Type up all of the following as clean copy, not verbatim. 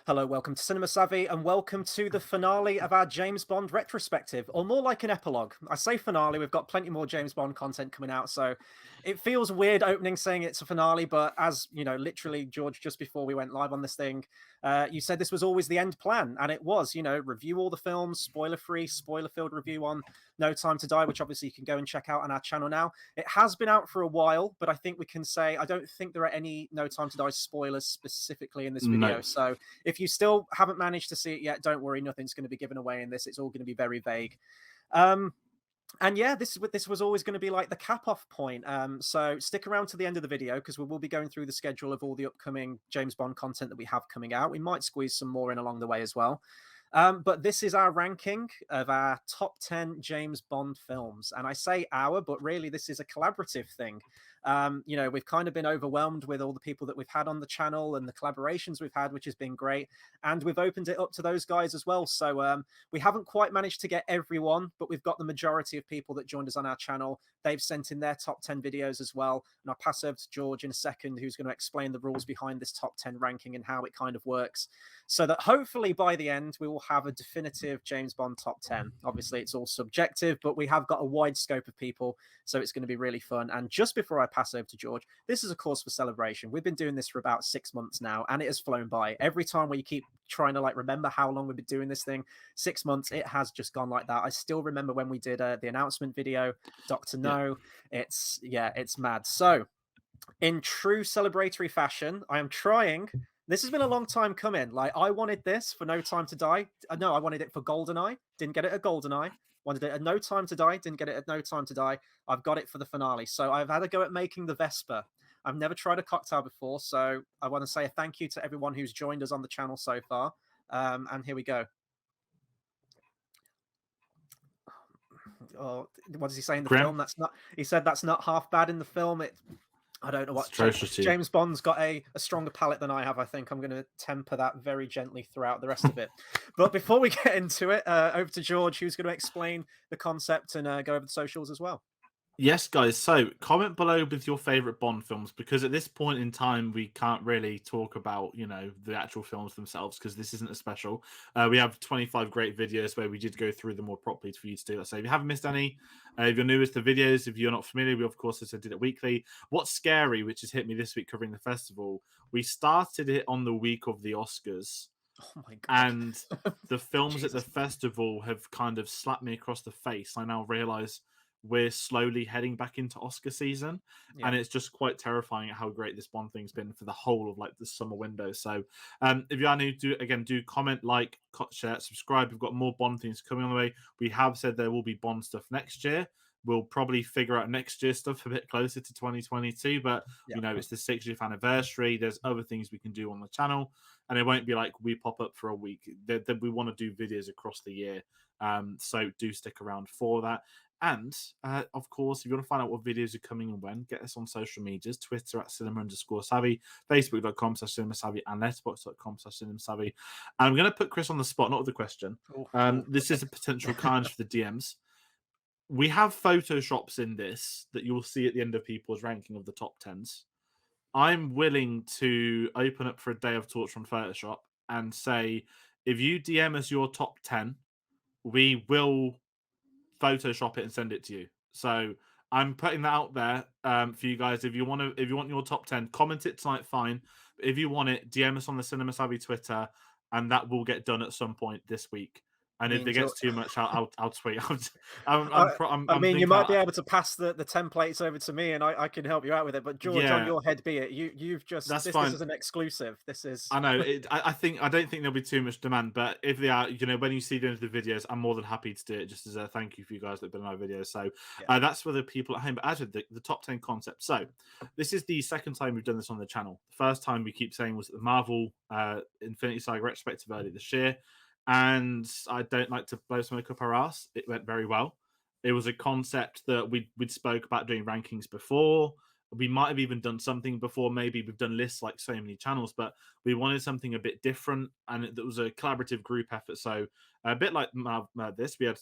Hello, welcome to Cinema Savvy, and welcome to the finale of our James Bond retrospective, or more like an epilogue. I say finale, we've got plenty more James Bond content coming out, so it feels weird opening saying it's a finale, but as you know, literally, George, just before we went live on this thing, you said this was always the end plan, and it was, review all the films, spoiler free, spoiler filled review on No Time to Die, which obviously you can go and check out on our channel now. It has been out for a while, but I think we can say I don't think there are any No Time to Die spoilers specifically in this video, No. so if you still haven't managed to see it yet, don't worry, nothing's going to be given away in this. It's all going to be very vague. And yeah, this was always going to be like the cap off point. So stick around to the end of the video because we will be going through the schedule of all the upcoming James Bond content that we have coming out. We might squeeze some more in along the way as well. But this is our ranking of our top 10 James Bond films. And I say our, but really this is a collaborative thing. We've kind of been overwhelmed with all the people that we've had on the channel and the collaborations we've had, which has been great. And we've opened it up to those guys as well. So we haven't quite managed to get everyone, but we've got the majority of people that joined us on our channel. They've sent in their top 10 videos as well. And I'll pass over to George in a second, who's going to explain the rules behind this top 10 ranking and how it kind of works. So that hopefully by the end, we will have a definitive James Bond top 10. Obviously, it's all subjective, but we have got a wide scope of people. So it's going to be really fun. And just before I pass over to George, this is a cause for celebration. We've been doing this for about 6 months now, and it has flown by. Every time we keep trying to remember how long we've been doing this thing, 6 months, it has just gone like that. I still remember when we did the announcement video, Dr. No. It's mad. So in true celebratory fashion, I am trying. This has been a long time coming. I wanted this for No Time to Die. No, I wanted it for GoldenEye. Didn't get it at GoldenEye. Wanted it at No Time to Die. Didn't get it at No Time to Die. I've got it for the finale. So I've had a go at making the Vesper. I've never tried a cocktail before, so I want to say a thank you to everyone who's joined us on the channel so far. And here we go. Oh, what does he say in the Graham? film? He said that's not half bad in the film. I don't know what Atrocity. James Bond's got a stronger palate than I have. I think I'm going to temper that very gently throughout the rest of it. But before we get into it, over to George, who's going to explain the concept and go over the socials as well. Yes, guys. So comment below with your favorite Bond films, because at this point in time, we can't really talk about, the actual films themselves, because this isn't a special. We have 25 great videos where we did go through them more properly for you to do that. So if you haven't missed any, if you're newest to videos, if you're not familiar, we of course also did it weekly. What's scary, which has hit me this week covering the festival, we started it on the week of the Oscars. Oh my god. And the films at the festival have kind of slapped me across the face. I now realize we're slowly heading back into Oscar season, and it's just quite terrifying at how great this Bond thing's been for the whole of the summer window. So if you are new, do comment, like, share, subscribe. We've got more Bond things coming on the way. We have said there will be Bond stuff next year. We'll probably figure out next year's stuff a bit closer to 2022, but it's the 60th anniversary. There's other things we can do on the channel, and it won't be like we pop up for a week. We want to do videos across the year, so do stick around for that. And of course, if you want to find out what videos are coming and when, get us on social medias: Twitter at cinema_savvy, Facebook.com/cinemasavvy, and Letterboxd.com/cinemasavvy. And I'm going to put Chris on the spot, not with the question. This is a potential challenge for the DMs. We have photoshops in this that you'll see at the end of people's ranking of the top 10s. I'm willing to open up for a day of torture on Photoshop and say, if you DM us your top 10, we will Photoshop it and send it to you. So I'm putting that out there for you guys. If you want your top 10, comment it tonight, fine. If you want it, DM us on the Cinema Savvy Twitter, and that will get done at some point this week. And if it gets too much, I'll tweet. I mean, you might be able to pass the templates over to me, and I can help you out with it. But George, on your head be it. You've just this is an exclusive. This is. I know. I don't think there'll be too much demand, but if they are, when you see the end of the videos, I'm more than happy to do it just as a thank you for you guys that have been on our videos. So that's for the people at home. But as with the top 10 concept, so this is the second time we've done this on the channel. The first time we keep saying was the Marvel Infinity Saga retrospective earlier this year. And I don't like to blow smoke up our ass. It went very well. It was a concept that we'd spoke about doing rankings before. We might have even done something before. Maybe we've done lists like so many channels, but we wanted something a bit different. And it was a collaborative group effort. So a bit like this, we had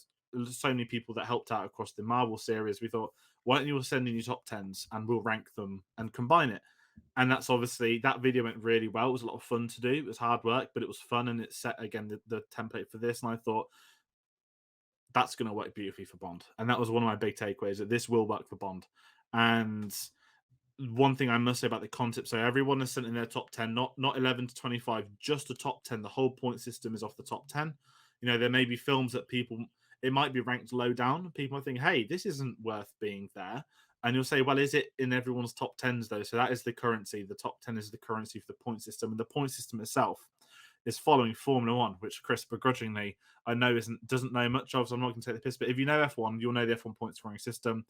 so many people that helped out across the Marvel series. We thought, why don't you send in your top 10s and we'll rank them and combine it? And that's obviously, that video went really well. It was a lot of fun to do. It was hard work, but it was fun, and it set again the template for this. And I thought that's going to work beautifully for Bond. And that was one of my big takeaways, that this will work for Bond. And one thing I must say about the concept, so everyone is sent in their top 10, not 11 to 25, just the top 10. The whole point system is off the top 10. You know, there may be films that people, it might be ranked low down. People might think, hey, this isn't worth being there. And you'll say, well, is it in everyone's top 10s though? So that is the currency. The top 10 is the currency for the point system. And the point system itself is following Formula One, which Chris begrudgingly I know doesn't know much of, so I'm not going to take the piss. But if you know F1, you'll know the F1 point scoring system.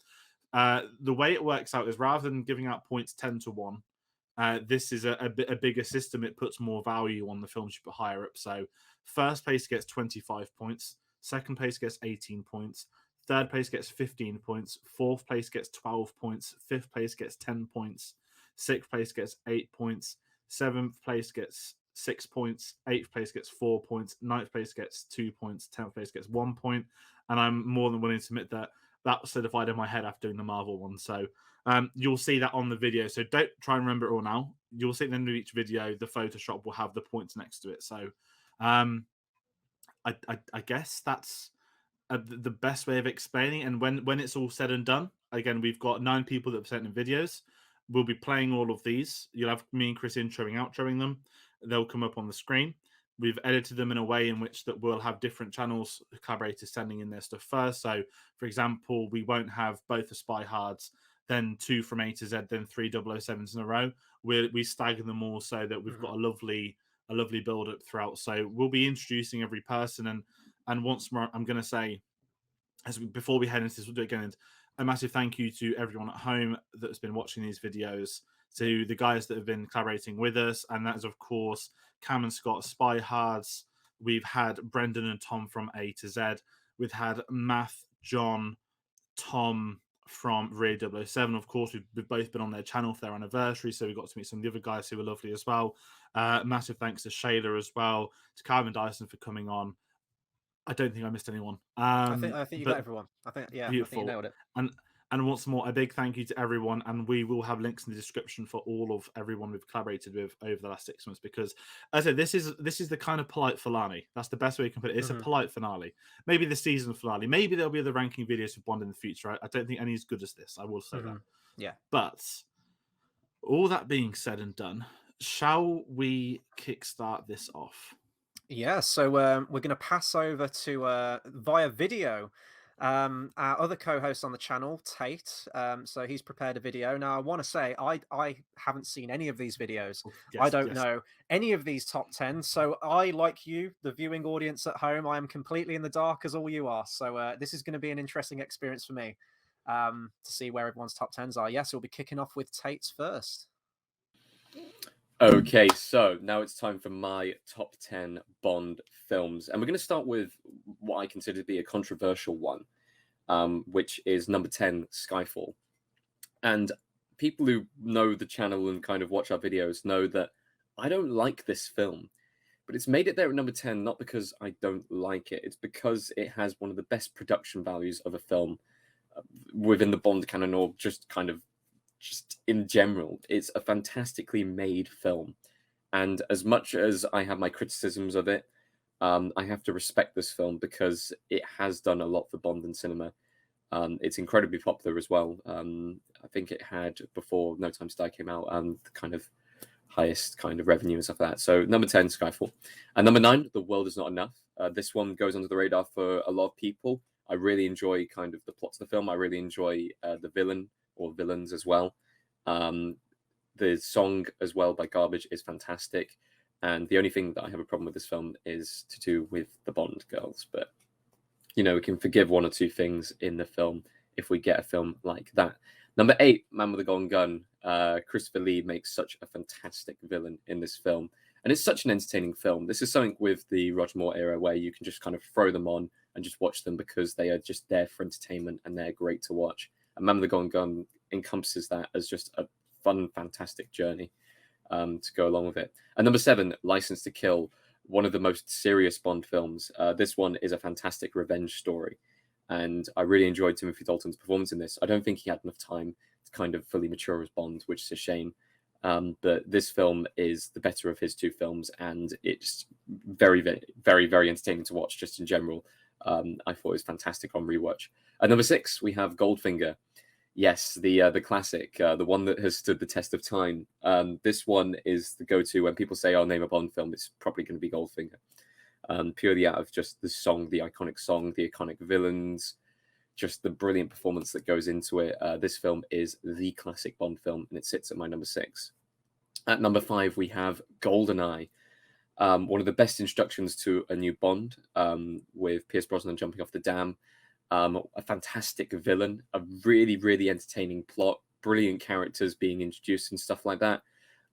The way it works out is, rather than giving out points 10 to 1, this is a bigger system. It puts more value on the films you put higher up. So first place gets 25 points, second place gets 18 points, third place gets 15 points, fourth place gets 12 points, fifth place gets 10 points, sixth place gets 8 points, seventh place gets 6 points, eighth place gets 4 points, ninth place gets 2 points, 10th place gets 1 point. And I'm more than willing to admit that was solidified in my head after doing the Marvel one. So you'll see that on the video. So don't try and remember it all now. You'll see at the end of each video, the Photoshop will have the points next to it. So I guess that's the best way of explaining. And when it's all said and done, again, we've got 9 people that have sent in videos. We'll be playing all of these. You'll have me and Chris introing, outroing them. They'll come up on the screen. We've edited them in a way in which that we'll have different channels, collaborators sending in their stuff first. So, for example, we won't have both the Spy Hards, then 2 from A to Z, then 3 007s in a row. We stagger them all so that we've got a lovely build up throughout. So we'll be introducing every person, and once more, I'm going to say, before we head into this, we'll do it again. A massive thank you to everyone at home that's been watching these videos, to the guys that have been collaborating with us, and that is, of course, Cam and Scott, Spy Hards. We've had Brendan and Tom from A to Z. We've had Math, John, Tom from Ray 007. Of course, we've both been on their channel for their anniversary, so we got to meet some of the other guys who were lovely as well. Massive thanks to Shayla as well, to Calvin Dyson for coming on. I don't think I missed anyone. I think you got everyone. Beautiful. I think you nailed it. And once more, a big thank you to everyone. And we will have links in the description for all of everyone we've collaborated with over the last 6 months. Because, as I said, this is the kind of polite finale. That's the best way you can put it. It's a polite finale. Maybe the season finale. Maybe there'll be other ranking videos for Bond in the future. I don't think any as good as this. I will say that. Yeah. But all that being said and done, shall we kickstart this off? Yeah, so we're going to pass over to via video our other co-host on the channel, Tate. So he's prepared a video. Now, I want to say I haven't seen any of these videos. I don't know any of these top 10. So I, like you, the viewing audience at home, I am completely in the dark as all you are. So this is going to be an interesting experience for me to see where everyone's top 10s are. Yes, we'll be kicking off with Tate's first. Okay, so now it's time for my top 10 Bond films. And we're going to start with what I consider to be a controversial one, which is number 10, Skyfall. And people who know the channel and kind of watch our videos know that I don't like this film. But it's made it there at number 10, not because I don't like it. It's because it has one of the best production values of a film within the Bond canon, or just in general. It's a fantastically made film, and as much as I have my criticisms of it, I have to respect this film because it has done a lot for Bond and cinema. It's incredibly popular as well. I think it had, before No Time to Die came out, the kind of highest kind of revenue and stuff like that. So number 10, Skyfall. And number 9, The World Is Not Enough. This one goes under the radar for a lot of people. I really enjoy kind of the plots of the film. I really enjoy the villain, or villains as well. The song as well by Garbage is fantastic, and the only thing that I have a problem with this film is to do with the Bond girls. But we can forgive 1 or 2 things in the film if we get a film like that. Number 8, Man with the Golden Gun. Christopher Lee makes such a fantastic villain in this film, and it's such an entertaining film. This is something with the Roger Moore era where you can just kind of throw them on and just watch them because they are just there for entertainment and they're great to watch. And Man with the Golden Gun encompasses that as just a fun, fantastic journey to go along with it. And number 7, License to Kill, one of the most serious Bond films. This one is a fantastic revenge story, and I really enjoyed Timothy Dalton's performance in this. I don't think he had enough time to kind of fully mature as Bond, which is a shame. But this film is the better of his two films, and it's very, very, very, very entertaining to watch just in general. I thought it was fantastic on rewatch. At number 6, we have Goldfinger. Yes, the classic, the one that has stood the test of time. This one is the go-to when people say, "Oh, name a Bond film." It's probably going to be Goldfinger, purely out of just the song, the iconic villains, just the brilliant performance that goes into it. This film is the classic Bond film, and it sits at my number 6. At number 5, we have GoldenEye. One of the best introductions to a new Bond, with Pierce Brosnan jumping off the dam. A fantastic villain, a really, really entertaining plot, brilliant characters being introduced and stuff like that.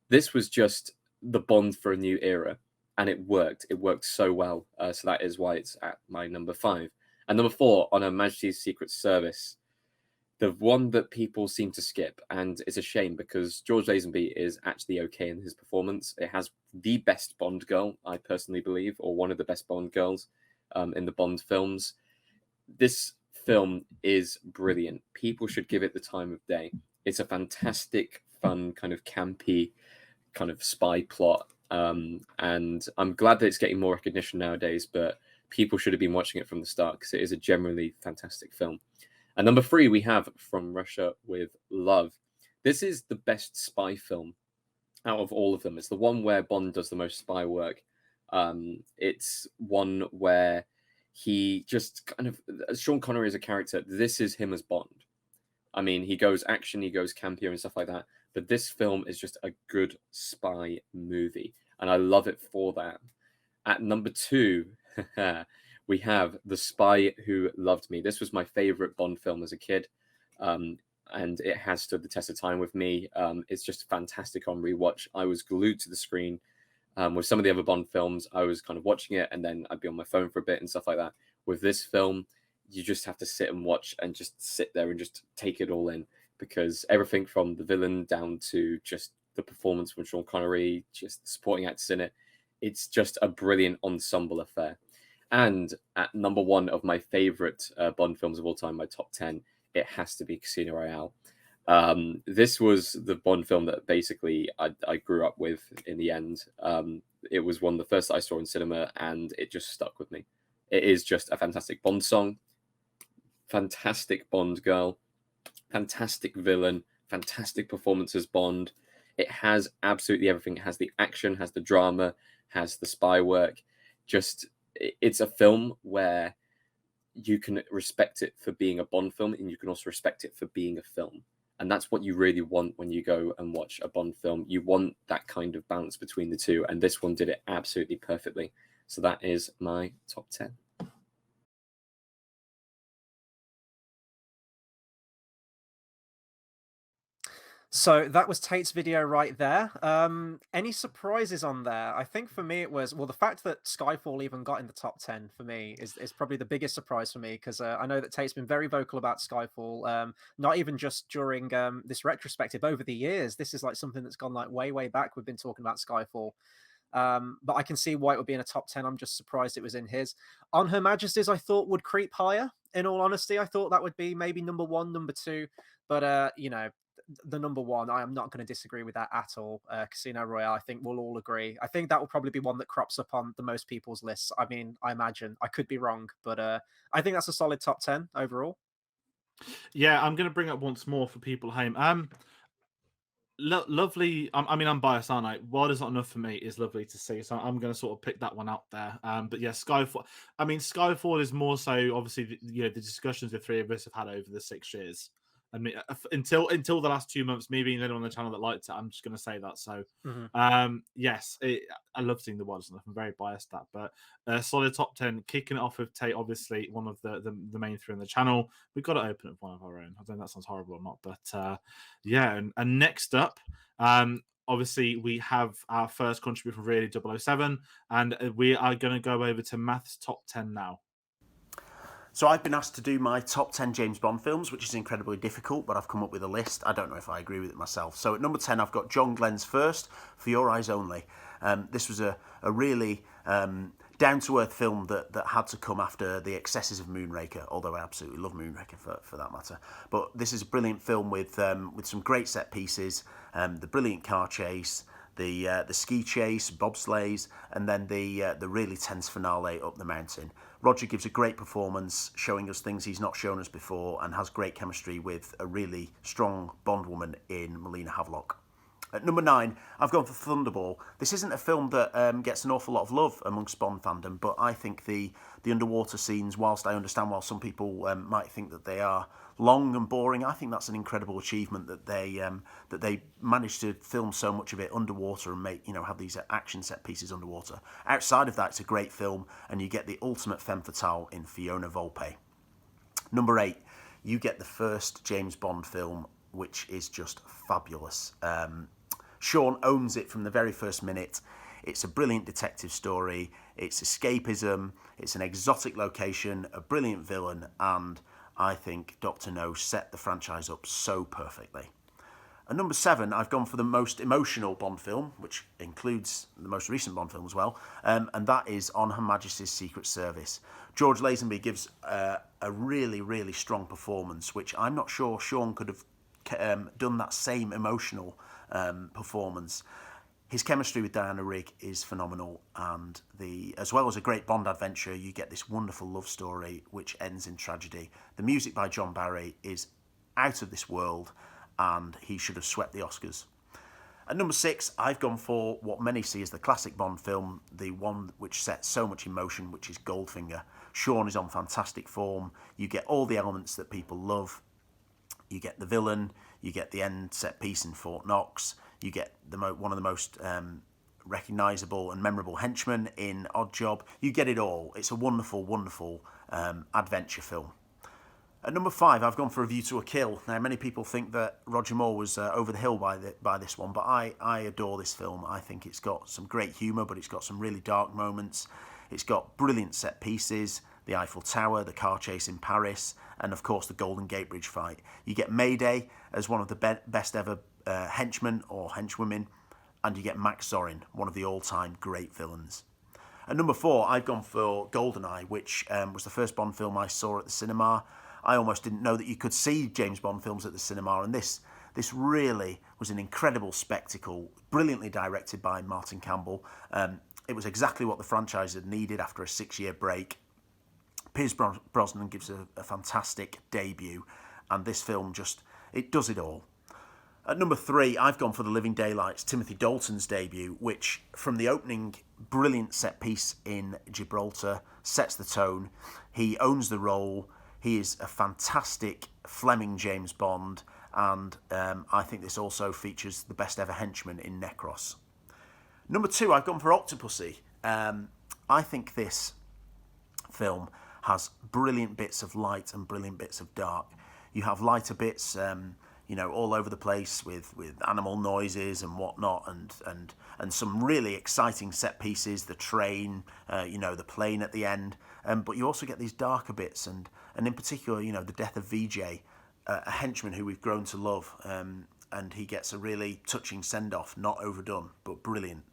This was just the Bond for a new era, and it worked. It worked so well. So that is why it's at my number 5. And number 4, on Her Majesty's Secret Service, the one that people seem to skip, and it's a shame because George Lazenby is actually okay in his performance. It has the best Bond girl, I personally believe, or one of the best Bond girls in the Bond films. This film is brilliant. People should give it the time of day. It's a fantastic, fun, kind of campy, kind of spy plot. And I'm glad that it's getting more recognition nowadays, but people should have been watching it from the start because it is a generally fantastic film. And number 3, we have From Russia with Love. This is the best spy film out of all of them. It's the one where Bond does the most spy work. It's one where he just kind of, Sean Connery as a character, this is him as Bond. I mean, he goes action, he goes campier and stuff like that. But this film is just a good spy movie. And I love it for that. At number 2, we have The Spy Who Loved Me. This was my favorite Bond film as a kid. And it has stood the test of time with me. It's just fantastic on rewatch. I was glued to the screen. With some of the other Bond films, I was kind of watching it and then I'd be on my phone for a bit and stuff like that. With this film, you just have to sit and watch and just sit there and just take it all in, because everything from the villain down to just the performance from Sean Connery, just the supporting actors in it, it's just a brilliant ensemble affair. And at number 1 of my favorite Bond films of all time, my top 10, it has to be Casino Royale. This was the Bond film that basically I grew up with in the end. It was one of the first that I saw in cinema, and it just stuck with me. It is just a fantastic Bond song, fantastic Bond girl, fantastic villain, fantastic performance as Bond. It has absolutely everything. It has the action, has the drama, has the spy work. Just, it's a film where you can respect it for being a Bond film, and you can also respect it for being a film. And that's what you really want when you go and watch a Bond film. You want that kind of balance between the two. And this one did it absolutely perfectly. So that is my top 10. So that was Tate's video right there. Any surprises on there? I think for me it was, well, the fact that Skyfall even got in the top 10 for me is probably the biggest surprise for me, because I know that Tate's been very vocal about Skyfall, not even just during this retrospective, over the years. This is like something that's gone like way back. We've been talking about Skyfall. But I can see why it would be in a top 10. I'm just surprised it was in his. On Her Majesty's, I thought would creep higher. In all honesty, I thought that would be maybe number 1, number 2. But, you know, the number 1, I am not going to disagree with that at all. Casino Royale, I think we'll all agree. I think that will probably be one that crops up on the most people's lists. I mean, I imagine. I could be wrong, but I think that's a solid top 10 overall. Yeah, I'm going to bring up once more for people at home. Lovely. I mean, I'm biased, aren't I? What is not enough for me is lovely to see. So I'm going to sort of pick that one out there. But yeah, Skyfall. I mean, Skyfall is more so obviously the discussions the three of us have had over the 6 years. I mean, until the last 2 months, me being the only one on the channel that liked it, I'm just going to say that. So, yes, I love seeing the ones. I'm very biased at that, but solid top 10. Kicking it off with Tate, obviously one of the main 3 on the channel. We've got to open up one of our own. I don't know if that sounds horrible or not, but yeah. And next up, obviously we have our first contributor from Really 007, and we are going to go over to Math's top 10 now. So I've been asked to do my top 10 James Bond films, which is incredibly difficult, but I've come up with a list. I don't know if I agree with it myself. So at number 10, I've got John Glenn's First, For Your Eyes Only. This was a really down-to-earth film that had to come after the excesses of Moonraker, although I absolutely love Moonraker for that matter. But this is a brilliant film with some great set pieces, the brilliant car chase, the ski chase, bobsleighs, and then the really tense finale up the mountain. Roger gives a great performance, showing us things he's not shown us before, and has great chemistry with a really strong Bond woman in Melina Havelock. At number 9, I've gone for Thunderball. This isn't a film that gets an awful lot of love amongst Bond fandom, but I think the underwater scenes, whilst I understand why some people might think that they are long and boring, I think that's an incredible achievement that they managed to film so much of it underwater and make, have these action set pieces underwater. Outside of that, it's a great film, and you get the ultimate femme fatale in Fiona Volpe. Number 8, you get the first James Bond film, which is just fabulous. Sean owns it from the very first minute. It's a brilliant detective story. It's escapism. It's an exotic location, a brilliant villain, and I think Dr. No set the franchise up so perfectly. At number 7, I've gone for the most emotional Bond film, which includes the most recent Bond film as well, and that is On Her Majesty's Secret Service. George Lazenby gives a really, really strong performance, which I'm not sure Sean could have done that same emotional performance. His chemistry with Diana Rigg is phenomenal, and as well as a great Bond adventure, you get this wonderful love story which ends in tragedy. The music by John Barry is out of this world, and he should have swept the Oscars. At number 6, I've gone for what many see as the classic Bond film, the one which sets so much emotion, which is Goldfinger. Sean is on fantastic form. You get all the elements that people love. You get the villain, you get the end set piece in Fort Knox, you get one of the most recognisable and memorable henchmen in Oddjob. You get it all. It's a wonderful, wonderful adventure film. At number 5, I've gone for A View to a Kill. Now, many people think that Roger Moore was over the hill by this one, but I adore this film. I think it's got some great humour, but it's got some really dark moments. It's got brilliant set pieces, the Eiffel Tower, the car chase in Paris, and of course the Golden Gate Bridge fight. You get Mayday as one of the best ever henchmen or henchwomen, and you get Max Zorin, one of the all-time great villains. At number 4, I've gone for GoldenEye, which was the first Bond film I saw at the cinema. I almost didn't know that you could see James Bond films at the cinema, and this really was an incredible spectacle, brilliantly directed by Martin Campbell. It was exactly what the franchise had needed after a 6-year break. Pierce Brosnan gives a fantastic debut, and this film it does it all. At number 3, I've gone for The Living Daylights, Timothy Dalton's debut, which from the opening brilliant set piece in Gibraltar sets the tone. He owns the role. He is a fantastic Fleming James Bond, and I think this also features the best ever henchman in Necros. Number 2, I've gone for Octopussy. I think this film has brilliant bits of light and brilliant bits of dark. You have lighter bits, all over the place with animal noises and whatnot, and some really exciting set pieces. The train, the plane at the end, but you also get these darker bits, and in particular, the death of VJ, a henchman who we've grown to love, and he gets a really touching send-off, not overdone, but brilliant.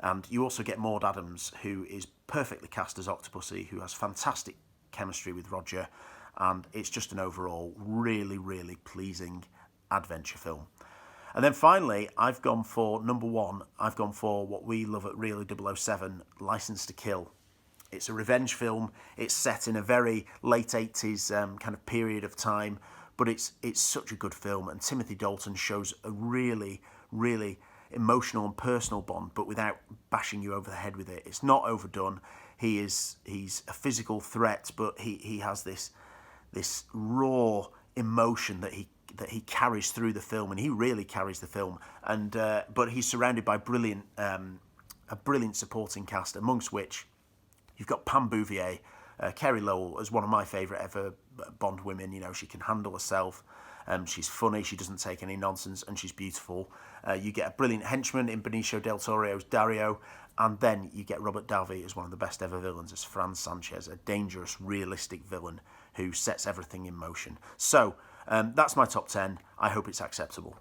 And you also get Maud Adams, who is perfectly cast as Octopussy, who has fantastic chemistry with Roger, and it's just an overall really, really pleasing adventure film. And then finally, I've gone for number 1. I've gone for what we love at Really 007, Licence to Kill. It's a revenge film. It's set in a very late 80s kind of period of time, but it's such a good film, and Timothy Dalton shows a really, really emotional and personal Bond, but without bashing you over the head with it. It's not overdone. He's a physical threat, but he has this raw emotion that he carries through the film, and he really carries the film. And but he's surrounded by a brilliant supporting cast, amongst which you've got Pam Bouvier, Kerry Lowell as one of my favourite ever Bond women. She can handle herself. She's funny, she doesn't take any nonsense, and she's beautiful. You get a brilliant henchman in Benicio del Toro's Dario, and then you get Robert Davi as one of the best ever villains, as Franz Sanchez, a dangerous, realistic villain who sets everything in motion. So, that's my top 10. I hope it's acceptable.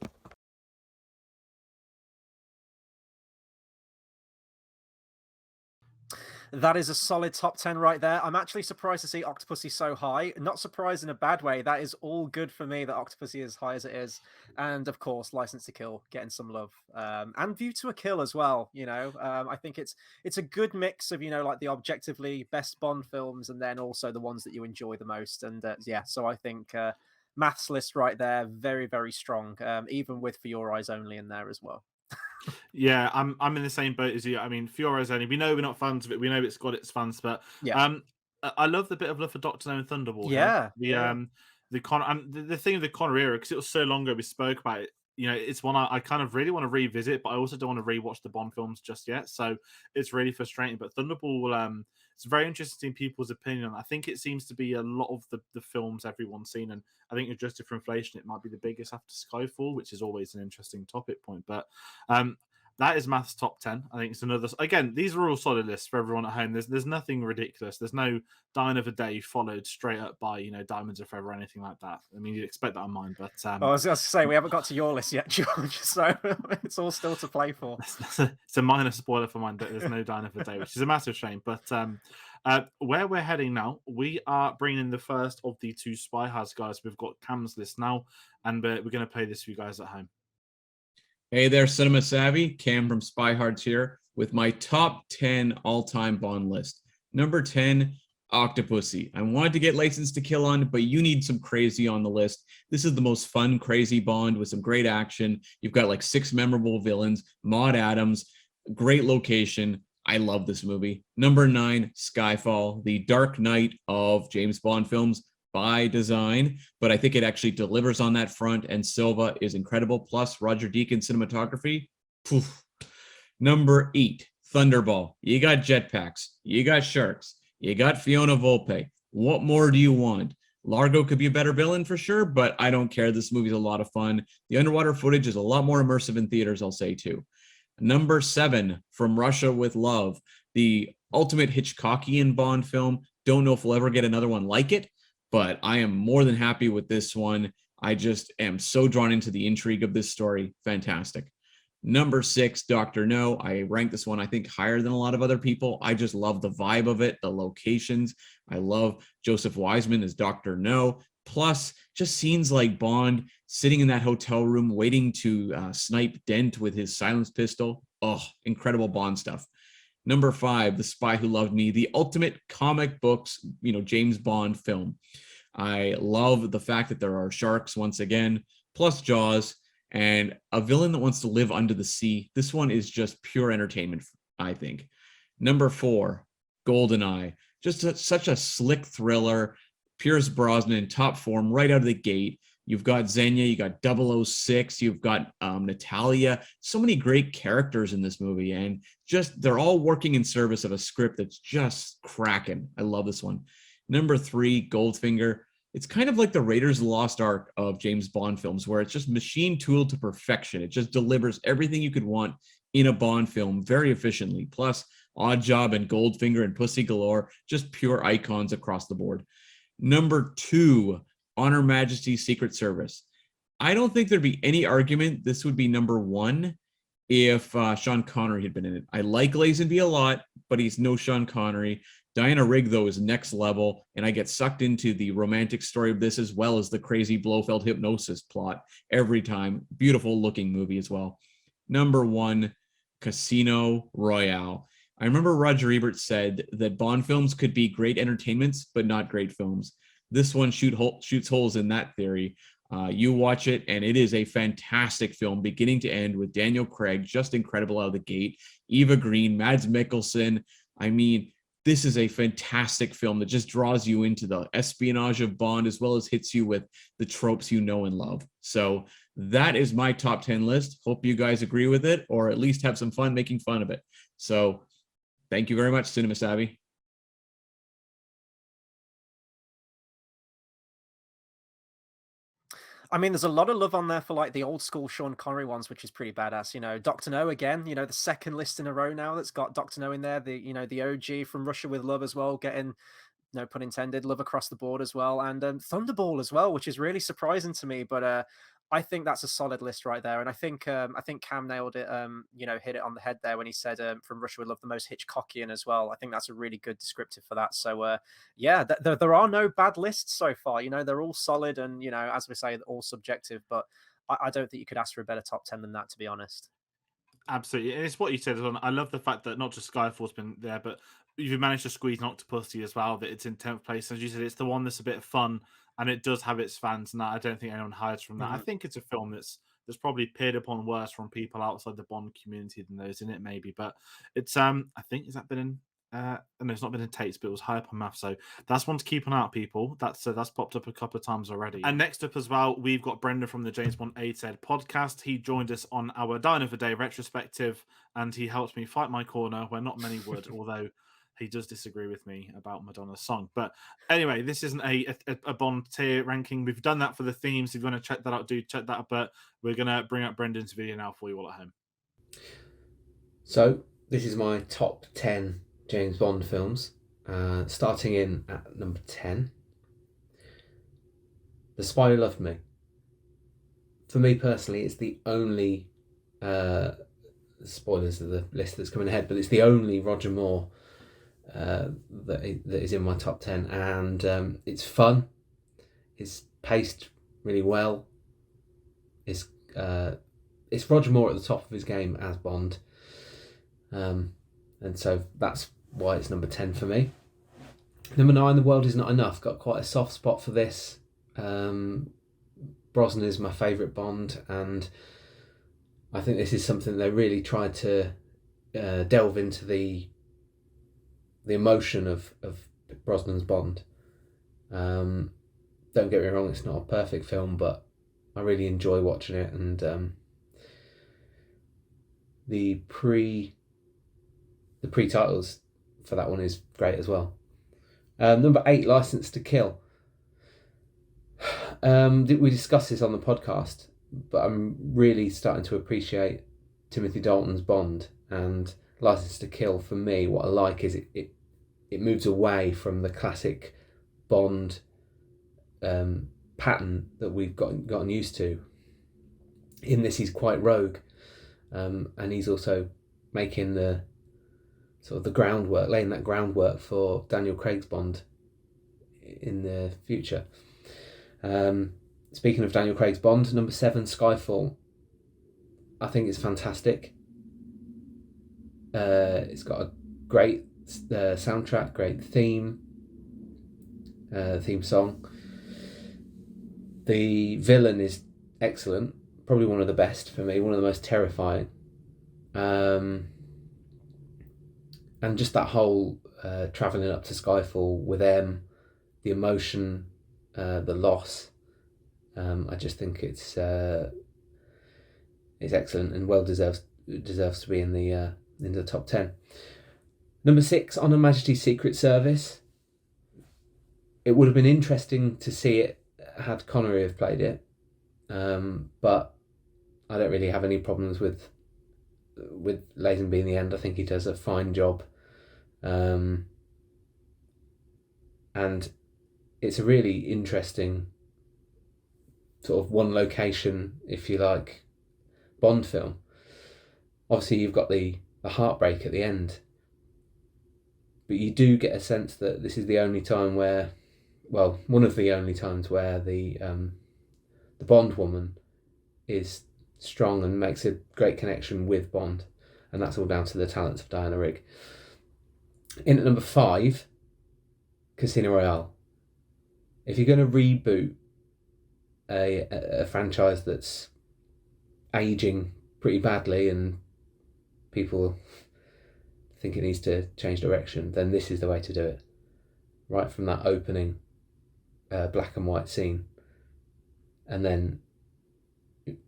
That is a solid top 10 right there. I'm actually surprised to see Octopussy so high. Not surprised in a bad way. That is all good for me that Octopussy is as high as it is. And of course, License to Kill getting some love. And View to a Kill as well. I think it's a good mix of, like the objectively best Bond films and then also the ones that you enjoy the most. And so I think Math's list right there, very, very strong, even with For Your Eyes Only in there as well. Yeah, I'm in the same boat as you. I mean, For Your Eyes Only, we know we're not fans of it. We know it's got its fans, but I love the bit of love for Doctor No and Thunderball. Yeah, the thing of the Connor era, because it was so long ago we spoke about it. It's one I kind of really want to revisit, but I also don't want to rewatch the Bond films just yet. So it's really frustrating. But Thunderball, it's very interesting in people's opinion. I think it seems to be a lot of the films everyone's seen, and I think adjusted for inflation, it might be the biggest after Skyfall, which is always an interesting topic point. But that is Math's top 10. I think it's another. Again, these are all solid lists for everyone at home. There's nothing ridiculous. There's no Dine of a Day followed straight up by Diamonds Are Forever or anything like that. I mean, you'd expect that on mine, but I was going to say we haven't got to your list yet, George. So it's all still to play for. It's a minor spoiler for mine. There's no Dine of a Day, which is a massive shame. But where we're heading now, we are bringing in the first of the two Spy Hards guys. We've got Cam's list now, and we're going to play this for you guys at home. Hey there, Cinema Savvy. Cam from Spy Hards here with my top 10 all-time Bond list. Number 10, Octopussy. I wanted to get License to Kill on, but you need some crazy on the list. This is the most fun, crazy Bond with some great action. You've got like 6 memorable villains, Maud Adams, great location. I love this movie. Number 9, Skyfall, the Dark Knight of James Bond films. By design, but I think it actually delivers on that front, and Silva is incredible. Plus Roger Deakins cinematography. Poof. Number 8, Thunderball. You got jetpacks, you got sharks, you got Fiona Volpe. What more do you want? Largo could be a better villain for sure, but I don't care. This movie's a lot of fun. The underwater footage is a lot more immersive in theaters, I'll say too. Number 7, From Russia with Love, the ultimate Hitchcockian Bond film. Don't know if we'll ever get another one like it, but I am more than happy with this one. I just am so drawn into the intrigue of this story. Fantastic. Number 6, Dr. No. I rank this one, I think, higher than a lot of other people. I just love the vibe of it, the locations. I love Joseph Wiseman as Dr. No. Plus, just scenes like Bond sitting in that hotel room waiting to snipe Dent with his silenced pistol. Oh, incredible Bond stuff. Number 5, The Spy Who Loved Me, the ultimate comic books, James Bond film. I love the fact that there are sharks once again, plus Jaws, and a villain that wants to live under the sea. This one is just pure entertainment, I think. Number 4, GoldenEye, just such a slick thriller. Pierce Brosnan in top form right out of the gate. You've got Xenia, you got 006, you've got Natalia. So many great characters in this movie, and just they're all working in service of a script that's just cracking. I love this one. Number 3, Goldfinger. It's kind of like the Raiders of the Lost Ark of James Bond films, where it's just machine tooled to perfection. It just delivers everything you could want in a Bond film very efficiently. Plus, Odd Job and Goldfinger and Pussy Galore, just pure icons across the board. Number 2, On Her Majesty's Secret Service. I don't think there'd be any argument this would be number 1 if Sean Connery had been in it. I like Lazenby a lot, but he's no Sean Connery. Diana Rigg, though, is next level, and I get sucked into the romantic story of this as well as the crazy Blofeld hypnosis plot every time. Beautiful looking movie as well. Number 1, Casino Royale. I remember Roger Ebert said that Bond films could be great entertainments, but not great films. This one shoots holes in that theory. You watch it, and it is a fantastic film, beginning to end, with Daniel Craig, just incredible out of the gate. Eva Green, Mads Mikkelsen. I mean, this is a fantastic film that just draws you into the espionage of Bond, as well as hits you with the tropes you know and love. So that is my top 10 list. Hope you guys agree with it, or at least have some fun making fun of it. So thank you very much, Cinema Savvy. I mean, there's a lot of love on there for like the old school Sean Connery ones, which is pretty badass. Dr. No again, the second list in a row now that's got Dr. No in there. The OG From Russia with Love as well, getting, no pun intended, love across the board as well. And Thunderball as well, which is really surprising to me. But I think that's a solid list right there, and I think Cam nailed it. Hit it on the head there when he said From Russia with Love the most Hitchcockian as well. I think that's a really good descriptive for that. So there are no bad lists so far. They're all solid, and as we say, all subjective. But I don't think you could ask for a better top 10 than that, to be honest. Absolutely, and it's what you said. I love the fact that not just Skyfall's been there, but you've managed to squeeze an Octopussy as well. That it's in 10th place, as you said, it's the one that's a bit fun, and it does have its fans. And that I don't think anyone hides from that. I think it's a film that's probably peered upon worse from people outside the Bond community than those in it, maybe. But it's I think has that been in. No, it's not been in Tate's, but it was high up on math. So that's one to keep an eye out, people. That's popped up a couple of times already. And next up as well, we've got Brendan from the James Bond A to Z podcast. He joined us on our Dine of the Day retrospective, and he helped me fight my corner where not many would, although he does disagree with me about Madonna's song. But anyway, this isn't a Bond tier ranking. We've done that for the themes. If you want to check that out, do check that out. But we're going to bring up Brendan's video now for you all at home. So this is my top 10 James Bond films, starting in at number 10. The Spy Who Loved Me. For me personally, it's the only spoilers of the list that's coming ahead, but it's the only Roger Moore that is in my top 10, and it's fun, it's paced really well, it's Roger Moore at the top of his game as Bond, and so that's why it's number 10 for me. Number 9, The World Is Not Enough. Got quite a soft spot for this. Brosnan is my favourite Bond, and I think this is something they really tried to delve into the emotion of Brosnan's Bond. Don't get me wrong, it's not a perfect film, but I really enjoy watching it, and the pre-titles for that one is great as well. Number 8, License to Kill. We discussed this on the podcast, but I'm really starting to appreciate Timothy Dalton's Bond, and License to Kill, for me, what I like is it moves away from the classic Bond pattern that we've gotten used to. In this, he's quite rogue, and he's also making the groundwork, laying that groundwork for Daniel Craig's Bond in the future. Speaking of Daniel Craig's Bond, number 7, Skyfall. I think it's fantastic. It's got a great soundtrack, great theme song. The villain is excellent, probably one of the best for me, one of the most terrifying. And just that whole travelling up to Skyfall with M, the emotion, the loss. I just think it's excellent and well deserves to be in the top 10. Number 6, On Her Majesty's Secret Service. It would have been interesting to see it had Connery have played it, but I don't really have any problems with Lazenby in the end. I think he does a fine job. And it's a really interesting sort of one location, if you like, Bond film. Obviously you've got the heartbreak at the end, but you do get a sense that this is the only time where, well, one of the only times where the Bond woman is strong and makes a great connection with Bond, and that's all down to the talents of Diana Rigg. In at number 5, Casino Royale. If you're going to reboot a franchise that's aging pretty badly and people think it needs to change direction, then this is the way to do it. Right from that opening black and white scene, and then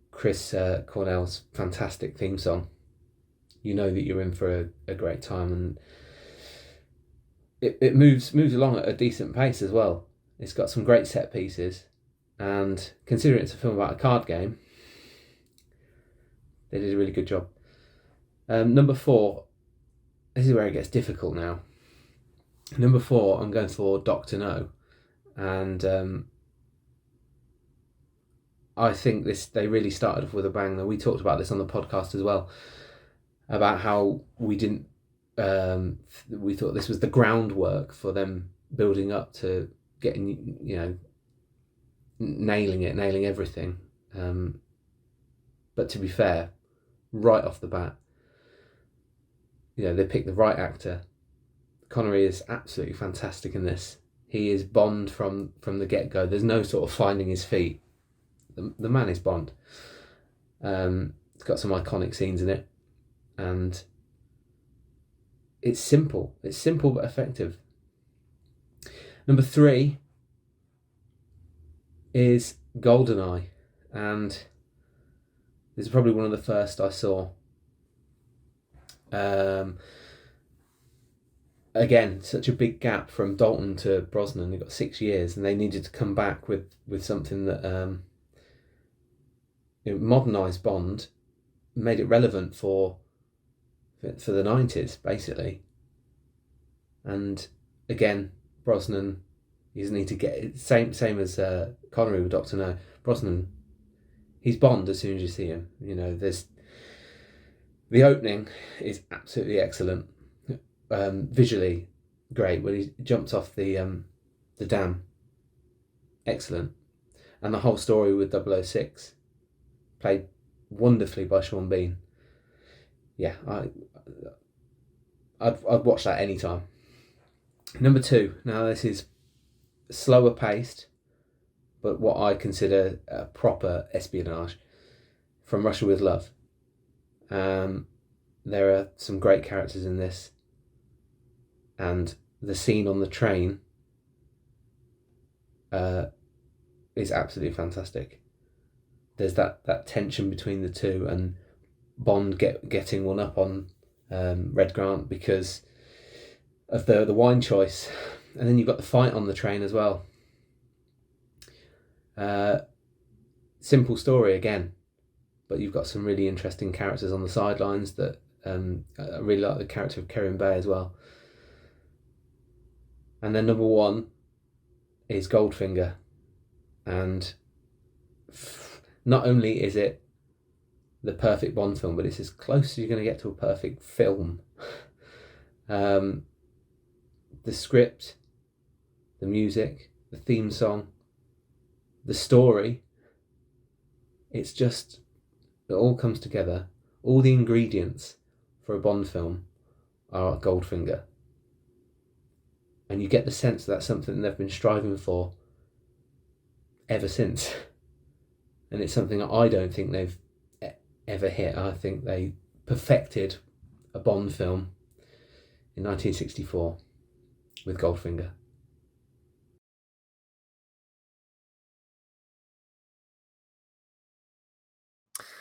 Chris Cornell's fantastic theme song, you know that you're in for a great time, and it moves along at a decent pace as well. It's got some great set pieces, and considering it's a film about a card game, they did a really good job. Number 4, this is where it gets difficult now. Number 4, I'm going for Dr. No, and I think they really started off with a bang. We talked about this on the podcast as well, about how we didn't. We thought this was the groundwork for them building up to getting, nailing everything. But to be fair, right off the bat, they picked the right actor. Connery is absolutely fantastic in this. He is Bond from the get-go. There's no sort of finding his feet. The man is Bond. It's got some iconic scenes in it, and it's simple. It's simple but effective. Number 3 is GoldenEye, and this is probably one of the first I saw. Again, such a big gap from Dalton to Brosnan. They got 6 years, and they needed to come back with something that modernised Bond, made it relevant for the 90s, basically. And again, Brosnan, he doesn't need to get it. Same as Connery with Dr. No. Brosnan, he's Bond as soon as you see him. There's the opening is absolutely excellent. Visually great when he jumped off the dam. Excellent. And the whole story with 006, played wonderfully by Sean Bean. Yeah, I'd watch that anytime. Number 2. Now this is slower paced, but what I consider a proper espionage, From Russia with Love. There are some great characters in this, and the scene on the train is absolutely fantastic. There's that tension between the two, and Bond getting one up on Red Grant because of the wine choice, and then you've got the fight on the train as well. Simple story again, but you've got some really interesting characters on the sidelines that I really like the character of Kerim Bey as well. And then number 1 is Goldfinger, and not only is it the perfect Bond film, but it's as close as you're going to get to a perfect film. The script, the music, the theme song, the story, it all comes together. All the ingredients for a Bond film are Goldfinger. And you get the sense that that's something they've been striving for ever since. And it's something that I don't think they've ever hit. I think they perfected a Bond film in 1964 with Goldfinger.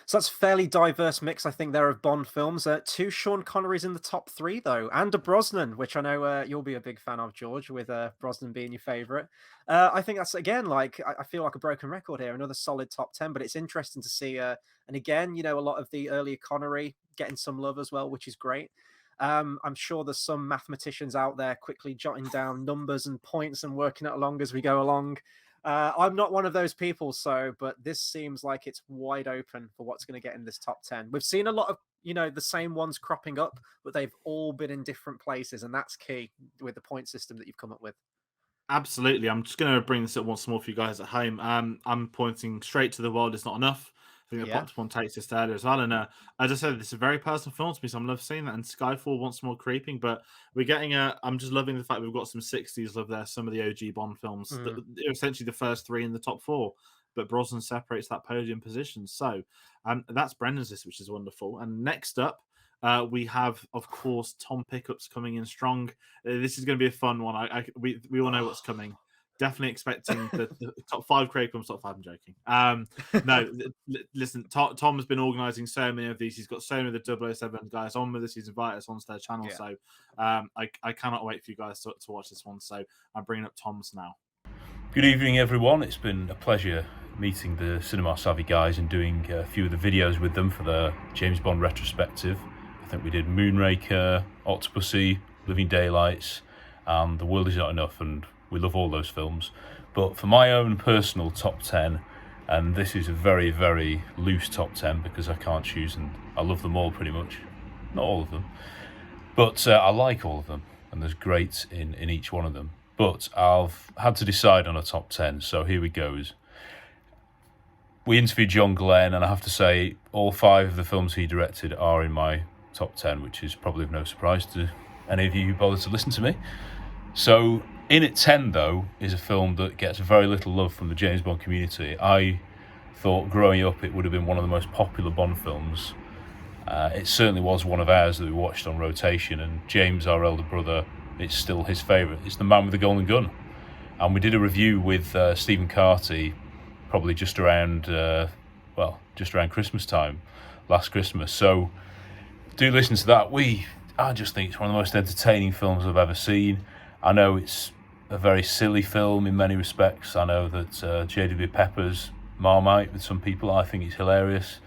So that's a fairly diverse mix, I think, there of Bond films. 2 Sean Connerys in the top 3, though, and a Brosnan, which I know you'll be a big fan of, George, with Brosnan being your favourite. I think that's, again, I feel like a broken record here, another solid top 10, but it's interesting to see, and again, a lot of the earlier Connery getting some love as well, which is great. I'm sure there's some mathematicians out there quickly jotting down numbers and points and working it along as we go along. I'm not one of those people, but this seems like it's wide open for what's going to get in this top 10. We've seen a lot of, the same ones cropping up, but they've all been in different places, and that's key with the point system that you've come up with. Absolutely. I'm just going to bring this up once more for you guys at home. I'm pointing straight to The World Is Not Enough. I think I popped one takes this earlier as well. And as I said, this is a very personal film to me, so I'm love seeing that. And Skyfall wants more creeping, but we're getting I'm just loving the fact we've got some 60s love there. Some of the OG Bond films, they're essentially the first 3 in the top 4, but Brosnan separates that podium position. So that's Brendan's list, which is wonderful. And next up, we have, of course, Tom Pickup's coming in strong. This is going to be a fun one. We all know what's coming. Definitely expecting the top 5 Craig films, top 5. I'm joking. No, listen, Tom has been organising so many of these. He's got so many of the 007 guys on with us. He's invited us onto their channel. Yeah. So I cannot wait for you guys to watch this one. So I'm bringing up Tom's now. Good evening, everyone. It's been a pleasure meeting the Cinema Savvy guys and doing a few of the videos with them for the James Bond retrospective. I think we did Moonraker, Octopussy, Living Daylights, and The World Is Not Enough, and we love all those films. But for my own personal top 10, And this is a very, very loose top 10 because I can't choose, and I love them all pretty much. Not all of them, but I like all of them, and there's greats in each one of them. But I've had to decide on a top 10, so here we goes. We interviewed John Glenn, and I have to say all 5 of the films he directed are in my top 10, which is probably of no surprise to any of you who bother to listen to me. So in at 10, though, is a film that gets very little love from the James Bond community. I thought growing up it would have been one of the most popular Bond films. It certainly was one of ours that we watched on rotation, and James, our elder brother, it's still his favourite. It's The Man with the Golden Gun. And we did a review with Stephen Carty probably just around Christmas time, last Christmas. So do listen to that. I just think it's one of the most entertaining films I've ever seen. I know it's a very silly film in many respects. I know that J.W. Pepper's Marmite with some people, I think it's hilarious.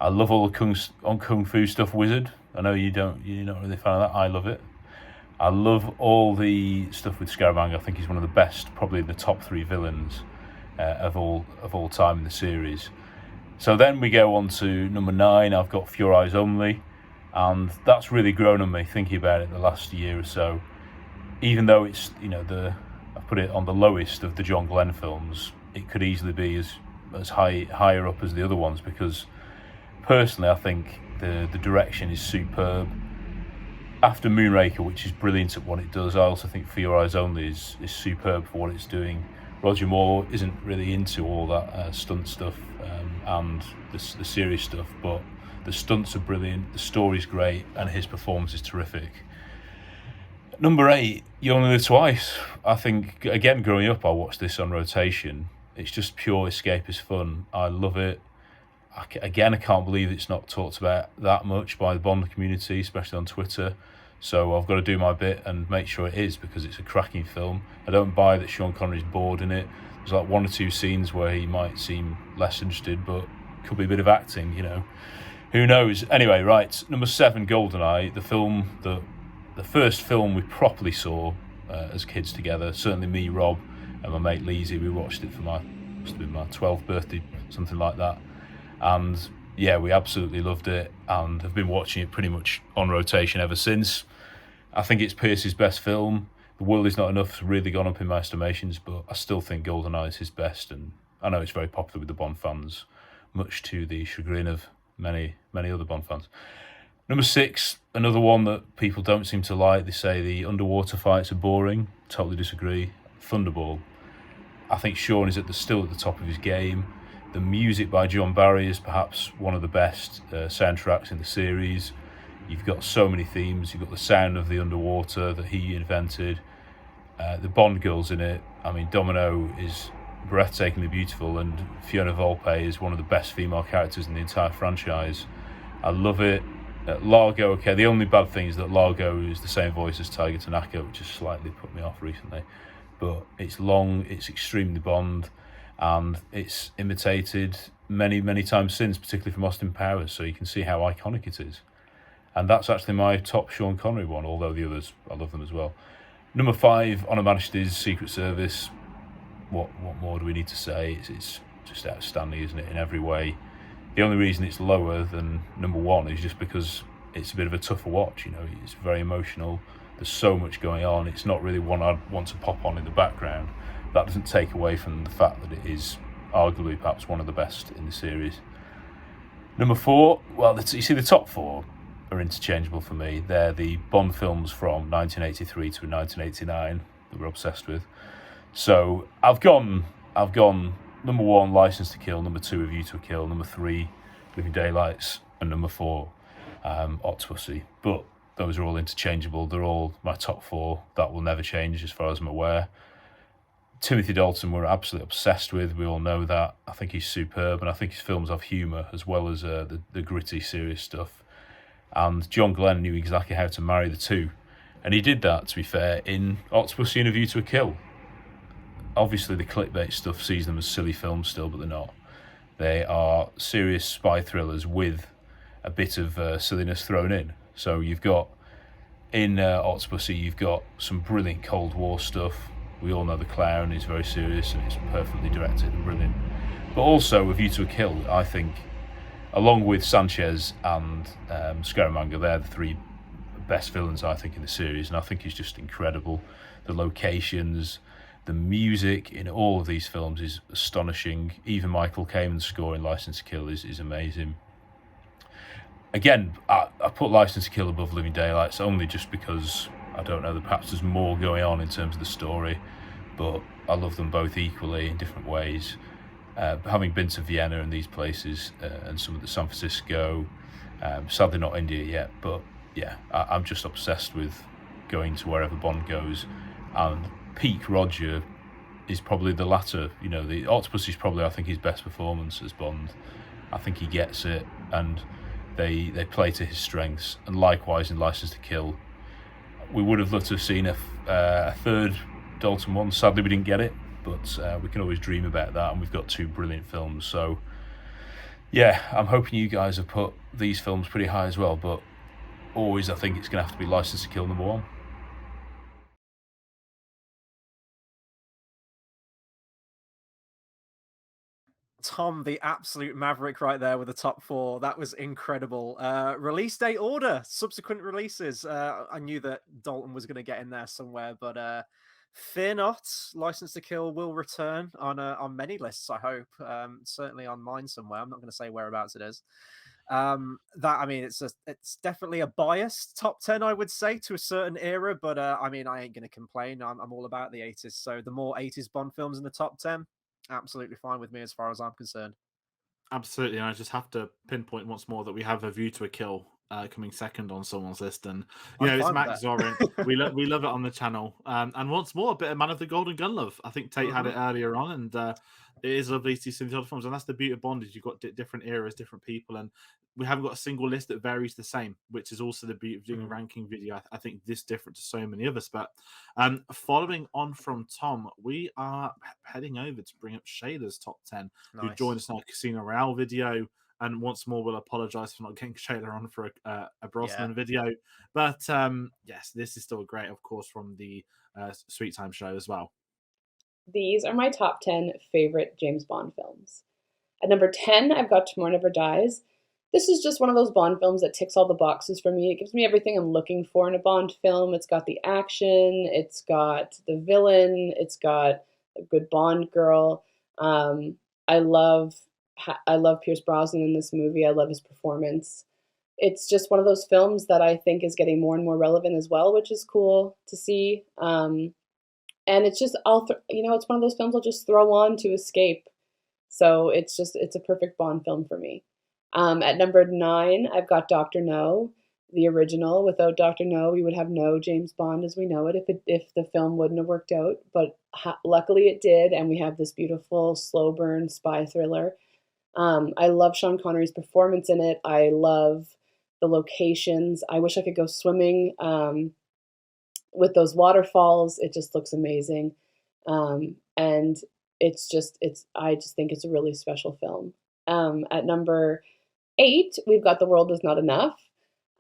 I love all the Kung Fu stuff, Wizard. I know you're not really a fan of that. I love it. I love all the stuff with Scaramanga. I think he's one of the best, probably the top 3 villains of all time in the series. So then we go on to number 9. I've got For Your Eyes Only, and that's really grown on me thinking about it the last year or so. Even though it's I put it on the lowest of the John Glenn films, it could easily be as higher up as the other ones, because personally I think the direction is superb. After Moonraker, which is brilliant at what it does, I also think For Your Eyes Only is superb for what it's doing. Roger Moore isn't really into all that stunt stuff and the serious stuff, but the stunts are brilliant, the story's great, and his performance is terrific. Number 8, You Only Live Twice. I think, again, growing up, I watched this on rotation. It's just pure escapist fun. I love it. I can't believe it's not talked about that much by the Bond community, especially on Twitter. So I've got to do my bit and make sure it is, because it's a cracking film. I don't buy that Sean Connery's bored in it. There's like 1 or 2 scenes where he might seem less interested, but could be a bit of acting, Who knows? Anyway, right, number 7, GoldenEye, the first film we properly saw as kids together. Certainly me, Rob, and my mate Leesy. We watched it for my 12th birthday, something like that. And yeah, we absolutely loved it and have been watching it pretty much on rotation ever since. I think it's Pierce's best film. The World Is Not Enough has really gone up in my estimations, but I still think GoldenEye is his best, and I know it's very popular with the Bond fans, much to the chagrin of many other Bond fans. Number 6, another one that people don't seem to like. They say the underwater fights are boring. Totally disagree. Thunderball. I think Sean is still at the top of his game. The music by John Barry is perhaps one of the best soundtracks in the series. You've got so many themes. You've got the sound of the underwater that he invented. The Bond girls in it. I mean, Domino is breathtakingly beautiful, and Fiona Volpe is one of the best female characters in the entire franchise. I love it. Largo, okay, the only bad thing is that Largo is the same voice as Tiger Tanaka, which has slightly put me off recently. But it's long, it's extremely Bond, and it's imitated many times since, particularly from Austin Powers, so you can see how iconic it is. And that's actually my top Sean Connery one, although the others, I love them as well. Number 5, On Her Majesty's Secret Service. What more do we need to say? It's just outstanding, isn't it, in every way. The only reason it's lower than number 1 is just because it's a bit of a tougher watch. It's very emotional. There's so much going on. It's not really one I'd want to pop on in the background. That doesn't take away from the fact that it is arguably perhaps one of the best in the series. Number 4, well, you see the top 4 are interchangeable for me. They're the Bond films from 1983 to 1989 that we're obsessed with. So I've gone number 1, License to Kill, number 2, A View to a Kill, number 3, Living Daylights, and number 4, Octopussy. But those are all interchangeable. They're all my top 4. That will never change as far as I'm aware. Timothy Dalton we're absolutely obsessed with. We all know that. I think he's superb, and I think his films have humour as well as the gritty, serious stuff. And John Glenn knew exactly how to marry the two. And he did that, to be fair, in Octopussy and A View to a Kill. Obviously, the clickbait stuff sees them as silly films still, but they're not. They are serious spy thrillers with a bit of silliness thrown in. So you've got, in Octopussy, you've got some brilliant Cold War stuff. We all know the clown is very serious and it's perfectly directed and brilliant. But also, A View to a Kill, I think, along with Sanchez and Scaramanga, they're the three best villains, I think, in the series, and I think it's just incredible. The locations, the music in all of these films is astonishing. Even Michael Kamen's score in License to Kill is amazing. Again, I put License to Kill above Living Daylights only just because, I don't know, perhaps there's more going on in terms of the story, but I love them both equally in different ways. Having been to Vienna and these places, and some of the San Francisco, sadly not India yet, but yeah, I'm just obsessed with going to wherever Bond goes. And peak Roger is probably the latter. You know, the Octopus is probably, I think, his best performance as Bond. I think he gets it, and they play to his strengths. And likewise in License to Kill, we would have loved to have seen a third Dalton one. Sadly, we didn't get it, but we can always dream about that, and we've got two brilliant films. So yeah, I'm hoping you guys have put these films pretty high as well, but always I think it's going to have to be License to Kill number one. Tom, the absolute maverick right there with the top four. That was incredible. Release date order, subsequent releases. I knew that Dalton was going to get in there somewhere, but fear not, License to Kill will return on many lists, I hope. Certainly on mine somewhere. I'm not going to say whereabouts it is. It's definitely a biased top 10, I would say, to a certain era, but I ain't going to complain. I'm all about the 80s, so the more 80s Bond films in the top 10, absolutely fine with me as far as I'm concerned. Absolutely, and I just have to pinpoint once more that we have A View to a Kill coming second on someone's list, and it's Max Zorin. we love it on the channel, and once more, a bit of Man of the Golden Gun love. I think Tate had it earlier on, and it is lovely to see the other films, and that's the beauty of Bond, is you've got different eras, different people, and we haven't got a single list that varies the same, which is also the beauty of doing a ranking video. I think this different to so many others. But following on from Tom, we are heading over to bring up Shayla's top 10, who joined us in our Casino Royale video. And once more, we'll apologise for not getting Shayla on for a Brosnan video. But yes, this is still great, of course, from the Sweet Time show as well. These are my top 10 favorite James Bond films. At number 10, I've got Tomorrow Never Dies. This is just one of those Bond films that ticks all the boxes for me. It gives me everything I'm looking for in a Bond film. It's got the action, it's got the villain, it's got a good Bond girl. I love Pierce Brosnan in this movie. I love his performance. It's just one of those films that I think is getting more and more relevant as well, which is cool to see. And it's just, it's one of those films I'll just throw on to escape. So it's a perfect Bond film for me. At number 9, I've got Dr. No, the original. Without Dr. No, we would have no James Bond as we know it if the film wouldn't have worked out. But luckily it did, and we have this beautiful slow burn spy thriller. I love Sean Connery's performance in it. I love the locations. I wish I could go swimming with those waterfalls. It just looks amazing. And I just think it's a really special film. At number 8, we've got The World Is Not Enough.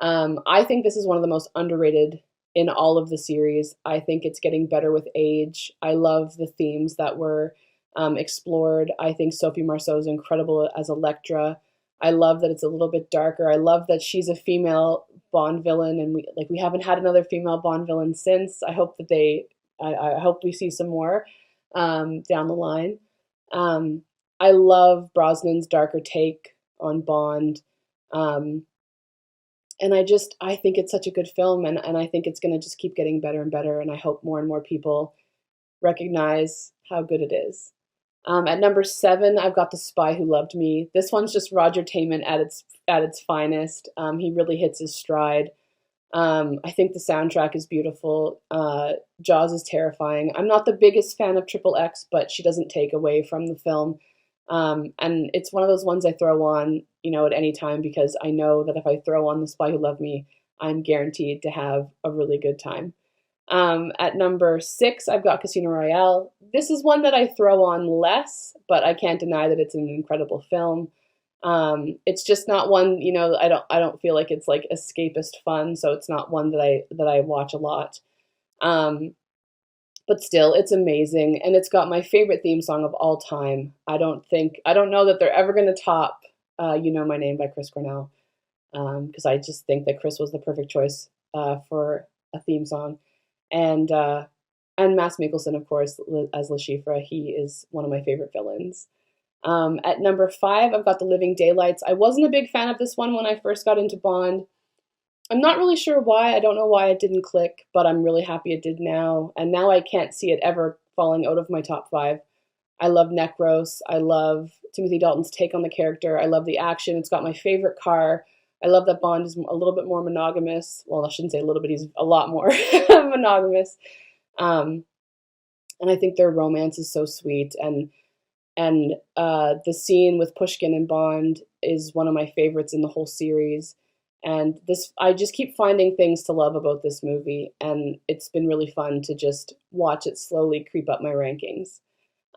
I think this is one of the most underrated in all of the series. I think it's getting better with age. I love the themes that were explored. I think Sophie Marceau is incredible as Elektra. I love that it's a little bit darker. I love that she's a female Bond villain, and we haven't had another female Bond villain since. I hope that I hope we see some more down the line. I love Brosnan's darker take on Bond. And I think it's such a good film, and I think it's going to just keep getting better and better, and I hope more and more people recognize how good it is. At number 7, I've got The Spy Who Loved Me. This one's just Roger Taman at its finest. He really hits his stride. I think the soundtrack is beautiful. Jaws is terrifying. I'm not the biggest fan of Triple X, but she doesn't take away from the film. And it's one of those ones I throw on, at any time, because I know that if I throw on The Spy Who Loved Me, I'm guaranteed to have a really good time. At number 6, I've got Casino Royale. This is one that I throw on less, but I can't deny that it's an incredible film. It's just not one, I don't feel like it's like escapist fun, so it's not one that I watch a lot. But but still, it's amazing, and it's got my favorite theme song of all time. I don't know that they're ever going to top "You Know My Name" by Chris Cornell, because I just think that Chris was the perfect choice for a theme song, and Mads Mikkelsen, of course, as Le Chiffre. He is one of my favorite villains. At number 5, I've got The Living Daylights. I wasn't a big fan of this one when I first got into Bond. I'm not really sure why. I don't know why it didn't click, but I'm really happy it did now. And now I can't see it ever falling out of my top 5. I love Necros. I love Timothy Dalton's take on the character. I love the action. It's got my favorite car. I love that Bond is a little bit more monogamous. Well, I shouldn't say a little bit. He's a lot more monogamous. And I think their romance is so sweet. And the scene with Pushkin and Bond is one of my favorites in the whole series. And I just keep finding things to love about this movie, and it's been really fun to just watch it slowly creep up my rankings.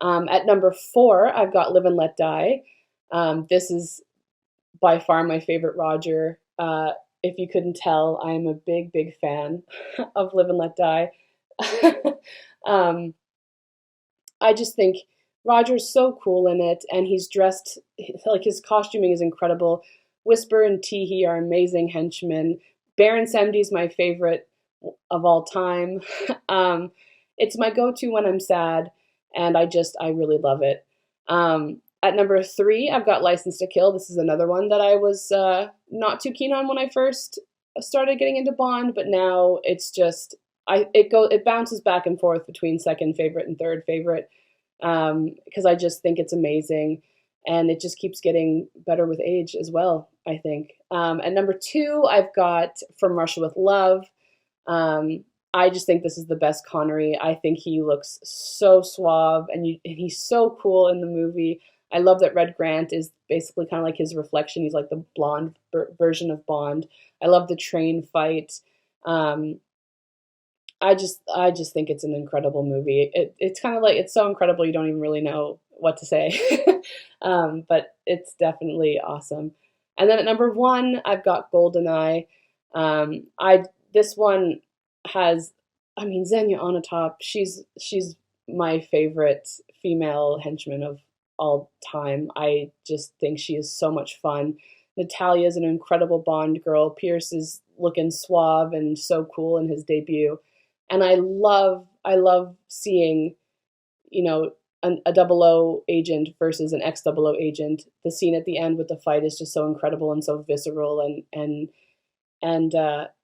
At number 4, I've got Live and Let Die. This is by far my favorite Roger. If you couldn't tell, I am a big, big fan of Live and Let Die. I just think Roger's so cool in it, and he's dressed, like his costuming is incredible. Whisper and Teehee are amazing henchmen. Baron Samedi is my favorite of all time. It's my go-to when I'm sad, and I really love it. At number 3, I've got License to Kill. This is another one that I was not too keen on when I first started getting into Bond, but now it's just it bounces back and forth between second favorite and third favorite, because I just think it's amazing. And it just keeps getting better with age as well, I think. At number 2, I've got From Russia with Love. I just think this is the best Connery. I think he looks so suave, and he's so cool in the movie. I love that Red Grant is basically kind of like his reflection. He's like the blonde version of Bond. I love the train fight. I just think it's an incredible movie. It's kind of like, it's so incredible you don't even really know what to say. But it's definitely awesome. And then at number 1, I've got GoldenEye. This one has, Xenia Onatopp. She's my favorite female henchman of all time. I just think she is so much fun. Natalia is an incredible Bond girl. Pierce is looking suave and so cool in his debut. And I love seeing, a 00 agent versus an ex-00 agent. The scene at the end with the fight is just so incredible and so visceral,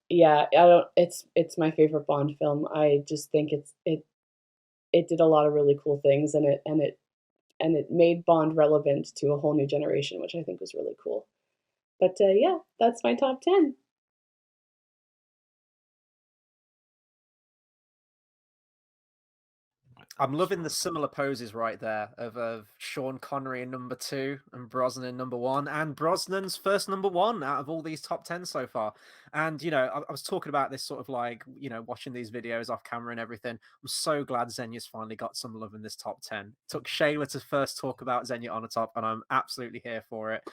it's my favorite Bond film. I just think it did a lot of really cool things, and it made Bond relevant to a whole new generation, which I think was really cool. But that's my top 10. I'm loving the similar poses right there of Sean Connery in number 2 and Brosnan in number 1, and Brosnan's first number 1 out of all these top 10 so far. And, I was talking about this sort of like, watching these videos off camera and everything. I'm so glad Xenia's finally got some love in this top 10. It took Shayla to first talk about Xenia Onatopp, and I'm absolutely here for it.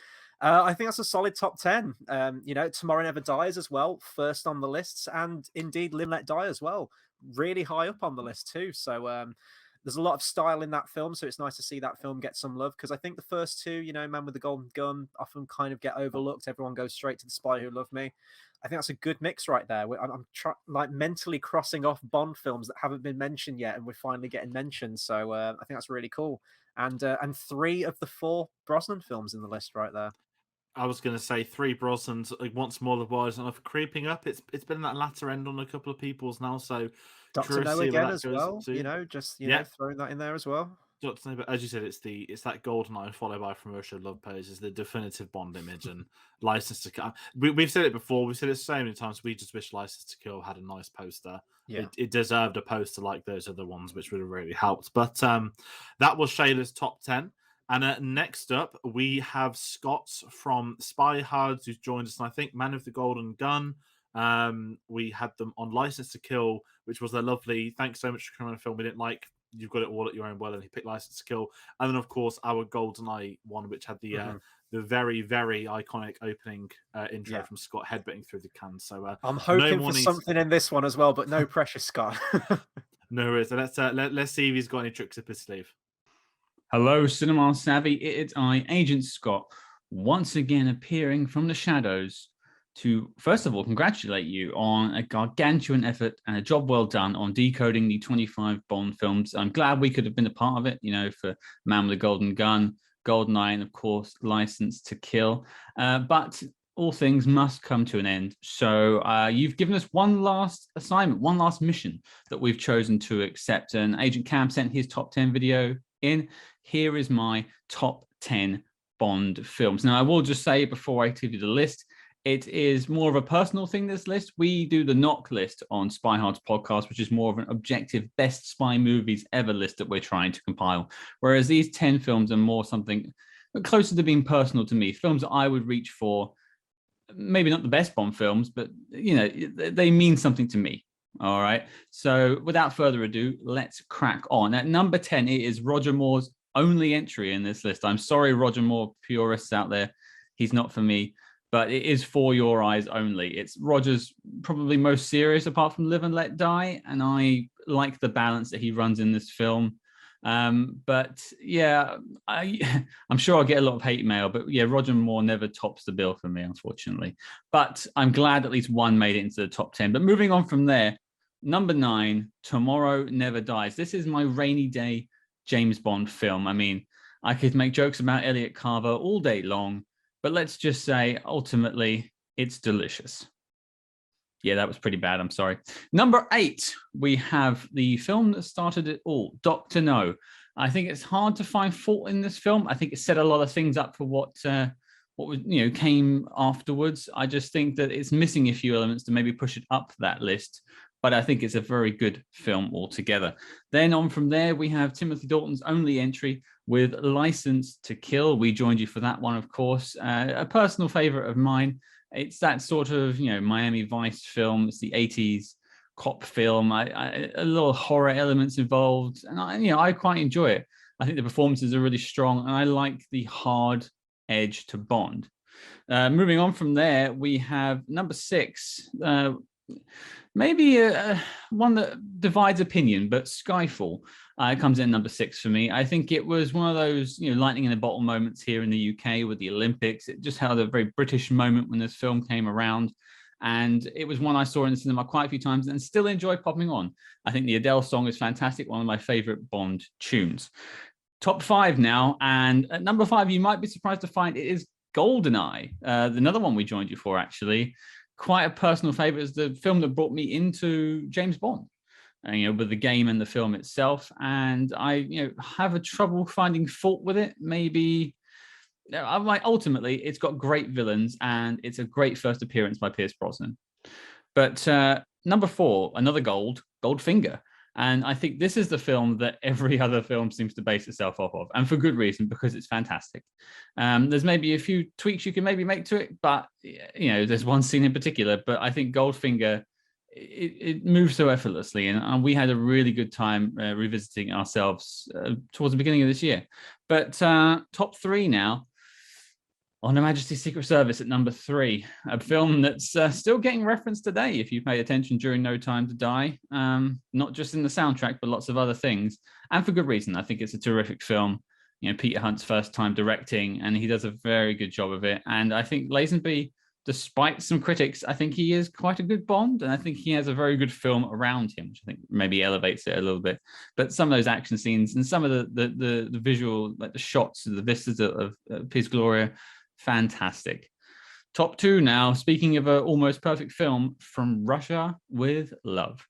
I think that's a solid top 10. Tomorrow Never Dies as well, first on the lists, and indeed Live and Let Die as well, really high up on the list too. So there's a lot of style in that film, so it's nice to see that film get some love, because I think the first two, Man with the Golden Gun, often kind of get overlooked. Everyone goes straight to The Spy Who Loved Me. I think that's a good mix right there. I'm mentally crossing off Bond films that haven't been mentioned yet, and we're finally getting mentioned. So I think that's really cool. And 3 of the 4 Brosnan films in the list right there. I was going to say 3 Brosnans, once more the boys enough creeping up. It's been that latter end on a couple of people's now, so Dr. No again as well. Throwing that in there as well. Dr. No, but as you said, it's that GoldenEye followed by From Russia with Love pose is the definitive Bond image, and License to Kill. We've said it before. We've said it so many times. We just wish License to Kill had a nice poster. Yeah. It deserved a poster like those other ones, which would have really helped. But that was Shayla's top 10. And next up, we have Scott from Spy Hard, who's joined us, and I think Man with the Golden Gun. We had them on License to Kill, which was their lovely, thanks so much for coming on a film we didn't like. You've got it all at your own will, and he picked License to Kill. And then, of course, our GoldenEye one, which had the very, very iconic opening intro from Scott headbutting through the can. So I'm hoping for something in this one as well, but no pressure, Scott. No worries. So let's see if he's got any tricks up his sleeve. Hello, Cinema Savvy. It's I, Agent Scott, once again appearing from the shadows to, first of all, congratulate you on a gargantuan effort and a job well done on decoding the 25 Bond films. I'm glad we could have been a part of it, for Man with the Golden Gun, GoldenEye, and of course, License to Kill. But all things must come to an end. So you've given us one last assignment, one last mission that we've chosen to accept. And Agent Cam sent his top 10 video in. Here is my top 10 Bond films. Now, I will just say before I give you the list, it is more of a personal thing, this list. We do the knock list on Spy Hard's podcast, which is more of an objective best spy movies ever list that we're trying to compile. Whereas these 10 films are more something closer to being personal to me, films that I would reach for. Maybe not the best Bond films, but, they mean something to me. All right. So without further ado, let's crack on. At number 10, it is Roger Moore's only entry in this list. I'm sorry, Roger Moore purists out there. He's not for me, but it is for your eyes only. It's Roger's probably most serious apart from Live and Let Die. And I like the balance that he runs in this film. But yeah, I'm sure I'll get a lot of hate mail, but yeah, Roger Moore never tops the bill for me, unfortunately. But I'm glad at least one made it into the top 10. But moving on from there, number 9, Tomorrow Never Dies. This is my rainy day James Bond film. I mean, I could make jokes about Elliot Carver all day long, but let's just say ultimately it's delicious. Yeah, that was pretty bad. I'm sorry. Number 8, we have the film that started it all, Dr. No. I think it's hard to find fault in this film. I think it set a lot of things up for what was, came afterwards. I just think that it's missing a few elements to maybe push it up that list. But I think it's a very good film altogether. Then on from there, we have Timothy Dalton's only entry with License to Kill. We joined you for that one, of course. A personal favorite of mine. It's that sort of, Miami Vice film. It's the 80s cop film. A little horror elements involved. And I quite enjoy it. I think the performances are really strong. And I like the hard edge to Bond. Moving on from there, we have number 6. Maybe one that divides opinion, but Skyfall comes in number 6 for me. I think it was one of those, lightning in a bottle moments here in the UK with the Olympics. It just had a very British moment when this film came around. And it was one I saw in the cinema quite a few times and still enjoy popping on. I think the Adele song is fantastic, one of my favorite Bond tunes. Top 5 now. And at number 5, you might be surprised to find it is GoldenEye, another one we joined you for, actually. Quite a personal favorite. It's the film that brought me into James Bond, with the game and the film itself. And I, have a trouble finding fault with it. Maybe, ultimately, it's got great villains and it's a great first appearance by Pierce Brosnan. But number 4, another Goldfinger. And I think this is the film that every other film seems to base itself off of, and for good reason, because it's fantastic. There's maybe a few tweaks you can maybe make to it, but there's one scene in particular. But I think Goldfinger, it moves so effortlessly, and we had a really good time revisiting ourselves towards the beginning of this year. But top 3 now. On Her Majesty's Secret Service at number 3, a film that's still getting referenced today if you pay attention during No Time to Die, not just in the soundtrack, but lots of other things, and for good reason. I think it's a terrific film. Peter Hunt's first time directing, and he does a very good job of it. And I think Lazenby, despite some critics, I think he is quite a good Bond, and I think he has a very good film around him, which I think maybe elevates it a little bit. But some of those action scenes and some of the visual, like the shots, the vistas of Piz Gloria, fantastic. Top 2 now. Speaking of an almost perfect film, From Russia with Love.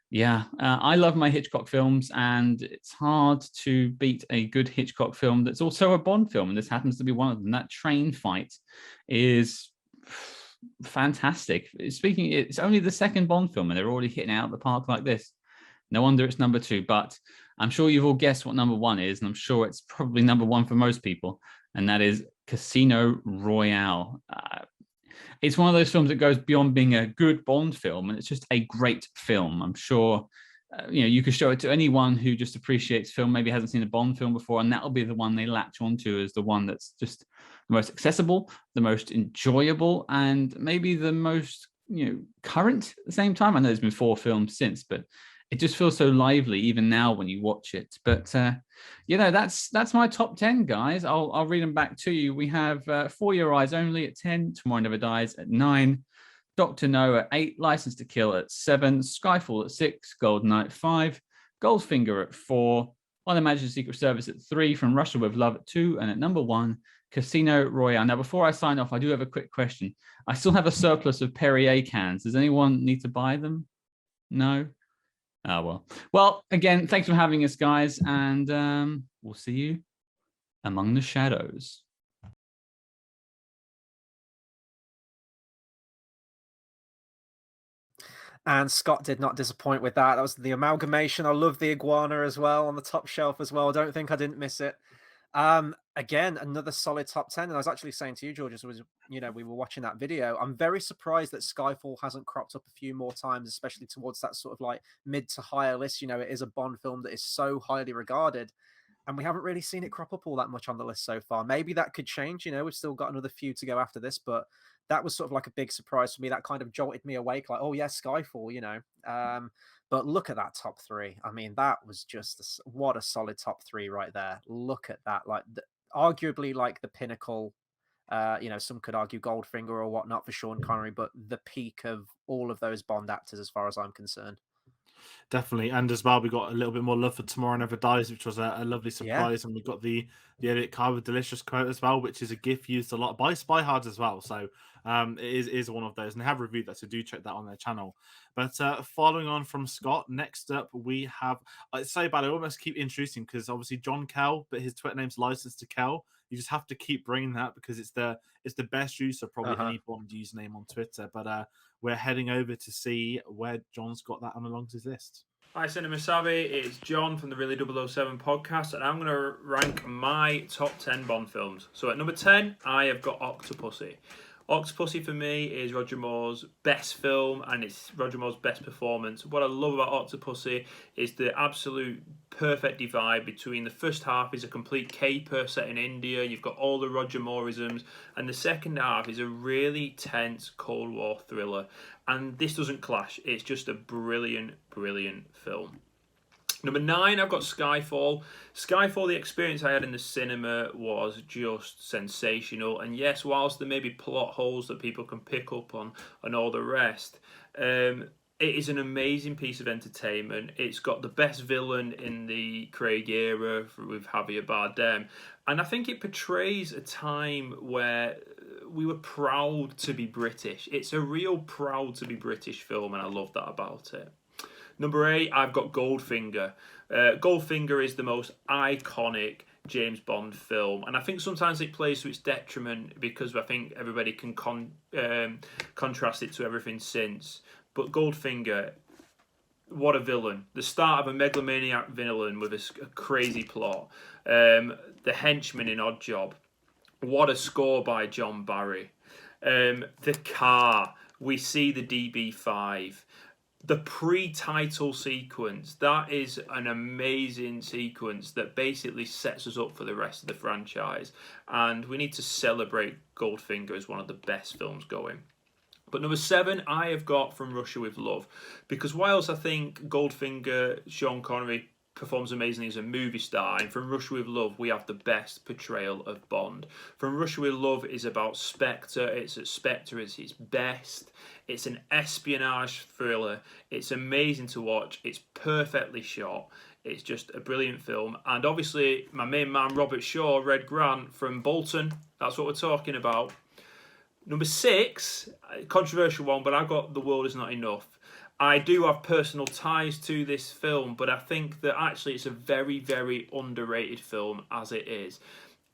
Yeah, I love my Hitchcock films, and it's hard to beat a good Hitchcock film that's also a Bond film, and this happens to be one of them. That train fight is fantastic. It's only the second Bond film, and they're already hitting out the park like this. No wonder it's number 2, but I'm sure you've all guessed what number 1 is, and I'm sure it's probably number 1 for most people, and that is Casino Royale. It's one of those films that goes beyond being a good Bond film, and it's just a great film. I'm sure you could show it to anyone who just appreciates film, maybe hasn't seen a Bond film before, and that'll be the one they latch onto as the one that's just the most accessible, the most enjoyable, and maybe the most current at the same time. I know there's been 4 films since, but it just feels so lively even now when you watch it. But that's my top 10, guys. I'll read them back to you. We have For Your Eyes Only at 10, Tomorrow Never Dies at 9, Dr. No at 8, License to Kill at 7, Skyfall at 6, GoldenEye at 5, Goldfinger at 4, On the Majesty's Secret Service at 3, From Russia with Love at 2, and at number 1, Casino Royale. Now, before I sign off, I do have a quick question. I still have a surplus of Perrier cans. Does anyone need to buy them? No? Oh, well, again, thanks for having us, guys, and we'll see you among the shadows. And Scott did not disappoint with that. That was the amalgamation. I love the iguana as well on the top shelf as well. I don't think I didn't miss it. Again, another solid top 10. And I was actually saying to you, George, as we were watching that video, I'm very surprised that Skyfall hasn't cropped up a few more times, especially towards that sort of like mid to higher list. It is a Bond film that is so highly regarded, and we haven't really seen it crop up all that much on the list so far. Maybe that could change. We've still got another few to go after this, but that was sort of like a big surprise for me. That kind of jolted me awake, like, oh yeah, Skyfall, But look at that top 3. I mean, that was just what a solid top 3 right there. Look at that, like arguably like the pinnacle. Some could argue Goldfinger or whatnot for Sean Connery, but the peak of all of those Bond actors, as far as I'm concerned. Definitely, and as well, we got a little bit more love for Tomorrow Never Dies, which was a lovely surprise, and we got the edit card with Delicious quote as well, which is a GIF used a lot by Spy Hard as well. So it is one of those, and they have reviewed that, so do check that on their channel. But following on from Scott, next up we have, it's so bad I almost keep introducing, because obviously John Kell, but his Twitter name's License to Kell. You just have to keep bringing that because it's the best use of probably any Bond username on Twitter. But we're heading over to see where John's got that on along his list. Hi, Cinema Savvy. It's John from the Really 007 podcast, and I'm going to rank my top 10 Bond films. So at number 10, I have got Octopussy. Octopussy for me is Roger Moore's best film, and it's Roger Moore's best performance. What I love about Octopussy is the absolute perfect divide between the first half is a complete caper set in India, you've got all the Roger Mooreisms, and the second half is a really tense Cold War thriller. And this doesn't clash. It's just a brilliant, brilliant film. Number 9, I've got Skyfall. Skyfall, the experience I had in the cinema was just sensational. And yes, whilst there may be plot holes that people can pick up on and all the rest, it is an amazing piece of entertainment. It's got the best villain in the Craig era with Javier Bardem. And I think it portrays a time where we were proud to be British. It's a real proud to be British film, and I love that about it. Number 8, I've got Goldfinger. Goldfinger is the most iconic James Bond film, and I think sometimes it plays to its detriment because I think everybody can contrast it to everything since. But Goldfinger, what a villain. The start of a megalomaniac villain with a crazy plot. The henchman in Oddjob. What a score by John Barry. The car. We see the DB5. The pre-title sequence, that is an amazing sequence that basically sets us up for the rest of the franchise. And we need to celebrate Goldfinger as one of the best films going. But number 7, I have got From Russia with Love. Because whilst I think Goldfinger, Sean Connery performs amazingly as a movie star, and From Russia with Love, we have the best portrayal of Bond. From Russia with Love is about Spectre. It's at Spectre is his best. It's an espionage thriller. It's amazing to watch. It's perfectly shot. It's just a brilliant film. And obviously, my main man, Robert Shaw, Red Grant from Bolton. That's what we're talking about. Number 6, controversial one, but I've got The World Is Not Enough. I do have personal ties to this film, but I think that actually it's a very, very underrated film as it is.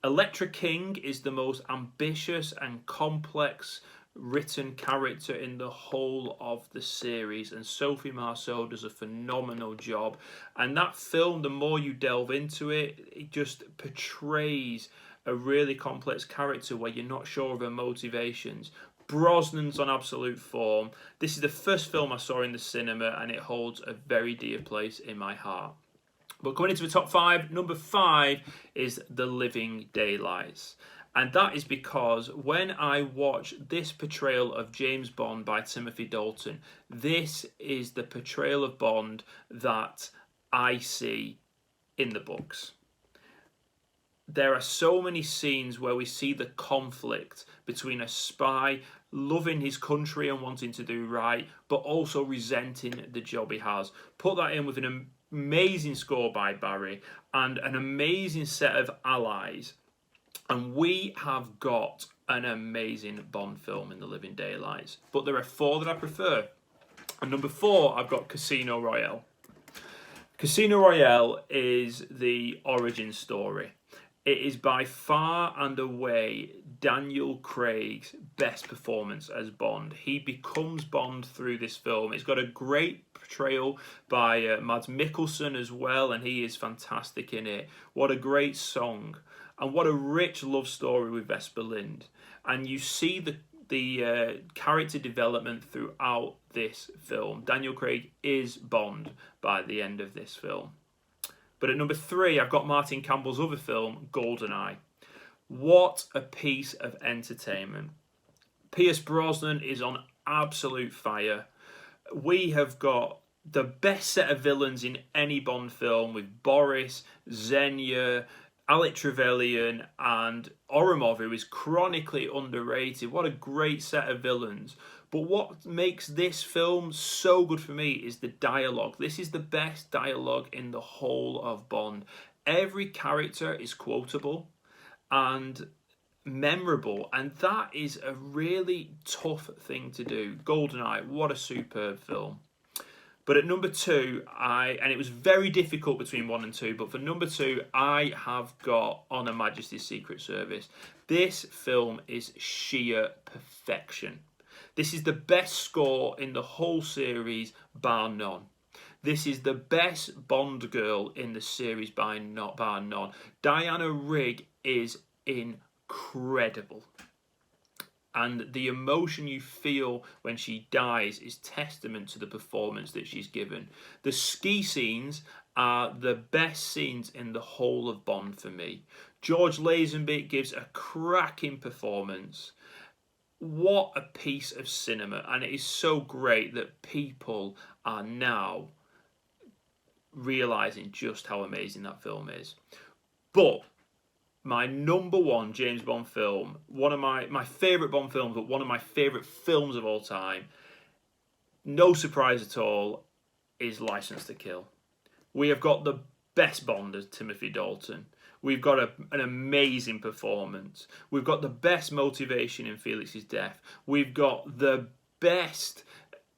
Elektra King is the most ambitious and complex written character in the whole of the series, and Sophie Marceau does a phenomenal job. And that film, the more you delve into it, it just portrays a really complex character where you're not sure of her motivations. Brosnan's on absolute form. This is the first film I saw in the cinema, and it holds a very dear place in my heart. But coming into the top 5, number 5 is The Living Daylights. And that is because when I watch this portrayal of James Bond by Timothy Dalton, this is the portrayal of Bond that I see in the books. There are so many scenes where we see the conflict between a spy loving his country and wanting to do right, but also resenting the job he has. Put that in with an amazing score by Barry and an amazing set of allies, and we have got an amazing Bond film in The Living Daylights. But there are 4 that I prefer. And number 4, I've got Casino Royale. Casino Royale is the origin story. It is by far and away Daniel Craig's best performance as Bond. He becomes Bond through this film. It's got a great portrayal by Mads Mikkelsen as well, and he is fantastic in it. What a great song, and what a rich love story with Vesper Lynd. And you see the character development throughout this film. Daniel Craig is Bond by the end of this film. But at number 3, I've got Martin Campbell's other film, GoldenEye. What a piece of entertainment. Pierce Brosnan is on absolute fire. We have got the best set of villains in any Bond film with Boris, Xenia, Alec Trevelyan and Oromov, who is chronically underrated. What a great set of villains. But what makes this film so good for me is the dialogue. This is the best dialogue in the whole of Bond. Every character is quotable and memorable, and that is a really tough thing to do. GoldenEye, what a superb film. But at number 2, and it was very difficult between 1 and 2, but for number 2, I have got On Her Majesty's Secret Service. This film is sheer perfection. This is the best score in the whole series, bar none. This is the best Bond girl in the series, bar none. Diana Rigg is incredible. And the emotion you feel when she dies is testament to the performance that she's given. The ski scenes are the best scenes in the whole of Bond for me. George Lazenby gives a cracking performance. What a piece of cinema. And it is so great that people are now realising just how amazing that film is. But my number 1 James Bond film, one of my favourite Bond films, but one of my favourite films of all time, no surprise at all, is Licence to Kill. We have got the best Bond as Timothy Dalton. We've got an amazing performance. We've got the best motivation in Felix's death. We've got the best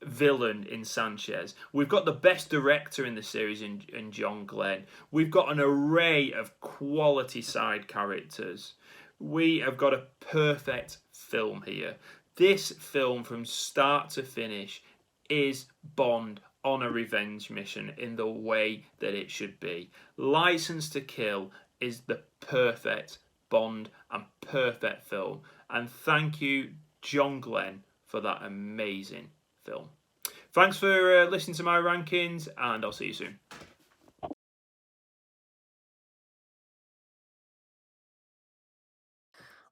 villain in Sanchez. We've got the best director in the series in John Glenn. We've got an array of quality side characters. We have got a perfect film here. This film from start to finish is Bond on a revenge mission in the way that it should be. Licence to Kill is the perfect Bond and perfect film. And thank you, John Glenn, for that amazing film. Thanks for listening to my rankings, and I'll see you soon.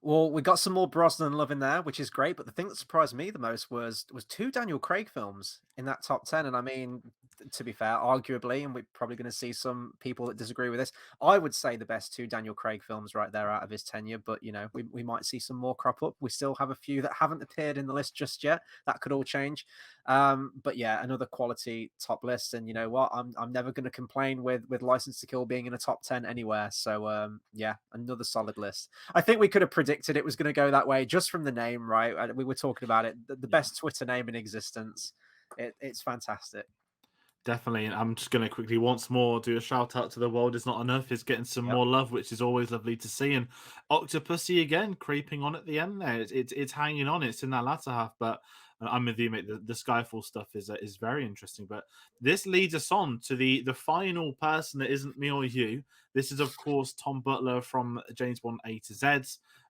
Well, we got some more Brosnan love in there, which is great. But the thing that surprised me the most was 2 Daniel Craig films in that top 10. And I mean, to be fair, arguably, and we're probably going to see some people that disagree with this, I would say the best 2 Daniel Craig films right there out of his tenure. But, you know, we might see some more crop up. We still have a few that haven't appeared in the list just yet. That could all change. But yeah, another quality top list. And you know what? I'm never going to complain with Licence to Kill being in a top 10 anywhere. So yeah, another solid list. I think we could have predicted it was going to go that way just from the name, right? We were talking about it. The best Twitter name in existence. It's fantastic. Definitely. And I'm just going to quickly once more do a shout out to The World Is Not Enough. It's getting some more love, which is always lovely to see. And Octopussy again, creeping on at the end there. It's hanging on. It's in that latter half, but I'm with you, mate. The Skyfall stuff is very interesting. But this leads us on to the final person that isn't me or you. This is, of course, Tom Butler from James Bond A to Z.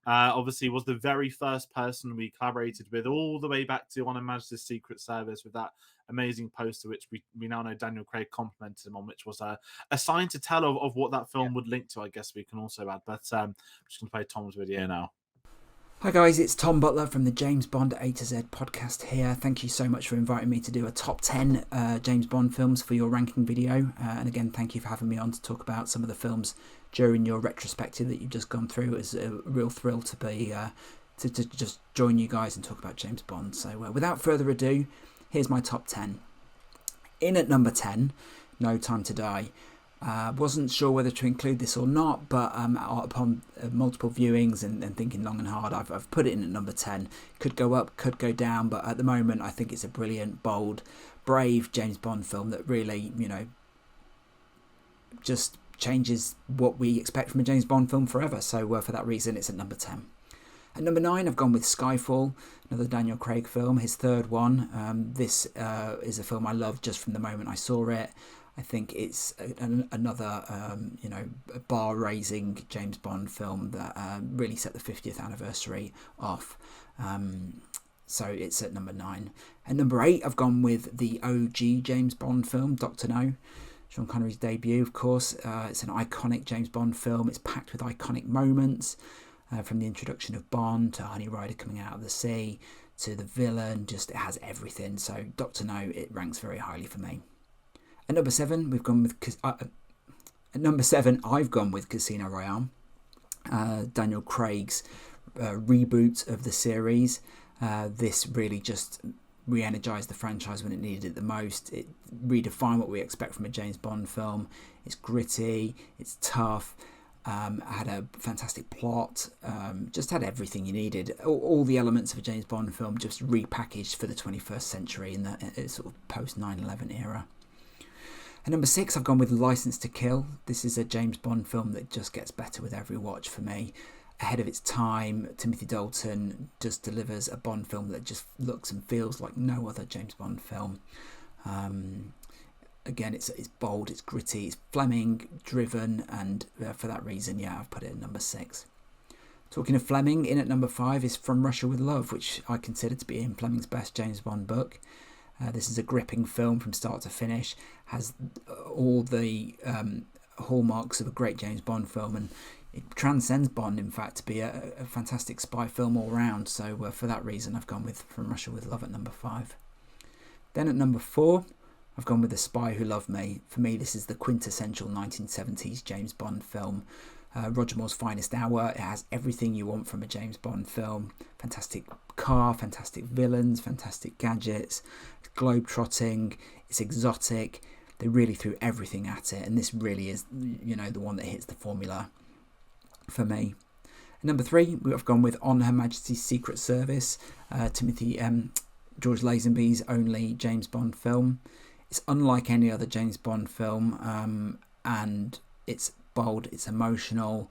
Obviously, was the very first person we collaborated with all the way back to On Her Majesty's Secret Service with that amazing poster, which we now know Daniel Craig complimented him on, which was a sign to tell of what that film would link to, I guess we can also add. But I'm just going to play Tom's video now. Hi guys, it's Tom Butler from the James Bond A to Z podcast here. Thank you so much for inviting me to do a top 10 James Bond films for your ranking video. And again, thank you for having me on to talk about some of the films during your retrospective that you've just gone through. It's a real thrill to be to just join you guys and talk about James Bond. So without further ado, here's my top 10. In at number 10, No Time to Die. Wasn't sure whether to include this or not, but upon multiple viewings and thinking long and hard, I've put it in at number 10. Could go up, could go down, but at the moment I think it's a brilliant, bold, brave James Bond film that really, just changes what we expect from a James Bond film forever. So for that reason, it's at number 10. At number 9, I've gone with Skyfall, another Daniel Craig film, his third one. This is a film I loved just from the moment I saw it. I think it's another, bar-raising James Bond film that really set the 50th anniversary off. So it's at number 9. At number 8, I've gone with the OG James Bond film, Dr. No. Sean Connery's debut, of course. It's an iconic James Bond film. It's packed with iconic moments, from the introduction of Bond to Honey Rider coming out of the sea to the villain. Just it has everything. So Dr. No, it ranks very highly for me. At number 7, we've gone with. At number 7, I've gone with Casino Royale, Daniel Craig's reboot of the series. This really just re-energized the franchise when it needed it the most. It redefined what we expect from a James Bond film. It's gritty, it's tough, had a fantastic plot, just had everything you needed. All the elements of a James Bond film just repackaged for the 21st century in the sort of post 9/11 era. At number 6, I've gone with License to Kill. This is a James Bond film that just gets better with every watch for me. Ahead of its time, Timothy Dalton just delivers a Bond film that just looks and feels like no other James Bond film. Again, it's bold, it's gritty, it's Fleming driven, and for that reason, I've put it at number 6. Talking of Fleming, in at number 5 is From Russia with Love, which I consider to be Ian Fleming's best James Bond book. This is a gripping film from start to finish, has all the hallmarks of a great James Bond film, and it transcends Bond, in fact, to be a fantastic spy film all round. So for that reason, I've gone with From Russia with Love at number 5. Then at number 4, I've gone with The Spy Who Loved Me. For me, this is the quintessential 1970s James Bond film. Roger Moore's finest hour. It has everything you want from a James Bond film. Fantastic car, fantastic villains, fantastic gadgets, globe-trotting, it's exotic. They really threw everything at it, and this really is, the one that hits the formula for me. At number 3, we've gone with On Her Majesty's Secret Service, George Lazenby's only James Bond film. It's unlike any other James Bond film, and it's bold, it's emotional,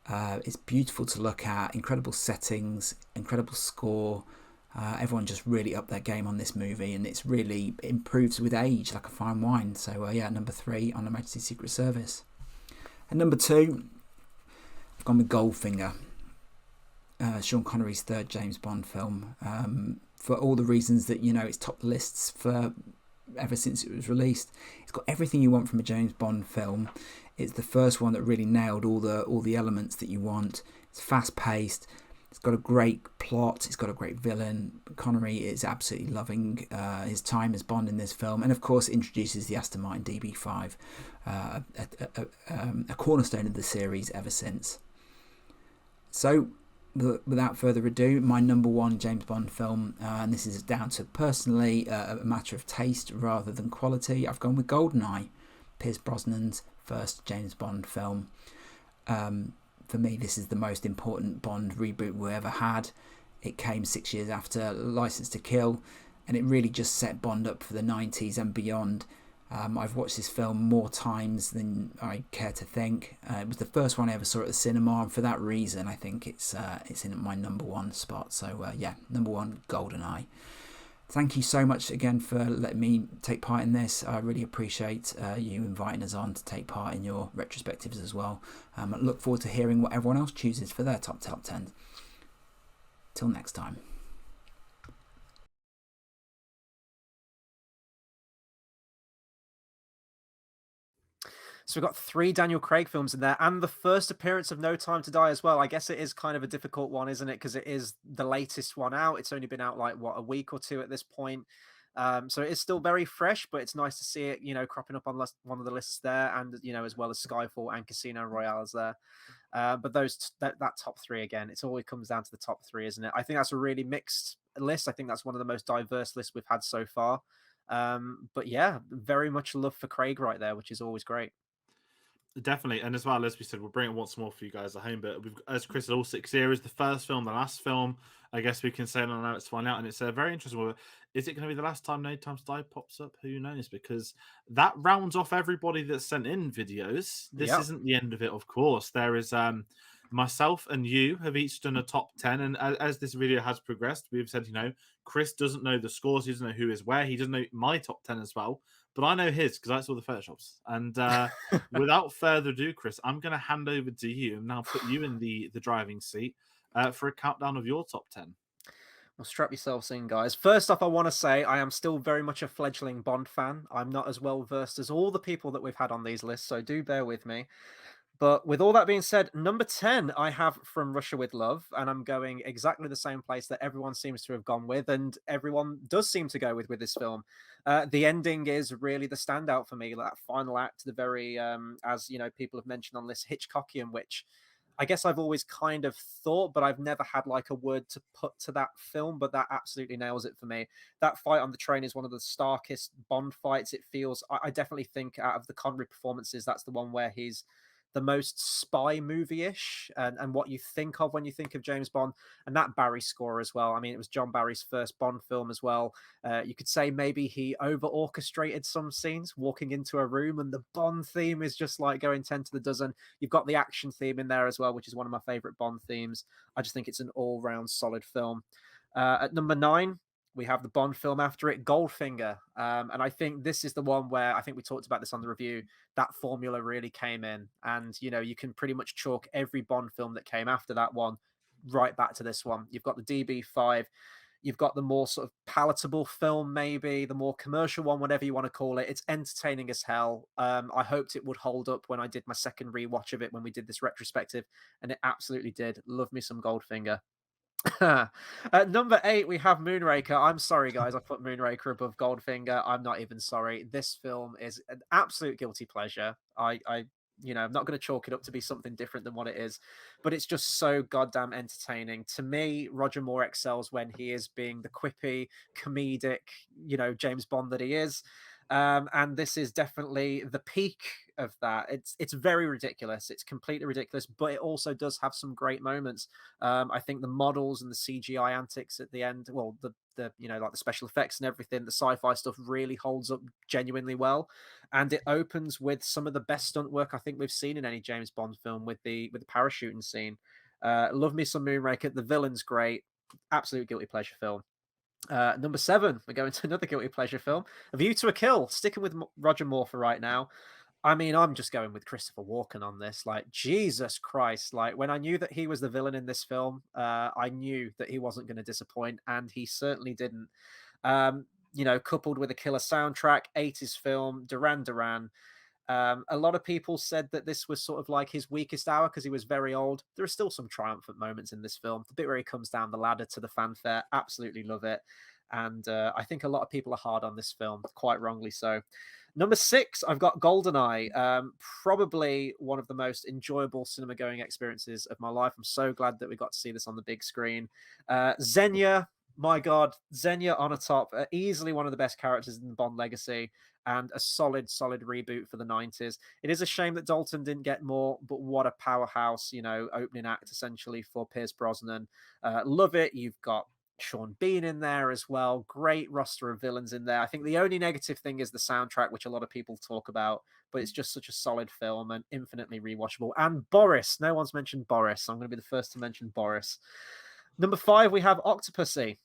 it's beautiful to look at, incredible settings, incredible score. Everyone just really upped their game on this movie, and it's really improves with age like a fine wine. So number 3, On Her Majesty's Secret Service. And number 2, I've gone with Goldfinger, Sean Connery's third James Bond film, for all the reasons that it's topped lists for ever since it was released. It's got everything you want from a James Bond film. It's the first one that really nailed all the elements that you want. It's fast paced. It's got a great plot. It's got a great villain. Connery is absolutely loving his time as Bond in this film, and of course introduces the Aston Martin DB5, a cornerstone of the series ever since. So, without further ado, my number 1 James Bond film, and this is down to personally a matter of taste rather than quality. I've gone with GoldenEye, Pierce Brosnan's first James Bond film. For me, this is the most important Bond reboot we ever had. It came 6 years after License to Kill, and it really just set Bond up for the 90s and beyond. I've watched this film more times than I care to think. It was the first one I ever saw at the cinema, and for that reason, I think it's in my number 1 spot. So number 1, GoldenEye. Thank you so much again for letting me take part in this. I really appreciate you inviting us on to take part in your retrospectives as well. I look forward to hearing what everyone else chooses for their top 10. Till next time. So we've got 3 Daniel Craig films in there, and the first appearance of No Time to Die as well. I guess it is kind of a difficult one, isn't it? Because it is the latest one out. It's only been out like a week or two at this point. So it is still very fresh, but it's nice to see it, cropping up on one of the lists there, and as well as Skyfall and Casino Royale is there. But that top 3 again, it always comes down to the top 3, isn't it? I think that's a really mixed list. I think that's one of the most diverse lists we've had so far. But yeah, very much love for Craig right there, which is always great. Definitely, and as well as we said, we'll bring it once more for you guys at home. But as Chris said, all 6 series, the first film, the last film. I guess we can say on now it's to find out, and it's a very interesting one. Is it going to be the last time No Time to Die pops up? Who knows? Because that rounds off everybody that sent in videos. This isn't the end of it, of course. There is myself and you have each done a top 10, and as this video has progressed, we've said, Chris doesn't know the scores, he doesn't know who is where, he doesn't know my top 10 as well. But I know his because I saw the photoshops. And without further ado, Chris, I'm going to hand over to you and now put you in the driving seat for a countdown of your top 10. Well, strap yourselves in, guys. First off, I want to say I am still very much a fledgling Bond fan. I'm not as well versed as all the people that we've had on these lists, so do bear with me. But with all that being said, number 10, I have From Russia with Love, and I'm going exactly the same place that everyone seems to have gone with, and everyone does seem to go with this film. The ending is really the standout for me, that final act, the very, as people have mentioned on this, Hitchcockian, which I guess I've always kind of thought, but I've never had like a word to put to that film, but that absolutely nails it for me. That fight on the train is one of the starkest Bond fights. It feels, I definitely think out of the Connery performances, that's the one where he's the most spy movie-ish and what you think of when you think of James Bond, and that Barry score as well. I mean, it was John Barry's first Bond film as well. You could say maybe he over-orchestrated some scenes, walking into a room, and the Bond theme is just like going 10 to the dozen. You've got the action theme in there as well, which is one of my favorite Bond themes. I just think it's an all-round solid film. At number 9, we have the Bond film after it, Goldfinger. And I think this is the one where, I think we talked about this on the review, that formula really came in. And, you can pretty much chalk every Bond film that came after that one right back to this one. You've got the DB5. You've got the more sort of palatable film, maybe, the more commercial one, whatever you want to call it. It's entertaining as hell. I hoped it would hold up when I did my second rewatch of it, when we did this retrospective, and it absolutely did. Love me some Goldfinger. At number 8, we have Moonraker. I'm sorry, guys. I put Moonraker above Goldfinger. I'm not even sorry. This film is an absolute guilty pleasure. I'm not going to chalk it up to be something different than what it is, but it's just so goddamn entertaining. To me, Roger Moore excels when he is being the quippy, comedic, James Bond that he is. And this is definitely the peak of that. It's very ridiculous. It's completely ridiculous, but it also does have some great moments. I think the models and the CGI antics at the end, well, the like the special effects and everything, the sci-fi stuff really holds up genuinely well. And it opens with some of the best stunt work I think we've seen in any James Bond film with the parachuting scene. Love me some Moonraker. The villain's great. Absolute guilty pleasure film. Number 7, we're going to another guilty pleasure film, A View to a Kill. Sticking with Roger Moore for right now. I mean, I'm just going with Christopher Walken on this. Like, Jesus Christ. Like, when I knew that he was the villain in this film, I knew that he wasn't going to disappoint, and he certainly didn't. Coupled with a killer soundtrack, 80s film, Duran Duran. A lot of people said that this was sort of like his weakest hour because he was very old. There are still some triumphant moments in this film. The bit where he comes down the ladder to the fanfare, absolutely love it. And I think a lot of people are hard on this film, quite wrongly so. Number 6, I've got GoldenEye. Probably one of the most enjoyable cinema-going experiences of my life. I'm so glad that we got to see this on the big screen. Xenia, my God, Xenia on a top. Easily one of the best characters in the Bond legacy, and a solid reboot for the 90s. It is a shame that Dalton didn't get more, but what a powerhouse, opening act essentially for Pierce Brosnan. Love it. You've got Sean Bean in there as well. Great roster of villains in there. I think the only negative thing is the soundtrack, which a lot of people talk about, but it's just such a solid film and infinitely rewatchable. And Boris. No one's mentioned Boris. I'm going to be the first to mention Boris. Number 5, we have Octopussy.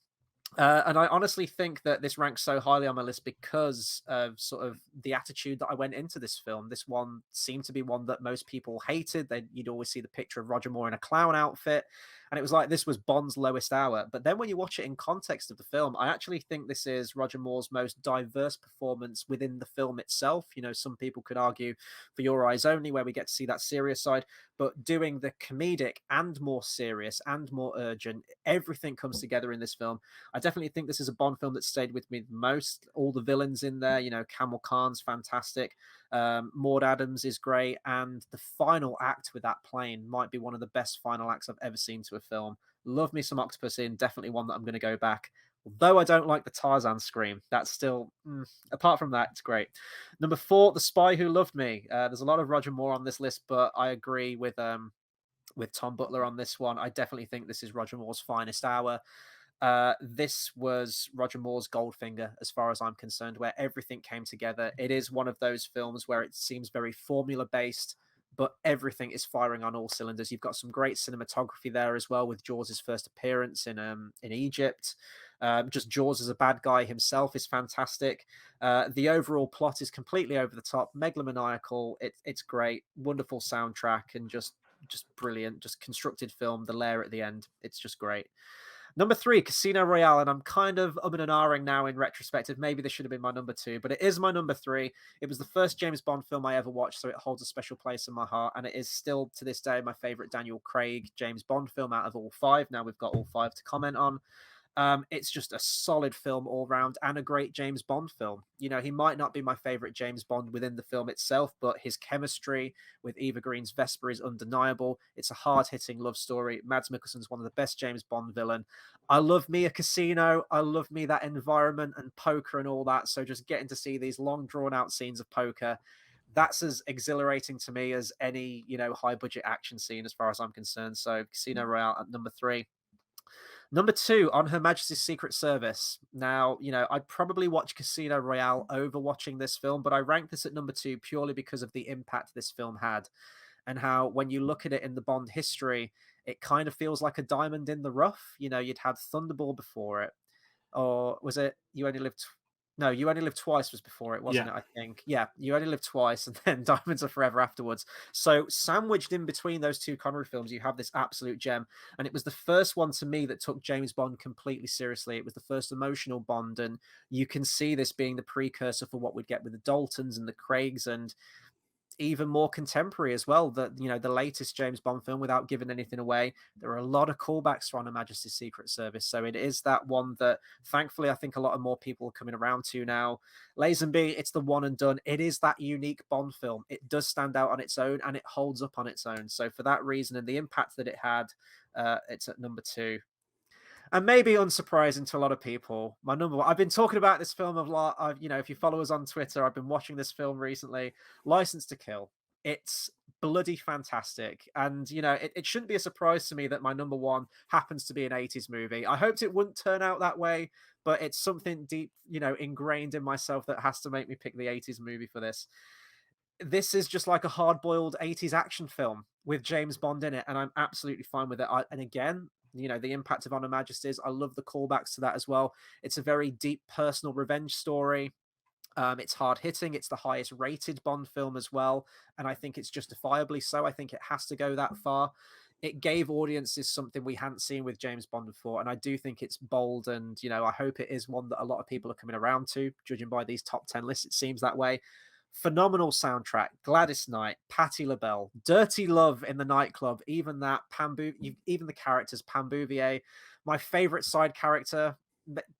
And I honestly think that this ranks so highly on my list because of sort of the attitude that I went into this film. This one seemed to be one that most people hated. You'd always see the picture of Roger Moore in a clown outfit. and it was like this was Bond's lowest hour. But then when you watch it in context of the film, I actually think this is Roger Moore's most diverse performance within the film itself. You know, some people could argue For Your Eyes Only, where we get to see that serious side, but doing the comedic and more serious and more urgent, everything comes together in this film. I definitely think this is a Bond film that stayed with me the most. All the villains in there, you know, Kamal Khan's fantastic. Maud Adams is great. And the final act with that plane might be one of the best final acts I've ever seen to a film. Love me some Octopussy, and definitely one that I'm going to go back. Although I don't like the Tarzan scream, that's still, apart from that, it's great. Number 4, The Spy Who Loved Me. There's a lot of Roger Moore on this list, but I agree with Tom Butler on this one. I definitely think this is Roger Moore's finest hour. This was Roger Moore's Goldfinger, as far as I'm concerned, where everything came together. It is one of those films where it seems very formula-based, but everything is firing on all cylinders. You've got some great cinematography there as well, with Jaws' first appearance in Egypt. Just Jaws as a bad guy himself is fantastic. The overall plot is completely over the top, megalomaniacal. It's great, wonderful soundtrack, and just brilliant, just constructed film. The lair at the end, it's just great. Number 3, Casino Royale, and I'm kind of umming and ahhing now in retrospective. Maybe this should have been my number 2, but it is my number 3. It was the first James Bond film I ever watched, so it holds a special place in my heart, and it is still, to this day, my favorite Daniel Craig James Bond film out of all 5. Now we've got all 5 to comment on. It's just a solid film all round, and a great James Bond film. You know, he might not be my favorite James Bond within the film itself, but his chemistry with Eva Green's Vesper is undeniable. It's a hard-hitting love story. Mads Mikkelsen's one of the best James Bond villain. I love me a casino. I love me that environment and poker and all that. So just getting to see these long drawn-out scenes of poker, that's as exhilarating to me as any, you know, high-budget action scene as far as I'm concerned. So Casino Royale at number 3. Number 2, On Her Majesty's Secret Service. Now, you know, I'd probably watch Casino Royale over watching this film, but I rank this at number 2 purely because of the impact this film had, and how when you look at it in the Bond history, it kind of feels like a diamond in the rough. You know, you'd had Thunderball before it, or was it You Only Live No, You Only Live Twice was before it, wasn't it? I think. Yeah, You Only Live Twice, and then Diamonds Are Forever afterwards. So sandwiched in between those two Connery films, you have this absolute gem. And it was the first one to me that took James Bond completely seriously. It was the first emotional Bond, and you can see this being the precursor for what we'd get with the Daltons and the Craigs, and even more contemporary as well. That, you know, the latest James Bond film, without giving anything away, there are a lot of callbacks to On Her Majesty's Secret Service. So it is that one that thankfully I think a lot of more people are coming around to now. Lazenby, it's the one and done. It is that unique Bond film. It does stand out on its own, and it holds up on its own. So for that reason and the impact that it had, it's at number 2. And maybe unsurprising to a lot of people, my number 1. I've been talking about this film a lot. You know, if you follow us on Twitter, I've been watching this film recently. License to Kill. It's bloody fantastic, and you know, it shouldn't be a surprise to me that my number 1 happens to be an 80s movie. I hoped it wouldn't turn out that way, but it's something deep, you know, ingrained in myself that has to make me pick the 80s movie for this. This is just like a hard-boiled 80s action film with James Bond in it, and I'm absolutely fine with it. And again, you know, the impact of On Her Majesty's, I love the callbacks to that as well. It's a very deep personal revenge story. It's hard hitting. It's the highest rated Bond film as well, and I think it's justifiably so. I think it has to go that far. It gave audiences something we hadn't seen with James Bond before, and I do think it's bold, and you know, I hope it is one that a lot of people are coming around to. Judging by these top 10 lists, it seems that way. Phenomenal soundtrack. Gladys Knight, Patti LaBelle, Dirty Love in the nightclub, even that even the characters, Pam Bouvier, my favorite side character,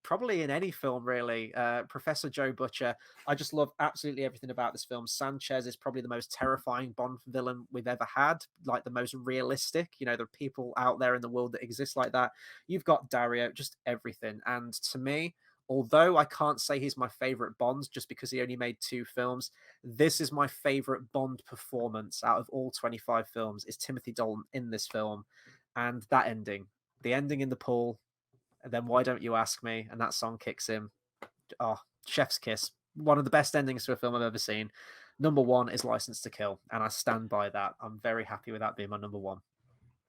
probably in any film really, Professor Joe Butcher. I just love absolutely everything about this film. Sanchez is probably the most terrifying Bond villain we've ever had, like the most realistic. You know, there are people out there in the world that exist like that. You've got Dario, just everything. And to me, although I can't say he's my favorite Bond just because he only made 2 films, this is my favorite Bond performance out of all 25 films, is Timothy Dalton in this film. And that ending, the ending in the pool, and then Why Don't You Ask Me, and that song kicks in. Oh, chef's kiss. One of the best endings to a film I've ever seen. Number 1 is License to Kill, and I stand by that. I'm very happy with that being my number 1.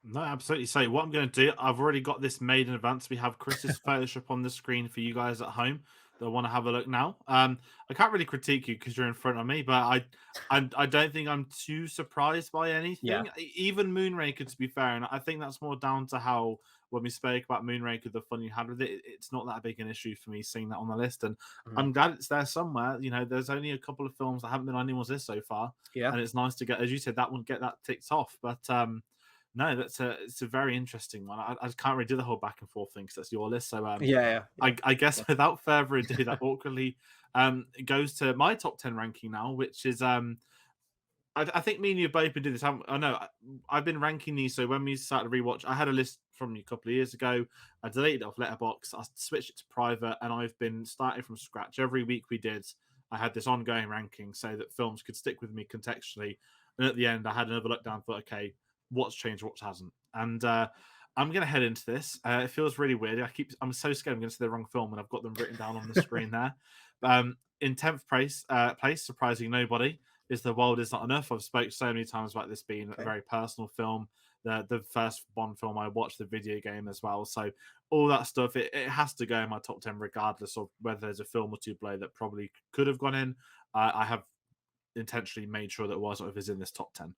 No, absolutely. So what I'm going to do, I've already got this made in advance. We have Chris's Photoshop on the screen for you guys at home. that want to have a look now. I can't really critique you because you're in front of me, but I don't think I'm too surprised by anything. Even Moonraker, to be fair, and I think that's more down to how when we spoke about Moonraker, the fun you had with it, it's not that big an issue for me seeing that on the list, and I'm glad it's there somewhere. You know, there's only a couple of films that haven't been on anyone's list so far, and it's nice to get, as you said, that one get that ticked off. But no, it's a very interesting one. I can't really do the whole back and forth thing because that's your list. So I guess without further ado, that awkwardly goes to my top 10 ranking now, which is I think me and you both been doing this. I know I've been ranking these. So when we started to rewatch, I had a list from you a couple of years ago. I deleted it off Letterboxd. I switched it to private, and I've been starting from scratch. Every week we did, I had this ongoing ranking so that films could stick with me contextually. And at the end, I had another look down. Thought, okay, what's changed, what hasn't, and I'm going to head into this. It feels really weird. I'm so scared I'm going to say the wrong film, and I've got them written down on the screen there. In 10th place, surprising nobody, is The World Is Not Enough. I've spoke so many times about this being a very personal film. The first Bond film I watched, the video game as well. So all that stuff, it has to go in my top 10 regardless of whether there's a film or two below that probably could have gone in. I have intentionally made sure that it was in this top 10.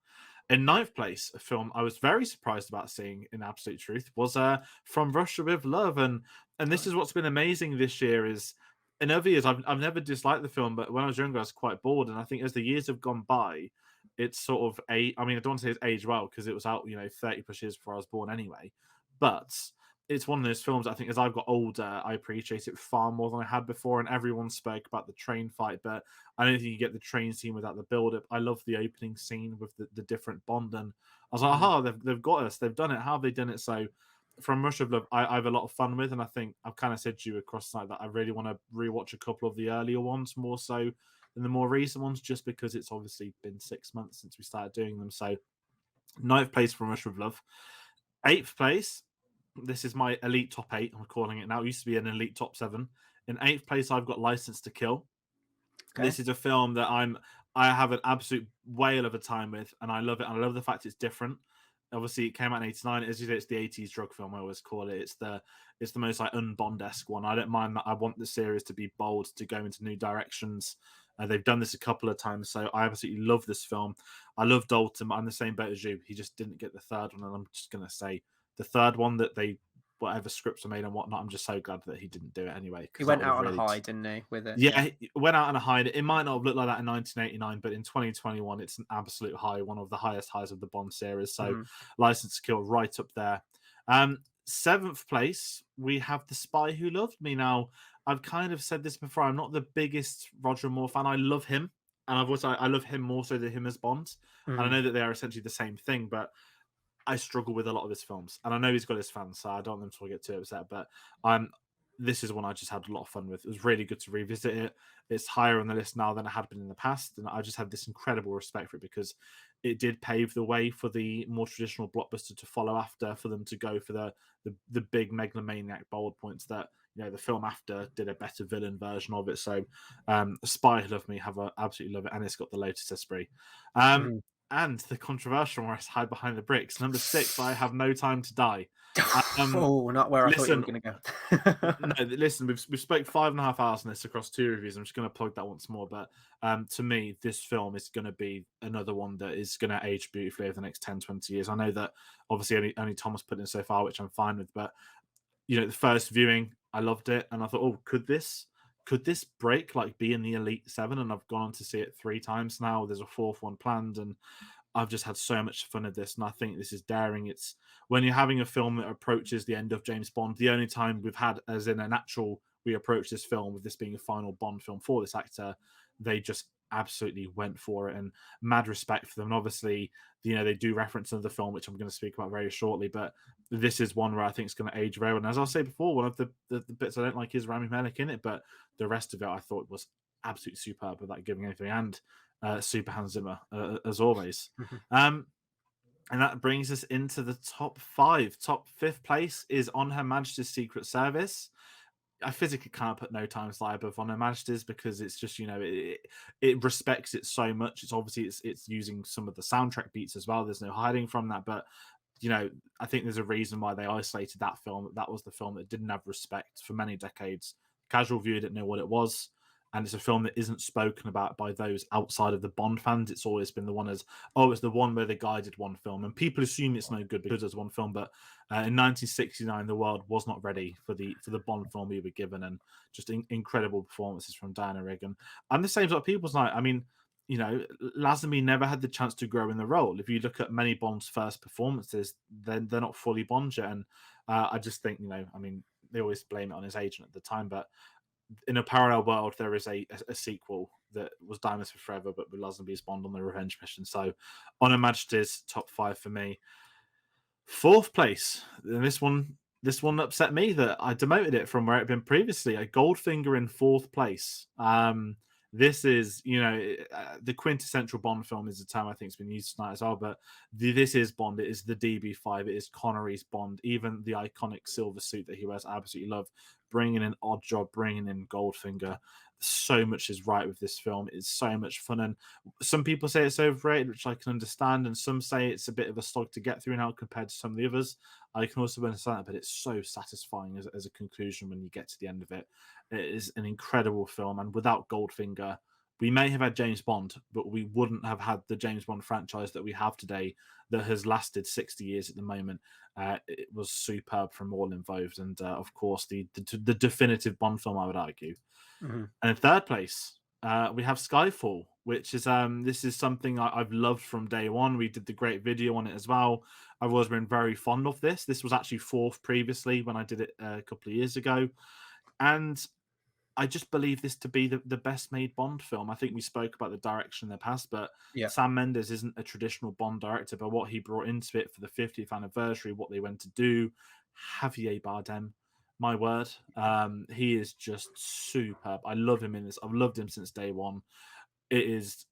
In 9th place, a film I was very surprised about seeing, in absolute truth, was From Russia with Love. And this is what's been amazing this year is, in other years, I've never disliked the film, but when I was younger, I was quite bored. And I think as the years have gone by, it's sort of I don't want to say it's aged well because it was out, 30 plus years before I was born anyway. But it's one of those films I think as I've got older, I appreciate it far more than I had before. And everyone spoke about the train fight, but I don't think you get the train scene without the build-up. I love the opening scene with the different Bond. And I was like, aha, they've got us. They've done it. How have they done it? So From Russia with Love, I have a lot of fun with. And I think I've kind of said to you across the night that I really want to rewatch a couple of the earlier ones more so than the more recent ones, just because it's obviously been 6 months since we started doing them. So 9th place, From Russia with Love. 8th place, this is my elite top 8. I'm calling it now. It used to be an elite top 7. In 8th place, I've got License to Kill. Okay. This is a film that I have an absolute whale of a time with, and I love it. And I love the fact it's different. Obviously, it came out in '89. As you say, it's the '80s drug film. I always call it. It's the most like un-Bond-esque one. I don't mind that. I want the series to be bold, to go into new directions. They've done this a couple of times, so I absolutely love this film. I love Dalton. I'm the same boat as you. He just didn't get the third one, and I'm just gonna say the third one that whatever scripts are made and whatnot, I'm just so glad that he didn't do it anyway. He went out on a high, didn't he, with it? Yeah, he went out on a high. It might not have looked like that in 1989, but in 2021, it's an absolute high, one of the highest highs of the Bond series. So License to Kill right up there. 7th place, we have The Spy Who Loved Me. Now, I've kind of said this before, I'm not the biggest Roger Moore fan. I love him, and I love him more so than him as Bond. And I know that they are essentially the same thing, but I struggle with a lot of his films, and I know he's got his fans, so I don't want them to get too upset. But this is one I just had a lot of fun with. It was really good to revisit it. It's higher on the list now than it had been in the past, and I just had this incredible respect for it because it did pave the way for the more traditional blockbuster to follow after, for them to go for the big megalomaniac bold points that the film after did a better villain version of it. So Spy Who Loved Me, absolutely love it, and it's got the Lotus Esprit. And the controversial one is Hide Behind the Bricks. Number 6, I Have No Time to Die. Not where I thought you were going to go. No, listen, we've spoke 5.5 hours on this across 2 reviews. I'm just going to plug that once more. But to me, this film is going to be another one that is going to age beautifully over the next 10, 20 years. I know that obviously only Thomas put in so far, which I'm fine with. But, the first viewing, I loved it. And I thought, could this break, be in the Elite 7? And I've gone on to see it 3 times now. There's a 4th one planned, and I've just had so much fun at this. And I think this is daring. It's when you're having a film that approaches the end of James Bond, the only time we've had as in an actual, we approach this film with this being a final Bond film for this actor, they just absolutely went for it, and mad respect for them. And obviously, they do reference another film, which I'm going to speak about very shortly, but this is one where I think it's going to age very well. And as I'll say before, one of the bits I don't like is Rami Malek in it, but the rest of it I thought was absolutely superb without giving anything, and super Hans Zimmer as always. And that brings us into the top 5. Top 5th place is On Her Majesty's Secret Service. I physically can't put No Time to Die above On Her Majesty's because it's just, it respects it so much. It's obviously it's using some of the soundtrack beats as well. There's no hiding from that. But, I think there's a reason why they isolated that film. That was the film that didn't have respect for many decades casual viewer didn't know what it was. And it's a film that isn't spoken about by those outside of the Bond fans. It's always been the one as, oh, it's the one where the guy did one film. And people assume it's no good because there's one film. But in 1969, the world was not ready for the Bond film we were given. And just incredible performances from Diana Rigg. And the same sort of people's night. I mean, you know, Lazenby never had the chance to grow in the role. If you look at many Bond's first performances, then they're not fully Bond yet. And I just think, you know, I mean, they always blame it on his agent at the time, but in a parallel world, there is a sequel that was Diamonds Are Forever, but with Lazenby's Bond on the revenge mission. So, On Her Majesty's top 5 for me. 4th place, and this one upset me that I demoted it from where it had been previously. A Goldfinger in 4th place. This is, you know, the quintessential Bond film is a term I think has been used tonight as well, but this is Bond. It is the DB5. It is Connery's Bond. Even the iconic silver suit that he wears, I absolutely love. Bringing in Oddjob, bringing in Goldfinger. So much is right with this film. It's so much fun. And some people say it's overrated, which I can understand. And some say it's a bit of a slog to get through now compared to some of the others. I can also understand that, but it's so satisfying as a conclusion when you get to the end of it. It is an incredible film. And without Goldfinger, we may have had James Bond, but we wouldn't have had the James Bond franchise that we have today that has lasted 60 years at the moment. It was superb from all involved. And of course, the definitive Bond film, I would argue. Mm-hmm. And in 3rd place, we have Skyfall, which is this is something I've loved from day one. We did the great video on it as well. I've always been very fond of this. This was actually 4th previously when I did it a couple of years ago. And I just believe this to be the best made Bond film. I think we spoke about the direction in the past, but Sam Mendes isn't a traditional Bond director, but what he brought into it for the 50th anniversary, what they went to do, Javier Bardem, my word, he is just superb. I love him in this. I've loved him since day one. It is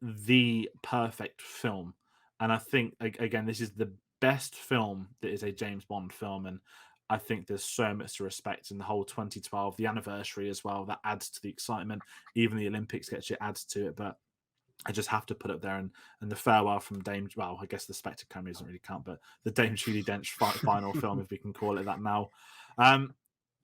the perfect film. And I think, again, this is the best film that is a James Bond film. And I think there's so much to respect in the whole 2012, the anniversary as well. That adds to the excitement. Even the Olympics sketch, it adds to it. But I just have to put up there. And the farewell from Dame, well, I guess the Spectre camera doesn't really count, but the Dame Judi Dench final film, if we can call it that now. And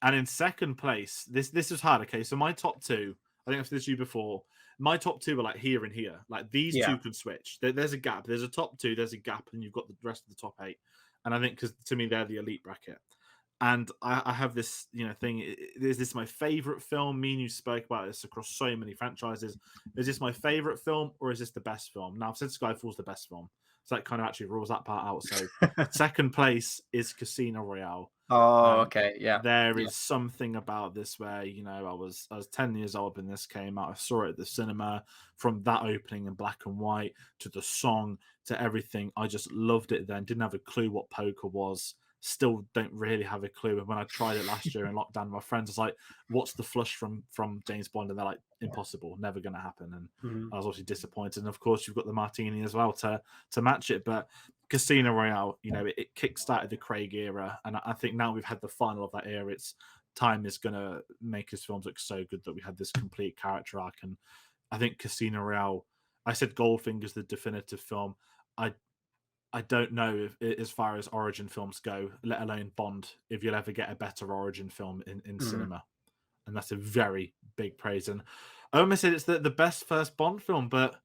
in 2nd place, this is hard. Okay, so my top 2, I think I've said this to you before. My top 2 are like here and here. Like these 2 can switch. There's a gap. There's a top 2, there's a gap, and you've got the rest of the top 8. And I think because to me, they're the elite bracket. And I have this, you know, thing. Is this my favorite film? Me and you spoke about this across so many franchises. Is this my favorite film, or is this the best film? Now, I've said Skyfall's the best film, so that kind of actually rules that part out. So, 2nd place is Casino Royale. Oh, okay, yeah. There is something about this where, you know, I was 10 years old when this came out. I saw it at the cinema. From that opening in black and white to the song to everything, I just loved it. Then didn't have a clue what poker was. Still don't really have a clue. And when I tried it last year in lockdown, my friends was like, "What's the flush from James Bond?" And they're like, "Impossible, never going to happen." And I was obviously disappointed. And of course, you've got the martini as well to match it. But Casino Royale, you know, it kick-started the Craig era, and I think now we've had the final of that era. It's time is going to make his films look so good that we had this complete character arc. And I think Casino Royale, I said Goldfinger's the definitive film. I don't know if, as far as origin films go, let alone Bond, if you'll ever get a better origin film in cinema. And that's a very big praise. And I almost said it's the best first Bond film, but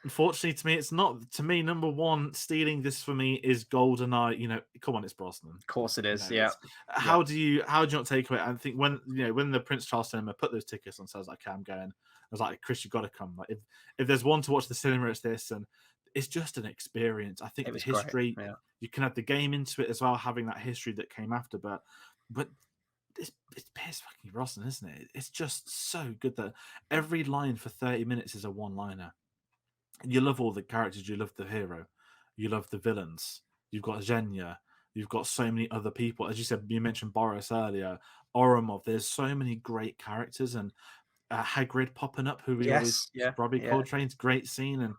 unfortunately to me, it's not. To me, number 1 stealing this for me is GoldenEye. You know, come on, it's Brosnan. Of course it is, you know, yeah. How do you not take away? I think when the Prince Charles Cinema put those tickets on, so I was like, okay, I'm going. I was like, Chris, you got to come. Like, if there's one to watch the cinema, it's this. And it's just an experience. I think the history, you can add the game into it as well, having that history that came after. But it's Pierce fucking Brosnan, isn't it? It's just so good that every line for 30 minutes is a one-liner. You love all the characters. You love the hero. You love the villains. You've got Zhenya. You've got so many other people. As you said, you mentioned Boris earlier. Oromov. There's so many great characters. And Hagrid popping up, who we always Robbie Coltrane's great scene. And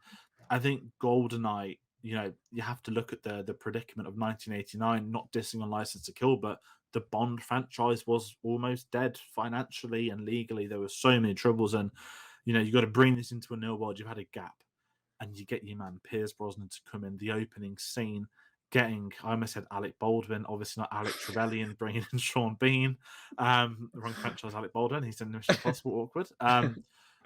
I think GoldenEye, you know, you have to look at the predicament of 1989, not dissing on License to Kill, but the Bond franchise was almost dead financially and legally. There were so many troubles, and you know, you got to bring this into a new world. You've had a gap, and you get your man Pierce Brosnan to come in. The opening scene, I almost said Alec Baldwin, obviously not Alec Trevelyan, bringing in Sean Bean. Wrong franchise, Alec Baldwin. He's in Mission Impossible, awkward.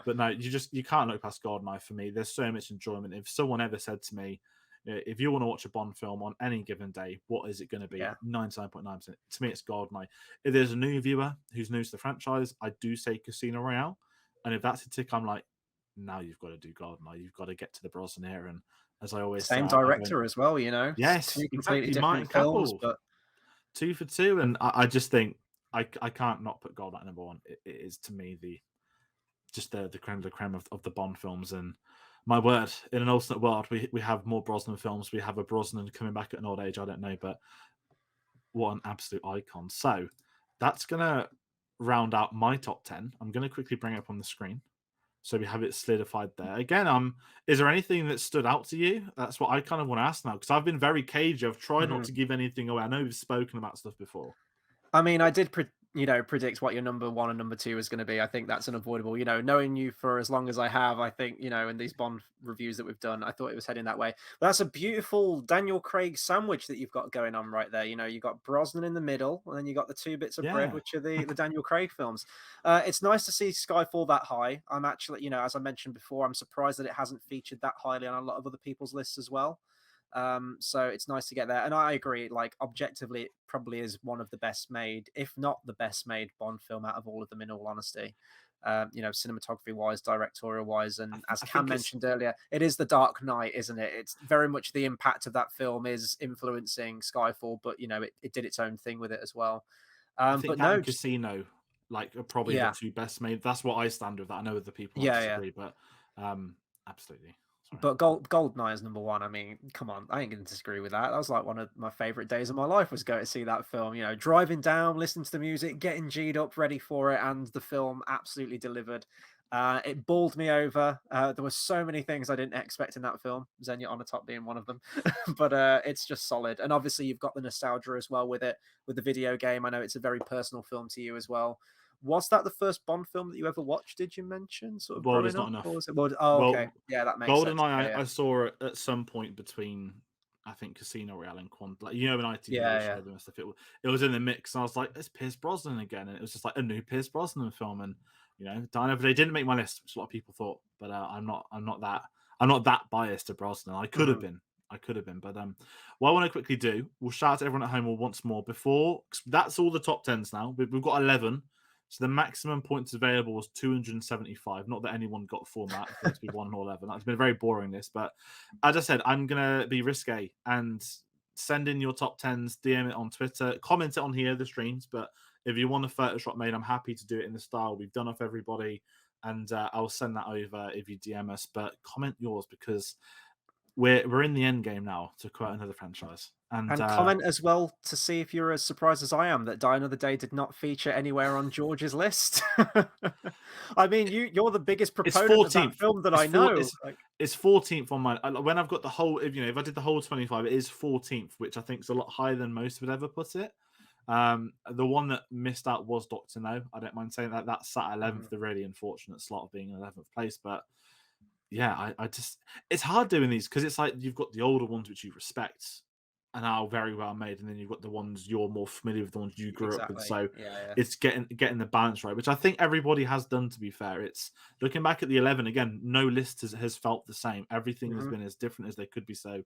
But no, you can't look past GoldenEye for me. There's so much enjoyment. If someone ever said to me, if you want to watch a Bond film on any given day, what is it going to be? 99.9%. To me, it's GoldenEye. If there's a new viewer who's new to the franchise, I do say Casino Royale. And if that's a tick, I'm like, now you've got to do GoldenEye. You've got to get to the Brosnan era. And as I always say, director as well, Yes, two completely exactly. different films, but 2 for 2. And I just think I can't not put GoldenEye number 1. It is to me the creme de la creme of the Bond films. And my word, in an alternate world, we have more Brosnan films. We have a Brosnan coming back at an old age. I don't know, but what an absolute icon. So that's gonna round out my top 10. I'm gonna quickly bring it up on the screen. So we have it solidified there. Again, is there anything that stood out to you? That's what I kind of want to ask now, because I've been very cagey. I've tried not to give anything away. I know we've spoken about stuff before. I mean, I did predict what your number 1 and number 2 is going to be. I think that's unavoidable. Knowing you for as long as I have, I think, in these Bond reviews that we've done, I thought it was heading that way. But that's a beautiful Daniel Craig sandwich that you've got going on right there. You've got Brosnan in the middle, and then you got the 2 bits of bread, which are the Daniel Craig films. It's nice to see Skyfall that high. I'm actually, as I mentioned before, I'm surprised that it hasn't featured that highly on a lot of other people's lists as well. So it's nice to get there, and I agree, like, objectively it probably is one of the best made, if not the best made Bond film out of all of them, in all honesty. Cinematography wise, directorial wise, and as Cam mentioned earlier, it is the Dark Knight, isn't it? It's very much the impact of that film is influencing Skyfall, but it did its own thing with it as well. I think that Casino are probably the 2 best made. That's what I stand with that. I know other people disagree, but absolutely. Sorry. But GoldenEye is number 1. I mean, come on, I ain't going to disagree with that. That was like one of my favorite days of my life, was going to see that film. Driving down, listening to the music, getting G'd up, ready for it, and the film absolutely delivered. It bowled me over. There were so many things I didn't expect in that film, Xenia on the Top being one of them. But it's just solid. And obviously you've got the nostalgia as well with it, with the video game. I know it's a very personal film to you as well. Was that the first Bond film that you ever watched? Did you mention sort of? Well, there's not enough. Okay, yeah, that makes sense. GoldenEye, I saw it at some point between, I think, Casino Royale and Quantum. When ITV showed them and stuff, it was in the mix, and I was like, "It's Pierce Brosnan again," and it was just like a new Pierce Brosnan film. And Die Another Day didn't make my list, which a lot of people thought, but I'm not that biased to Brosnan. I could have been. But what I want to quickly do, we'll shout out to everyone at home once more before. That's all the top 10s now. We've got 11. So the maximum points available was 275. Not that anyone got format for it to be 1 or 11. That's been very boring, this. But as I said, I'm going to be risque and send in your top 10s, DM it on Twitter, comment it on here, the streams. But if you want a Photoshop made, I'm happy to do it in the style we've done off everybody. And I'll send that over if you DM us. But comment yours, because we're in the end game now to quote another franchise. And comment as well to see if you're as surprised as I am that Die Another Day did not feature anywhere on George's list. I mean, you're the biggest proponent of that film that I know. It's 14th on mine. When I've got the whole, if I did the whole 25, it is 14th, which I think is a lot higher than most would ever put it. The one that missed out was Dr. No. I don't mind saying that. That sat at 11th, the really unfortunate slot of being in 11th place. But yeah, I just, it's hard doing these, because it's like you've got the older ones which you respect and are very well made, and then you've got the ones you're more familiar with, the ones you grew up with. So it's getting the balance right, which I think everybody has done, to be fair. It's looking back at the 11 again, no list has felt the same. Everything has been as different as they could be. So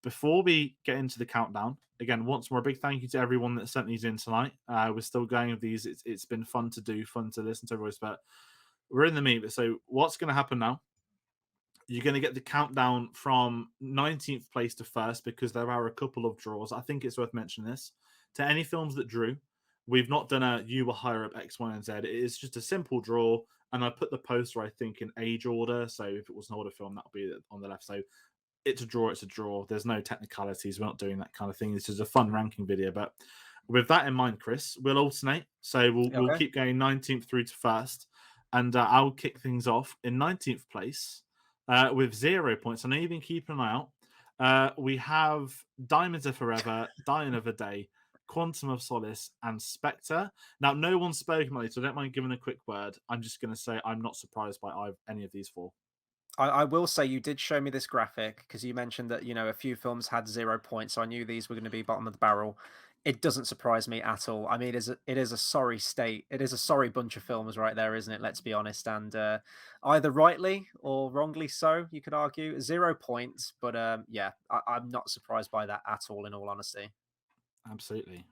before we get into the countdown, again, once more, a big thank you to everyone that sent these in tonight. We're still going with these. It's been fun to do, fun to listen to everybody's, but we're in the meat. So what's going to happen now? You're going to get the countdown from 19th place to first, because there are a couple of draws. I think it's worth mentioning this. To any films that drew, we've not done a you were higher up X, Y, and Z. It is just a simple draw, and I put the poster, I think, in age order. So if it was an older film, that would be on the left. So it's a draw, it's a draw. There's no technicalities. We're not doing that kind of thing. This is a fun ranking video. But with that in mind, Chris, we'll alternate. So we'll keep going 19th through to first, and I'll kick things off in 19th place. With 0 points. I know you've been keeping an eye out. We have Diamonds Are Forever, Die Another Day, Quantum of Solace, and Spectre. Now, no one's spoken about these, so I don't mind giving a quick word. I'm just going to say I'm not surprised by any of these 4. I will say you did show me this graphic because you mentioned that, a few films had 0 points, so I knew these were going to be bottom of the barrel. It doesn't surprise me at all. I mean, it is a sorry state. It is a sorry bunch of films right there, isn't it? Let's be honest. And either rightly or wrongly so, you could argue 0 points. But yeah, I'm not surprised by that at all, in all honesty. Absolutely.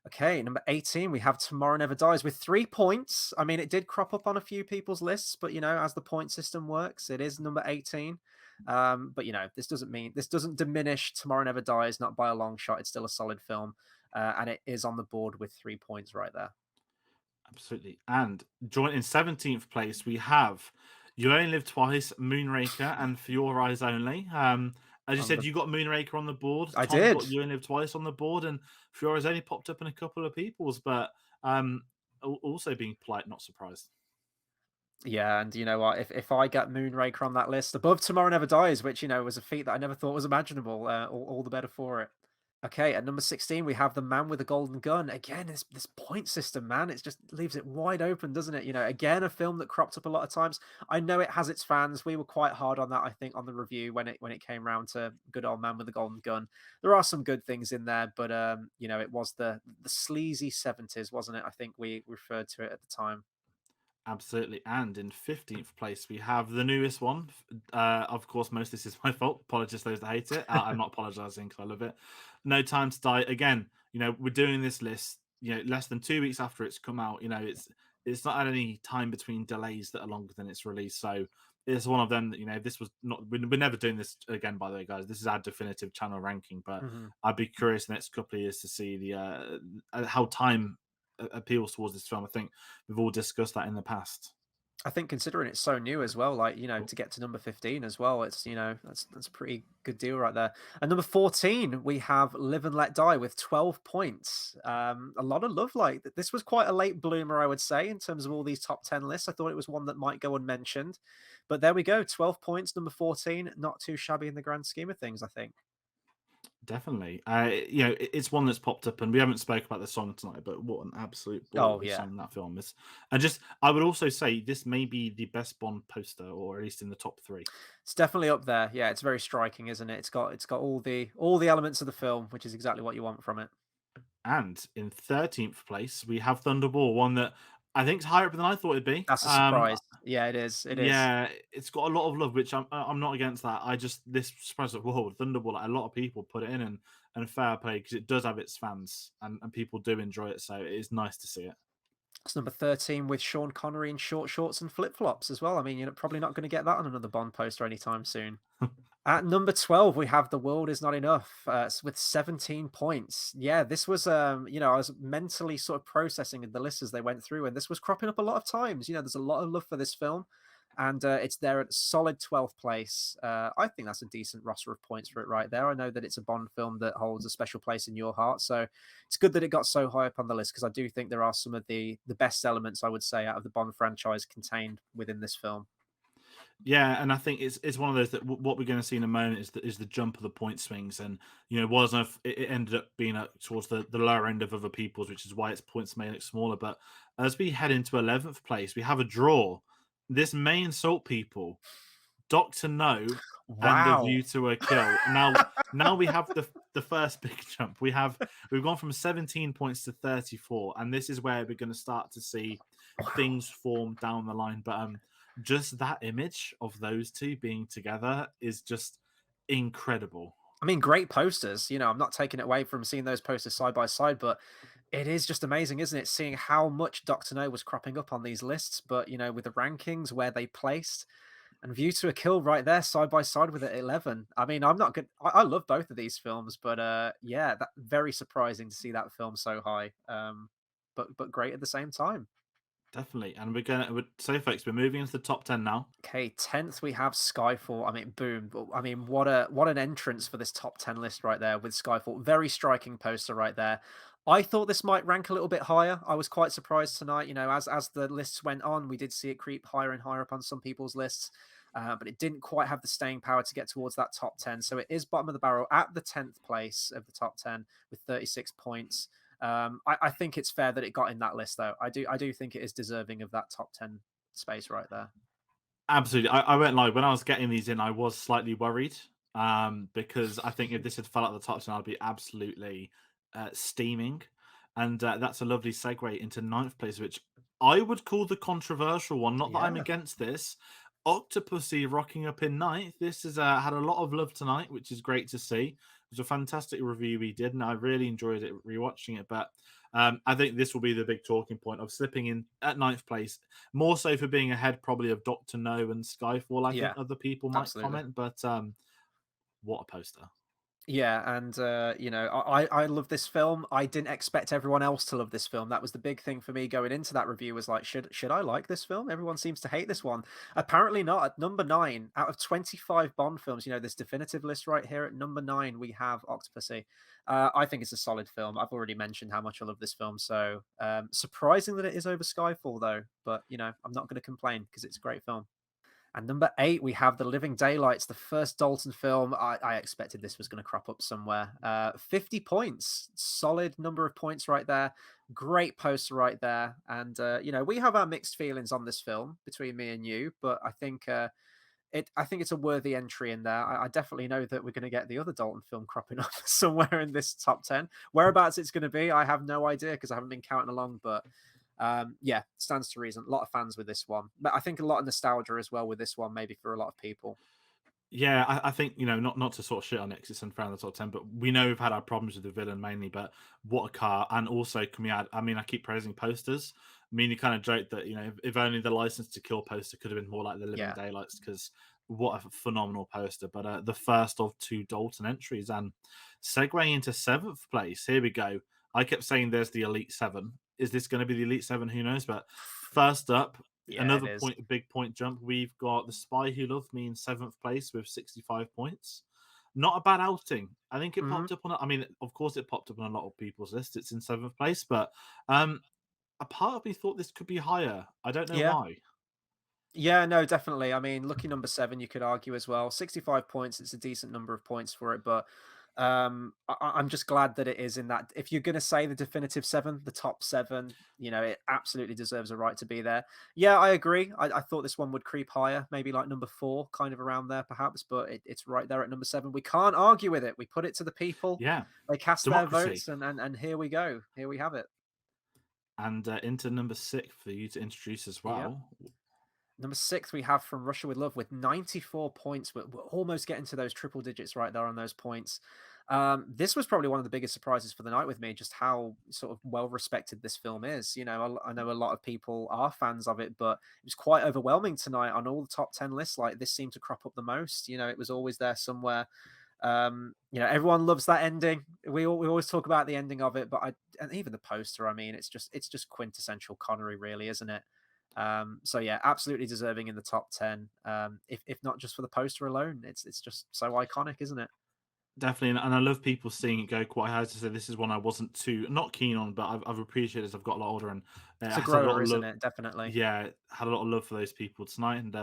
Okay, number 18, we have Tomorrow Never Dies with 3 points. I mean, it did crop up on a few people's lists, but as the point system works, it is number 18. But this doesn't diminish Tomorrow Never Dies, not by a long shot. It's still a solid film, and it is on the board with 3 points right there. Absolutely. And joint in 17th place, we have You Only Live Twice, Moonraker, and For Your Eyes Only. As you said, you got Moonraker on the board. I Tom did. got You Only Live Twice on the board, and For Your Eyes Only popped up in a couple of people's, but also being polite, not surprised. Yeah, and you know what? If I get Moonraker on that list above Tomorrow Never Dies, which was a feat that I never thought was imaginable, all the better for it. Okay, at number 16, we have The Man with the Golden Gun. Again, this point system, man, it just leaves it wide open, doesn't it? Again, a film that cropped up a lot of times. I know it has its fans. We were quite hard on that, I think, on the review when it came round to good old Man with the Golden Gun. There are some good things in there, but it was the sleazy 70s, wasn't it? I think we referred to it at the time. Absolutely. And in 15th place, we have the newest one. Of course, most of this is my fault. Apologies to those that hate it. I'm not apologizing because I love it. No Time to Die. Again, we're doing this list, less than 2 weeks after it's come out. It's not had any time between delays that are longer than its release. So it's one of them that, this was not, we're never doing this again, by the way, guys. This is our definitive channel ranking, but I'd be curious the next couple of years to see the how time appeals towards this film. I think we've all discussed that in the past. I think considering it's so new as well, to get to number 15 as well, it's that's a pretty good deal right there. And number 14, we have Live and Let Die with 12 points. A lot of love. This was quite a late bloomer, I would say, in terms of all these top 10 lists. I thought it was one that might go unmentioned, but there we go, 12 points, number 14. Not too shabby in the grand scheme of things, I think. Definitely. It's one that's popped up, and we haven't spoke about the song tonight, but what an absolute song that film is. And I would also say this may be the best Bond poster, or at least in the top 3. It's definitely up there. Yeah, it's very striking, isn't it? It's got all the elements of the film, which is exactly what you want from it. And in 13th place, we have Thunderball, one that I think it's higher up than I thought it'd be. That's a surprise. Yeah, it is. It is. Yeah, it's got a lot of love, which I'm not against that. This surprise of whoa, Thunderball. A lot of people put it in, and fair play, because it does have its fans, and people do enjoy it. So it is nice to see it. It's number 13 with Sean Connery in short shorts and flip flops as well. I mean, you're probably not going to get that on another Bond poster anytime soon. At number 12, we have The World Is Not Enough with 17 points. Yeah, this was, I was mentally sort of processing the lists as they went through, and this was cropping up a lot of times. There's a lot of love for this film, and it's there at solid 12th place. I think that's a decent roster of points for it right there. I know that it's a Bond film that holds a special place in your heart, so it's good that it got so high up on the list, because I do think there are some of the best elements, I would say, out of the Bond franchise contained within this film. Yeah, and I think it's one of those that what we're going to see in a moment is the jump of the point swings, and it ended up being towards the lower end of other people's, which is why its points may look smaller. But as we head into 11th place, we have a draw. This may insult people. Dr. No and A View to a Kill. Now we have the first big jump. We've gone from 17 points to 34, and this is where we're going to start to see things form down the line. But just that image of those two being together is just incredible. I mean, great posters. I'm not taking it away from seeing those posters side by side, but it is just amazing, isn't it? Seeing how much Dr. No was cropping up on these lists, but with the rankings where they placed, and View to a Kill right there side by side with it at 11. I mean, I'm not good. I love both of these films, but yeah, that very surprising to see that film so high. But great at the same time. Definitely. And folks, we're moving into the top 10 now. Okay, 10th we have Skyfall. I mean, boom. I mean, what an entrance for this top 10 list right there with Skyfall. Very striking poster right there. I thought this might rank a little bit higher. I was quite surprised tonight. As the lists went on, we did see it creep higher and higher up on some people's lists. But it didn't quite have the staying power to get towards that top 10. So it is bottom of the barrel at the 10th place of the top 10 with 36 points. I think it's fair that it got in that list, though. I do think it is deserving of that top 10 space right there. Absolutely. I won't lie. When I was getting these in, I was slightly worried because I think if this had fell out of the top 10, I'd be absolutely steaming. And that's a lovely segue into ninth place, which I would call the controversial one. Not that I'm Yeah. against this. Octopussy rocking up in ninth. This has had a lot of love tonight, which is great to see. It was a fantastic review we did, and I really enjoyed it rewatching it. But I think this will be the big talking point of slipping in at ninth place, more so for being ahead probably of Doctor No and Skyfall. I Yeah, think other people might absolutely. comment, but what a poster. Yeah, and you know, I love this film. I didn't expect everyone else to love this film. That was the big thing for me going into that review. Was like, should I like this film? Everyone seems to hate this one. Apparently not. At number 9 out of 25 Bond films, you know, this definitive list right here at number 9, we have Octopussy. I think it's a solid film. I've already mentioned how much I love this film. So surprising that it is over Skyfall, though. But you know, I'm not going to complain because it's a great film. And number 8, we have The Living Daylights, the first Dalton film. I expected this was going to crop up somewhere. 50 points, solid number of points right there. Great poster right there. And, you know, we have our mixed feelings on this film between me and you, but I think it's a worthy entry in there. I definitely know that we're going to get the other Dalton film cropping up somewhere in this top 10. Whereabouts it's going to be, I have no idea because I haven't been counting along, but yeah, stands to reason. A lot of fans with this one, but I think a lot of nostalgia as well with this one, maybe for a lot of people. Yeah, I think, you know, not to sort of shit on it because it's unfair in the top 10, but we know we've had our problems with the villain mainly, but what a car. And also, can we add, I mean, I keep praising posters. I mean, you kind of joke that, you know, if only the License to Kill poster could have been more like the Living Daylights, because what a phenomenal poster. But the first of 2 Dalton entries, and segueing into 7th place, here we go. I kept saying there's the Elite 7. Is this going to be the Elite 7? Who knows? But first up, another big point jump. We've got The Spy Who Loved Me in 7th place with 65 points. Not a bad outing. I think it popped up on. I mean, of course, it popped up on a lot of people's lists. It's in 7th place, but a part of me thought this could be higher. I don't know why. Yeah, no, definitely. I mean, lucky number 7, you could argue as well. 65 points. It's a decent number of points for it, but I'm just glad that it is in that. If you're going to say the definitive 7, the top 7, you know, it absolutely deserves a right to be there. Yeah, I agree. I thought this one would creep higher, maybe like number 4, kind of around there perhaps, but it's right there at number 7. We can't argue with it. We put it to the people. Yeah. They cast their votes, and here we go. Here we have it. And into number 6 for you to introduce as well. Yep. Number 6, we have From Russia with Love with 94 points. We're almost getting to those triple digits right there on those points. This was probably one of the biggest surprises for the night with me, just how sort of well respected this film is. You know, I know a lot of people are fans of it, but it was quite overwhelming tonight on all the top 10 lists. Like, this seemed to crop up the most. You know, it was always there somewhere. You know, everyone loves that ending. We always talk about the ending of it, but and even the poster. I mean, it's just quintessential Connery, really, isn't it? So yeah, absolutely deserving in the top 10. If not just for the poster alone, it's just so iconic, isn't it? Definitely, and I love people seeing it go quite high. To say this is one I wasn't not keen on, but I've appreciated as I've got a lot older, and it's a grower, isn't it? Definitely. Yeah, had a lot of love for those people tonight. And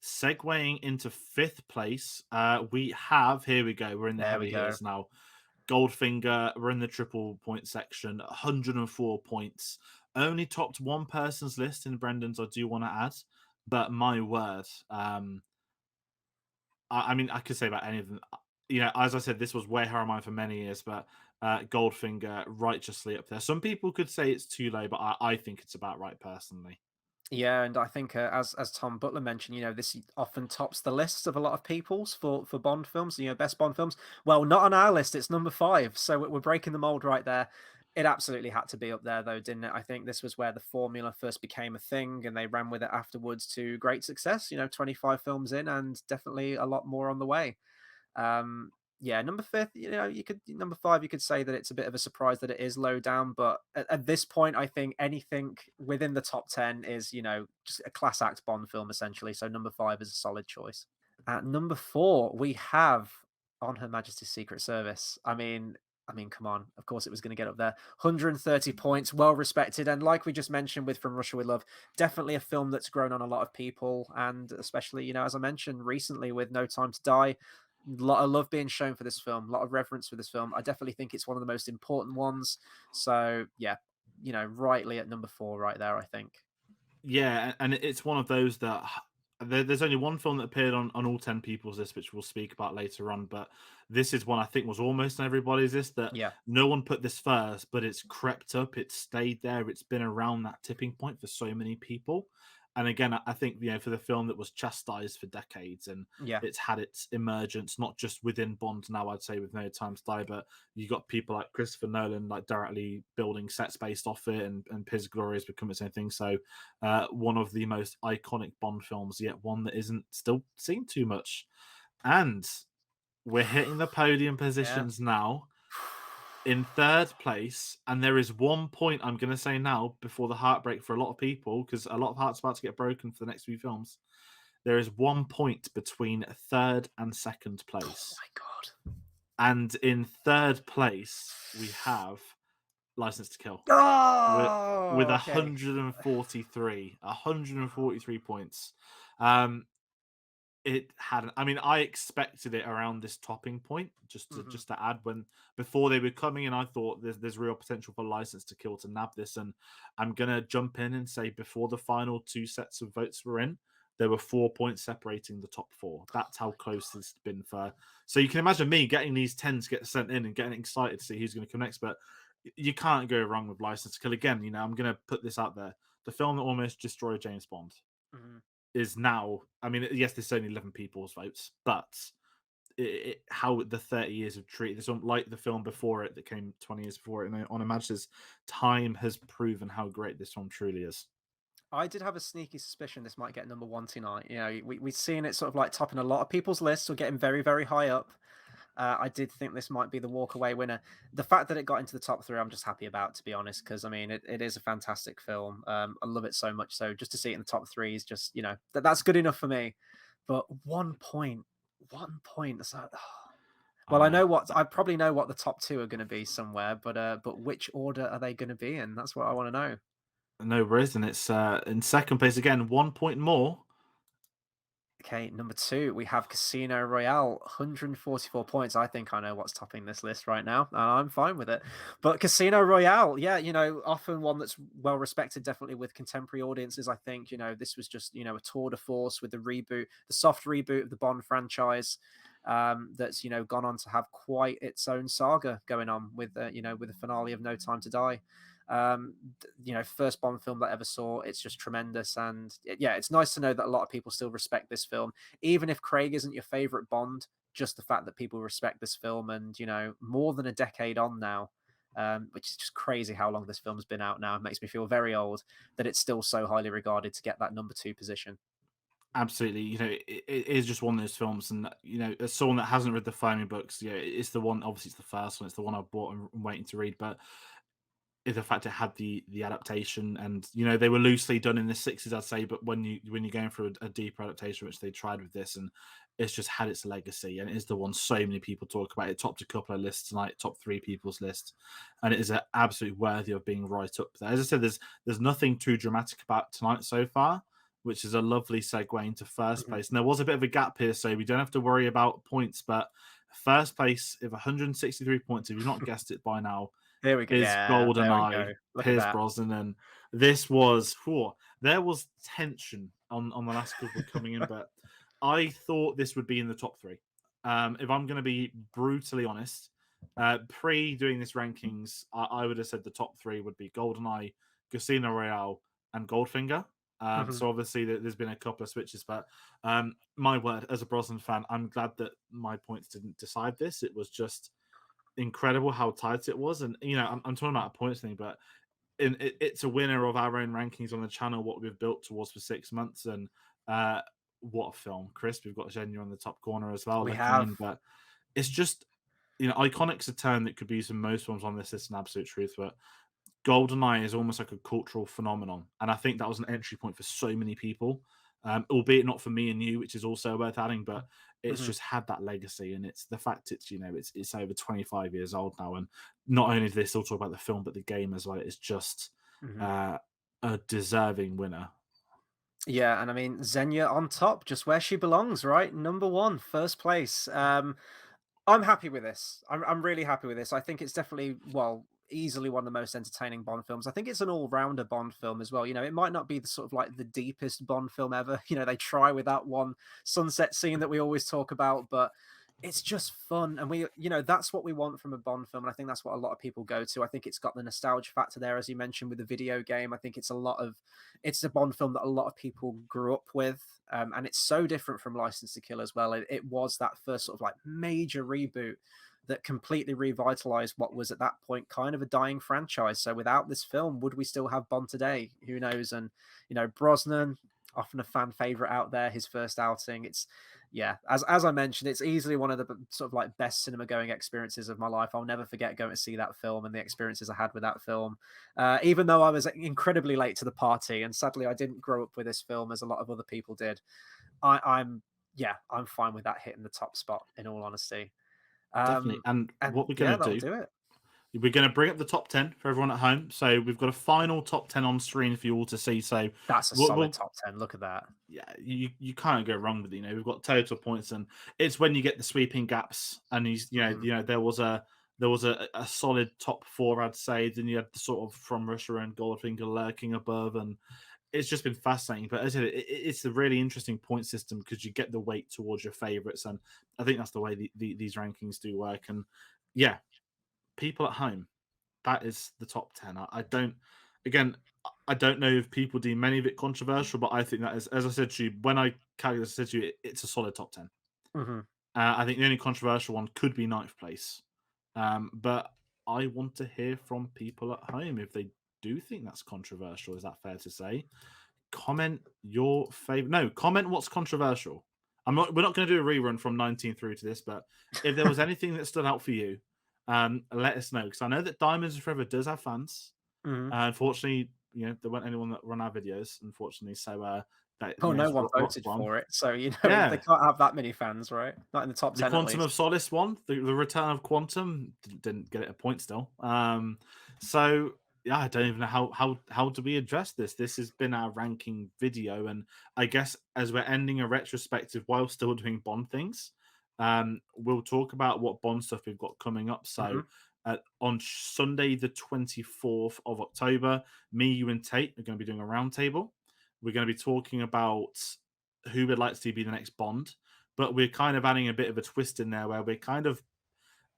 segueing into 5th place, we have, here we go. We're in the heavy hitters now. Goldfinger. We're in the triple point section. 104 points. Only topped one person's list in Brendan's, I do want to add, but my word, I mean, I could say about any of them. You know, as I said, this was way higher on mine for many years, but Goldfinger righteously up there. Some people could say it's too low, but I think it's about right personally. Yeah, and I think as Tom Butler mentioned, you know, this often tops the lists of a lot of people's for Bond films, you know, best Bond films. Well, not on our list, it's number 5, so we're breaking the mold right there. It absolutely had to be up there, though, didn't it? I think this was where the formula first became a thing, and they ran with it afterwards to great success. You know, 25 films in, and definitely a lot more on the way. Yeah, number 5, you know, number 5, you could say that it's a bit of a surprise that it is low down, but at this point, I think anything within the top 10 is, you know, just a class act Bond film, essentially. So number 5 is a solid choice. At number 4, we have On Her Majesty's Secret Service. I mean, come on. Of course, it was going to get up there. 130 points, well respected. And like we just mentioned with From Russia with Love, definitely a film that's grown on a lot of people. And especially, you know, as I mentioned recently with No Time to Die, a lot of love being shown for this film, a lot of reverence for this film. I definitely think it's one of the most important ones. So, yeah, you know, rightly at number 4 right there, I think. Yeah, and it's one of those that There's only one film that appeared on all 10 people's list, which we'll speak about later on. But this is one I think was almost on everybody's list that no one put this first, but it's crept up, it's stayed there, it's been around that tipping point for so many people. And again, I think, for the film that was chastised for decades and it's had its emergence, not just within Bond now, I'd say, with No Time to Die, but you got people like Christopher Nolan, like directly building sets based off it, and Piz Glory has become its own thing. So one of the most iconic Bond films, yet one that isn't still seen too much. And we're hitting the podium positions now. In third place, and there is 1 point I'm going to say now before the heartbreak for a lot of people, because a lot of hearts are about to get broken for the next few films. There is 1 point between third and second place. Oh my God. And in third place, we have License to Kill. Oh, with 143 points. It had, I expected it around this topping point, just to add before they were coming in. I thought there's real potential for License to Kill to nab this, and I'm gonna jump in and say before the final 2 sets of votes were in, there were 4 points separating the top 4. That's how close it's been for. So you can imagine me getting these 10s get sent in and getting excited to see who's going to come next. But you can't go wrong with License to Kill. Again, I'm going to put this out there: the film that almost destroyed James Bond. Is now, yes, there's only 11 people's votes, but how the 30 years have treated this one, like the film before it that came 20 years before it, on Images, time has proven how great this one truly is. I did have a sneaky suspicion this might get number 1 tonight. We've seen it sort of like topping a lot of people's lists or getting very, very high up. I did think this might be the walkaway winner. The fact that it got into the top 3, I'm just happy about, to be honest, because it is a fantastic film. I love it so much. So just to see it in the top 3 is just, that's good enough for me. But 1 point. So, well, I probably know what the top 2 are going to be somewhere, but which order are they going to be in? That's what I want to know. No worries, and it's in second place again, 1 point more. Okay, number 2, we have Casino Royale, 144 points. I think I know what's topping this list right now, and I'm fine with it. But Casino Royale, often one that's well respected, definitely with contemporary audiences. I think, this was just, a tour de force with the reboot, the soft reboot of the Bond franchise. That's gone on to have quite its own saga going on with with the finale of No Time to Die. First Bond film that I ever saw. It's just tremendous, and it's nice to know that a lot of people still respect this film, even if Craig isn't your favorite Bond. Just the fact that people respect this film, and more than a decade on now, which is just crazy how long this film's been out now. It makes me feel very old that it's still so highly regarded to get that number 2 position. Absolutely, it is just one of those films, and as someone that hasn't read the Fleming books, it's the one. Obviously, it's the first one. It's the one I've bought and waiting to read, but the fact it had the adaptation, and they were loosely done in the 60s, I'd say, but when you're going through a deeper adaptation, which they tried with this, and it's just had its legacy, and it is the one so many people talk about. It topped a couple of lists tonight, top 3 people's list, and it is absolutely worthy of being right up there. As I said, there's nothing too dramatic about tonight so far, which is a lovely segue into first place. And there was a bit of a gap here, so we don't have to worry about points, but first place with 163 points, if you've not guessed it by now, there we go. Is GoldenEye, Pierce Brosnan, and this was there was tension on the last couple coming in, but I thought this would be in the top 3. If I'm going to be brutally honest, pre doing this rankings, I would have said the top 3 would be GoldenEye, Casino Royale, and Goldfinger. So obviously there's been a couple of switches, but my word, as a Brosnan fan, I'm glad that my points didn't decide this. It was just incredible how tight it was, and I'm talking about a points thing, but it's a winner of our own rankings on the channel, what we've built towards for 6 months, and what a film. Chris, we've got Xenia on the top corner as well. We have, but it's just iconic's a term that could be used in most films on this list, an absolute truth, but GoldenEye is almost like a cultural phenomenon, and I think that was an entry point for so many people, albeit not for me and you, which is also worth adding, but it's just had that legacy, and it's the fact it's over 25 years old now, and not only do they still talk about the film, but the game as well. It's just a deserving winner. Yeah, and Xenia on top, just where she belongs, right? Number 1, first place. I'm happy with this. I'm really happy with this. I think it's definitely, easily one of the most entertaining Bond films. I think it's an all-rounder Bond film as well. You know, it might not be the sort of like the deepest Bond film ever. You know, they try with that one sunset scene that we always talk about, but it's just fun. And that's what we want from a Bond film. And I think that's what a lot of people go to. I think it's got the nostalgia factor there, as you mentioned, with the video game. I think it's a Bond film that a lot of people grew up with. And it's so different from License to Kill as well. It was that first sort of like major reboot that completely revitalized what was at that point kind of a dying franchise. So without this film, would we still have Bond today? Who knows? And, Brosnan, often a fan favorite out there, his first outing. As I mentioned, it's easily one of the sort of like best cinema going experiences of my life. I'll never forget going to see that film and the experiences I had with that film. Even though I was incredibly late to the party, and sadly I didn't grow up with this film as a lot of other people did. I'm fine with that hitting the top spot, in all honesty. Definitely. And what we're going to do it. We're going to bring up the top 10 for everyone at home. So we've got a final top 10 on screen for you all to see. So that's a solid top 10. Look at that. Yeah, you can't go wrong with it. We've got total points, and it's when you get the sweeping gaps. And there was a solid top 4, I'd say. Then you had the sort of From Russia and Goldfinger lurking above, and it's just been fascinating. But as I said, it's a really interesting point system because you get the weight towards your favorites, and I think that's the way these rankings do work. And yeah, people at home, that is the top 10. I don't know if people deem many of it controversial, but I think that is, as I said to you, when I calculated, I said to you, it's a solid top 10. Mm-hmm. I think the only controversial one could be 9th place. But I want to hear from people at home if they do think that's controversial. Is that fair to say? Comment your favorite. No, comment what's controversial. We're not going to do a rerun from 19 through to this, but if there was anything that stood out for you, let us know, because I know that Diamonds Are Forever does have fans. Mm-hmm. Unfortunately, there weren't anyone that run our videos, unfortunately. So no one voted for it. So they can't have that many fans, right? Not in the top 10. The Quantum of Solace one, the Return of Quantum, didn't get it a point still. So yeah, I don't even know how do we address this. This has been our ranking video, and I guess as we're ending a retrospective while still doing Bond things, we'll talk about what Bond stuff we've got coming up. So on Sunday, the 24th of October, me, you, and Tate are going to be doing a roundtable. We're going to be talking about who we'd like to see be the next Bond, but we're kind of adding a bit of a twist in there where we're kind of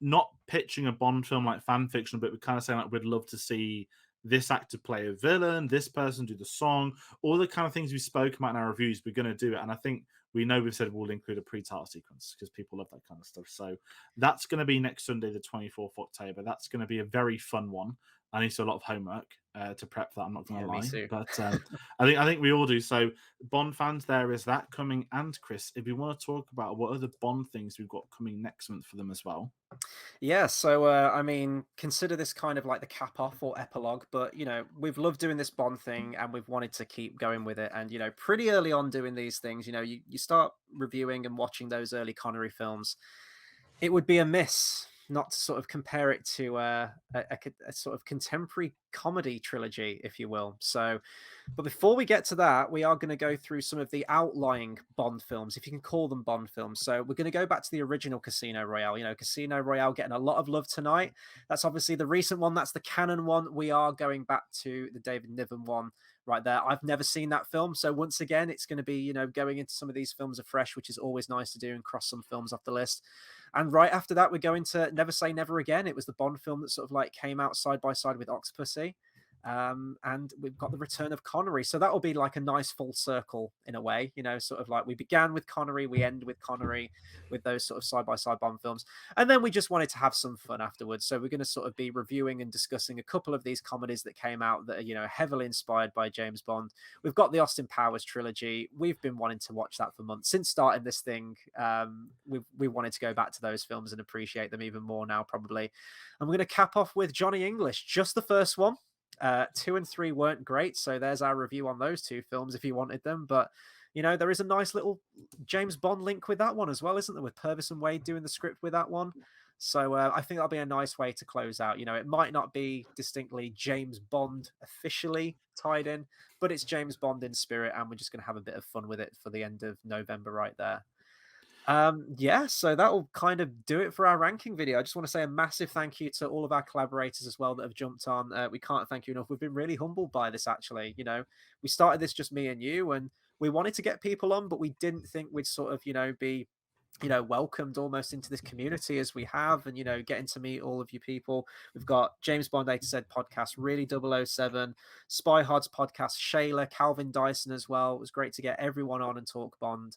not pitching a Bond film like fan fiction, but we're kind of saying like we'd love to see this actor play a villain, this person do the song, all the kind of things we spoke about in our reviews. We're going to do it, and I think we've said we'll include a pre-title sequence because people love that kind of stuff. So that's going to be next Sunday, the 24th of October. That's going to be a very fun one. I need to do a lot of homework to prep for that. I'm not going to lie, me too. But I think we all do. So Bond fans, there is that coming. And Chris, if we want to talk about what other Bond things we've got coming next month for them as well. Yeah, so consider this kind of like the cap off or epilogue, but we've loved doing this Bond thing and we've wanted to keep going with it. And pretty early on doing these things, you start reviewing and watching those early Connery films. It would be amiss not to sort of compare it to a sort of contemporary comedy trilogy, if you will. So, but before we get to that, we are going to go through some of the outlying Bond films, if you can call them Bond films. So we're going to go back to the original Casino Royale. Casino Royale getting a lot of love tonight. That's obviously the recent one. That's the canon one. We are going back to the David Niven one right there. I've never seen that film. So once again, it's going to be, going into some of these films afresh, which is always nice to do and cross some films off the list. And right after that, we're going to Never Say Never Again. It was the Bond film that sort of like came out side by side with Octopussy. And we've got the return of Connery. So that will be like a nice full circle in a way, sort of like we began with Connery, we end with Connery with those sort of side-by-side Bond films. And then we just wanted to have some fun afterwards. So we're going to sort of be reviewing and discussing a couple of these comedies that came out that are, heavily inspired by James Bond. We've got the Austin Powers trilogy. We've been wanting to watch that for months. Since starting this thing, we wanted to go back to those films and appreciate them even more now, probably. And we're going to cap off with Johnny English, just the first one. 2 and 3 weren't great, so there's our review on those two films if you wanted them. But there is a nice little James Bond link with that one as well, isn't there? With Purvis and Wade doing the script with that one. So I think that'll be a nice way to close out. It might not be distinctly James Bond officially tied in, but it's James Bond in spirit, and we're just going to have a bit of fun with it for the end of November right there. Yeah, so that will kind of do it for our ranking video. I just want to say a massive thank you to all of our collaborators as well that have jumped on. We can't thank you enough. We've been really humbled by this, actually. You know, we started this just me and you, and we wanted to get people on, but we didn't think we'd sort of, be welcomed almost into this community as we have, and getting to meet all of you people. We've got James Bond A to Z podcast, Really 007, Spy Hard's podcast, Shayla, Calvin Dyson as well. It was great to get everyone on and talk Bond.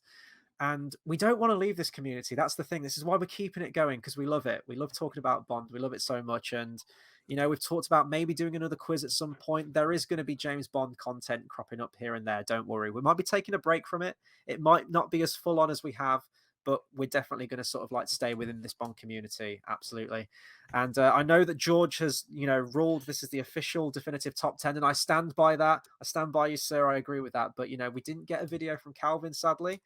And we don't want to leave this community. That's the thing. This is why we're keeping it going, because we love it. We love talking about Bond. We love it so much. And, we've talked about maybe doing another quiz at some point. There is going to be James Bond content cropping up here and there. Don't worry. We might be taking a break from it. It might not be as full on as we have, but we're definitely going to sort of like stay within this Bond community. Absolutely. And I know that George has, ruled this is the official definitive top 10, and I stand by that. I stand by you, sir. I agree with that. But, we didn't get a video from Calvin, sadly.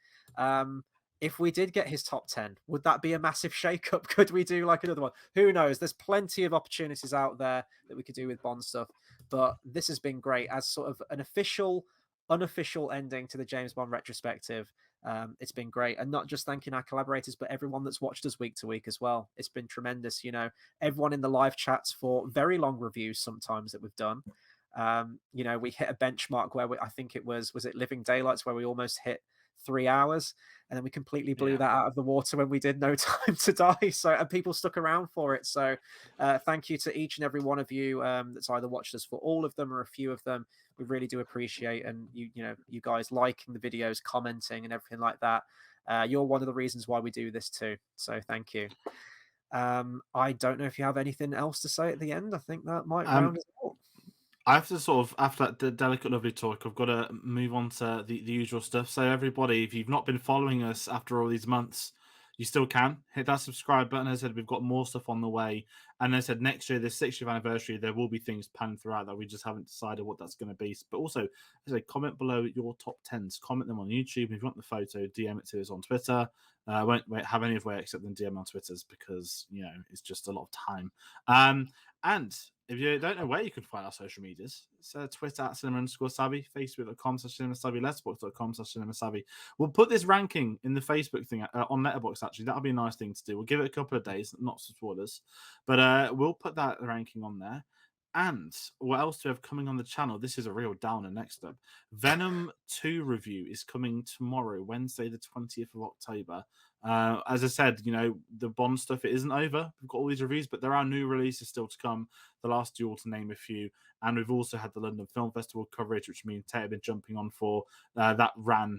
If we did get his top 10, would that be a massive shakeup? Could we do like another one? Who knows? There's plenty of opportunities out there that we could do with Bond stuff. But this has been great as sort of an unofficial ending to the James Bond retrospective. It's been great, and not just thanking our collaborators, but everyone that's watched us week to week as well. It's been tremendous. Everyone in the live chats for very long reviews sometimes that we've done. We hit a benchmark where I think it was it Living Daylights, where we almost hit 3 hours, and then we completely blew that out of the water when we did No Time to Die. So, and people stuck around for it. So thank you to each and every one of you that's either watched us for all of them or a few of them. We really do appreciate, and you guys liking the videos, commenting and everything like that. You're one of the reasons why we do this too. So thank you. I don't know if you have anything else to say at the end. I think that might round us up. I have to sort of, after that delicate, lovely talk, I've got to move on to the usual stuff. So everybody, if you've not been following us after all these months, you still can. Hit that subscribe button. As I said, we've got more stuff on the way. And as I said, next year, the 6th anniversary, there will be things planned throughout that we just haven't decided what that's going to be. But also, as I said, comment below your top 10s. Comment them on YouTube. If you want the photo, DM it to us on Twitter. I won't have any other way except than DM on Twitters because, it's just a lot of time. And if you don't know where you can find our social medias, it's Twitter at cinema_savvy, Facebook.com/cinemasavvy, Letterboxd.com/cinemasavvy. We'll put this ranking in the Facebook thing on Letterboxd, actually. That'll be a nice thing to do. We'll give it a couple of days, not spoilers. But we'll put that ranking on there. And what else do we have coming on the channel? This is a real downer next up. Venom 2 review is coming tomorrow, Wednesday, the 20th of October. As I said, the Bond stuff, it isn't over. We've got all these reviews, but there are new releases still to come. The Last Duel, to name a few. And we've also had the London Film Festival coverage, which me and Tate have been jumping on for. That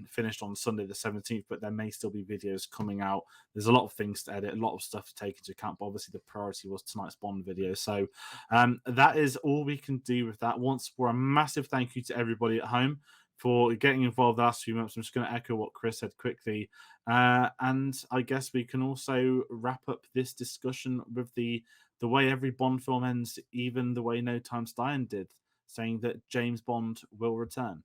finished on Sunday the 17th, but there may still be videos coming out. There's a lot of things to edit, a lot of stuff to take into account, but obviously the priority was tonight's Bond video. So that is all we can do with that. Once more, a massive thank you to everybody at home for getting involved the last few months. I'm just going to echo what Chris said quickly. And I guess we can also wrap up this discussion with the way every Bond film ends, even the way No Time to Die did, saying that James Bond will return.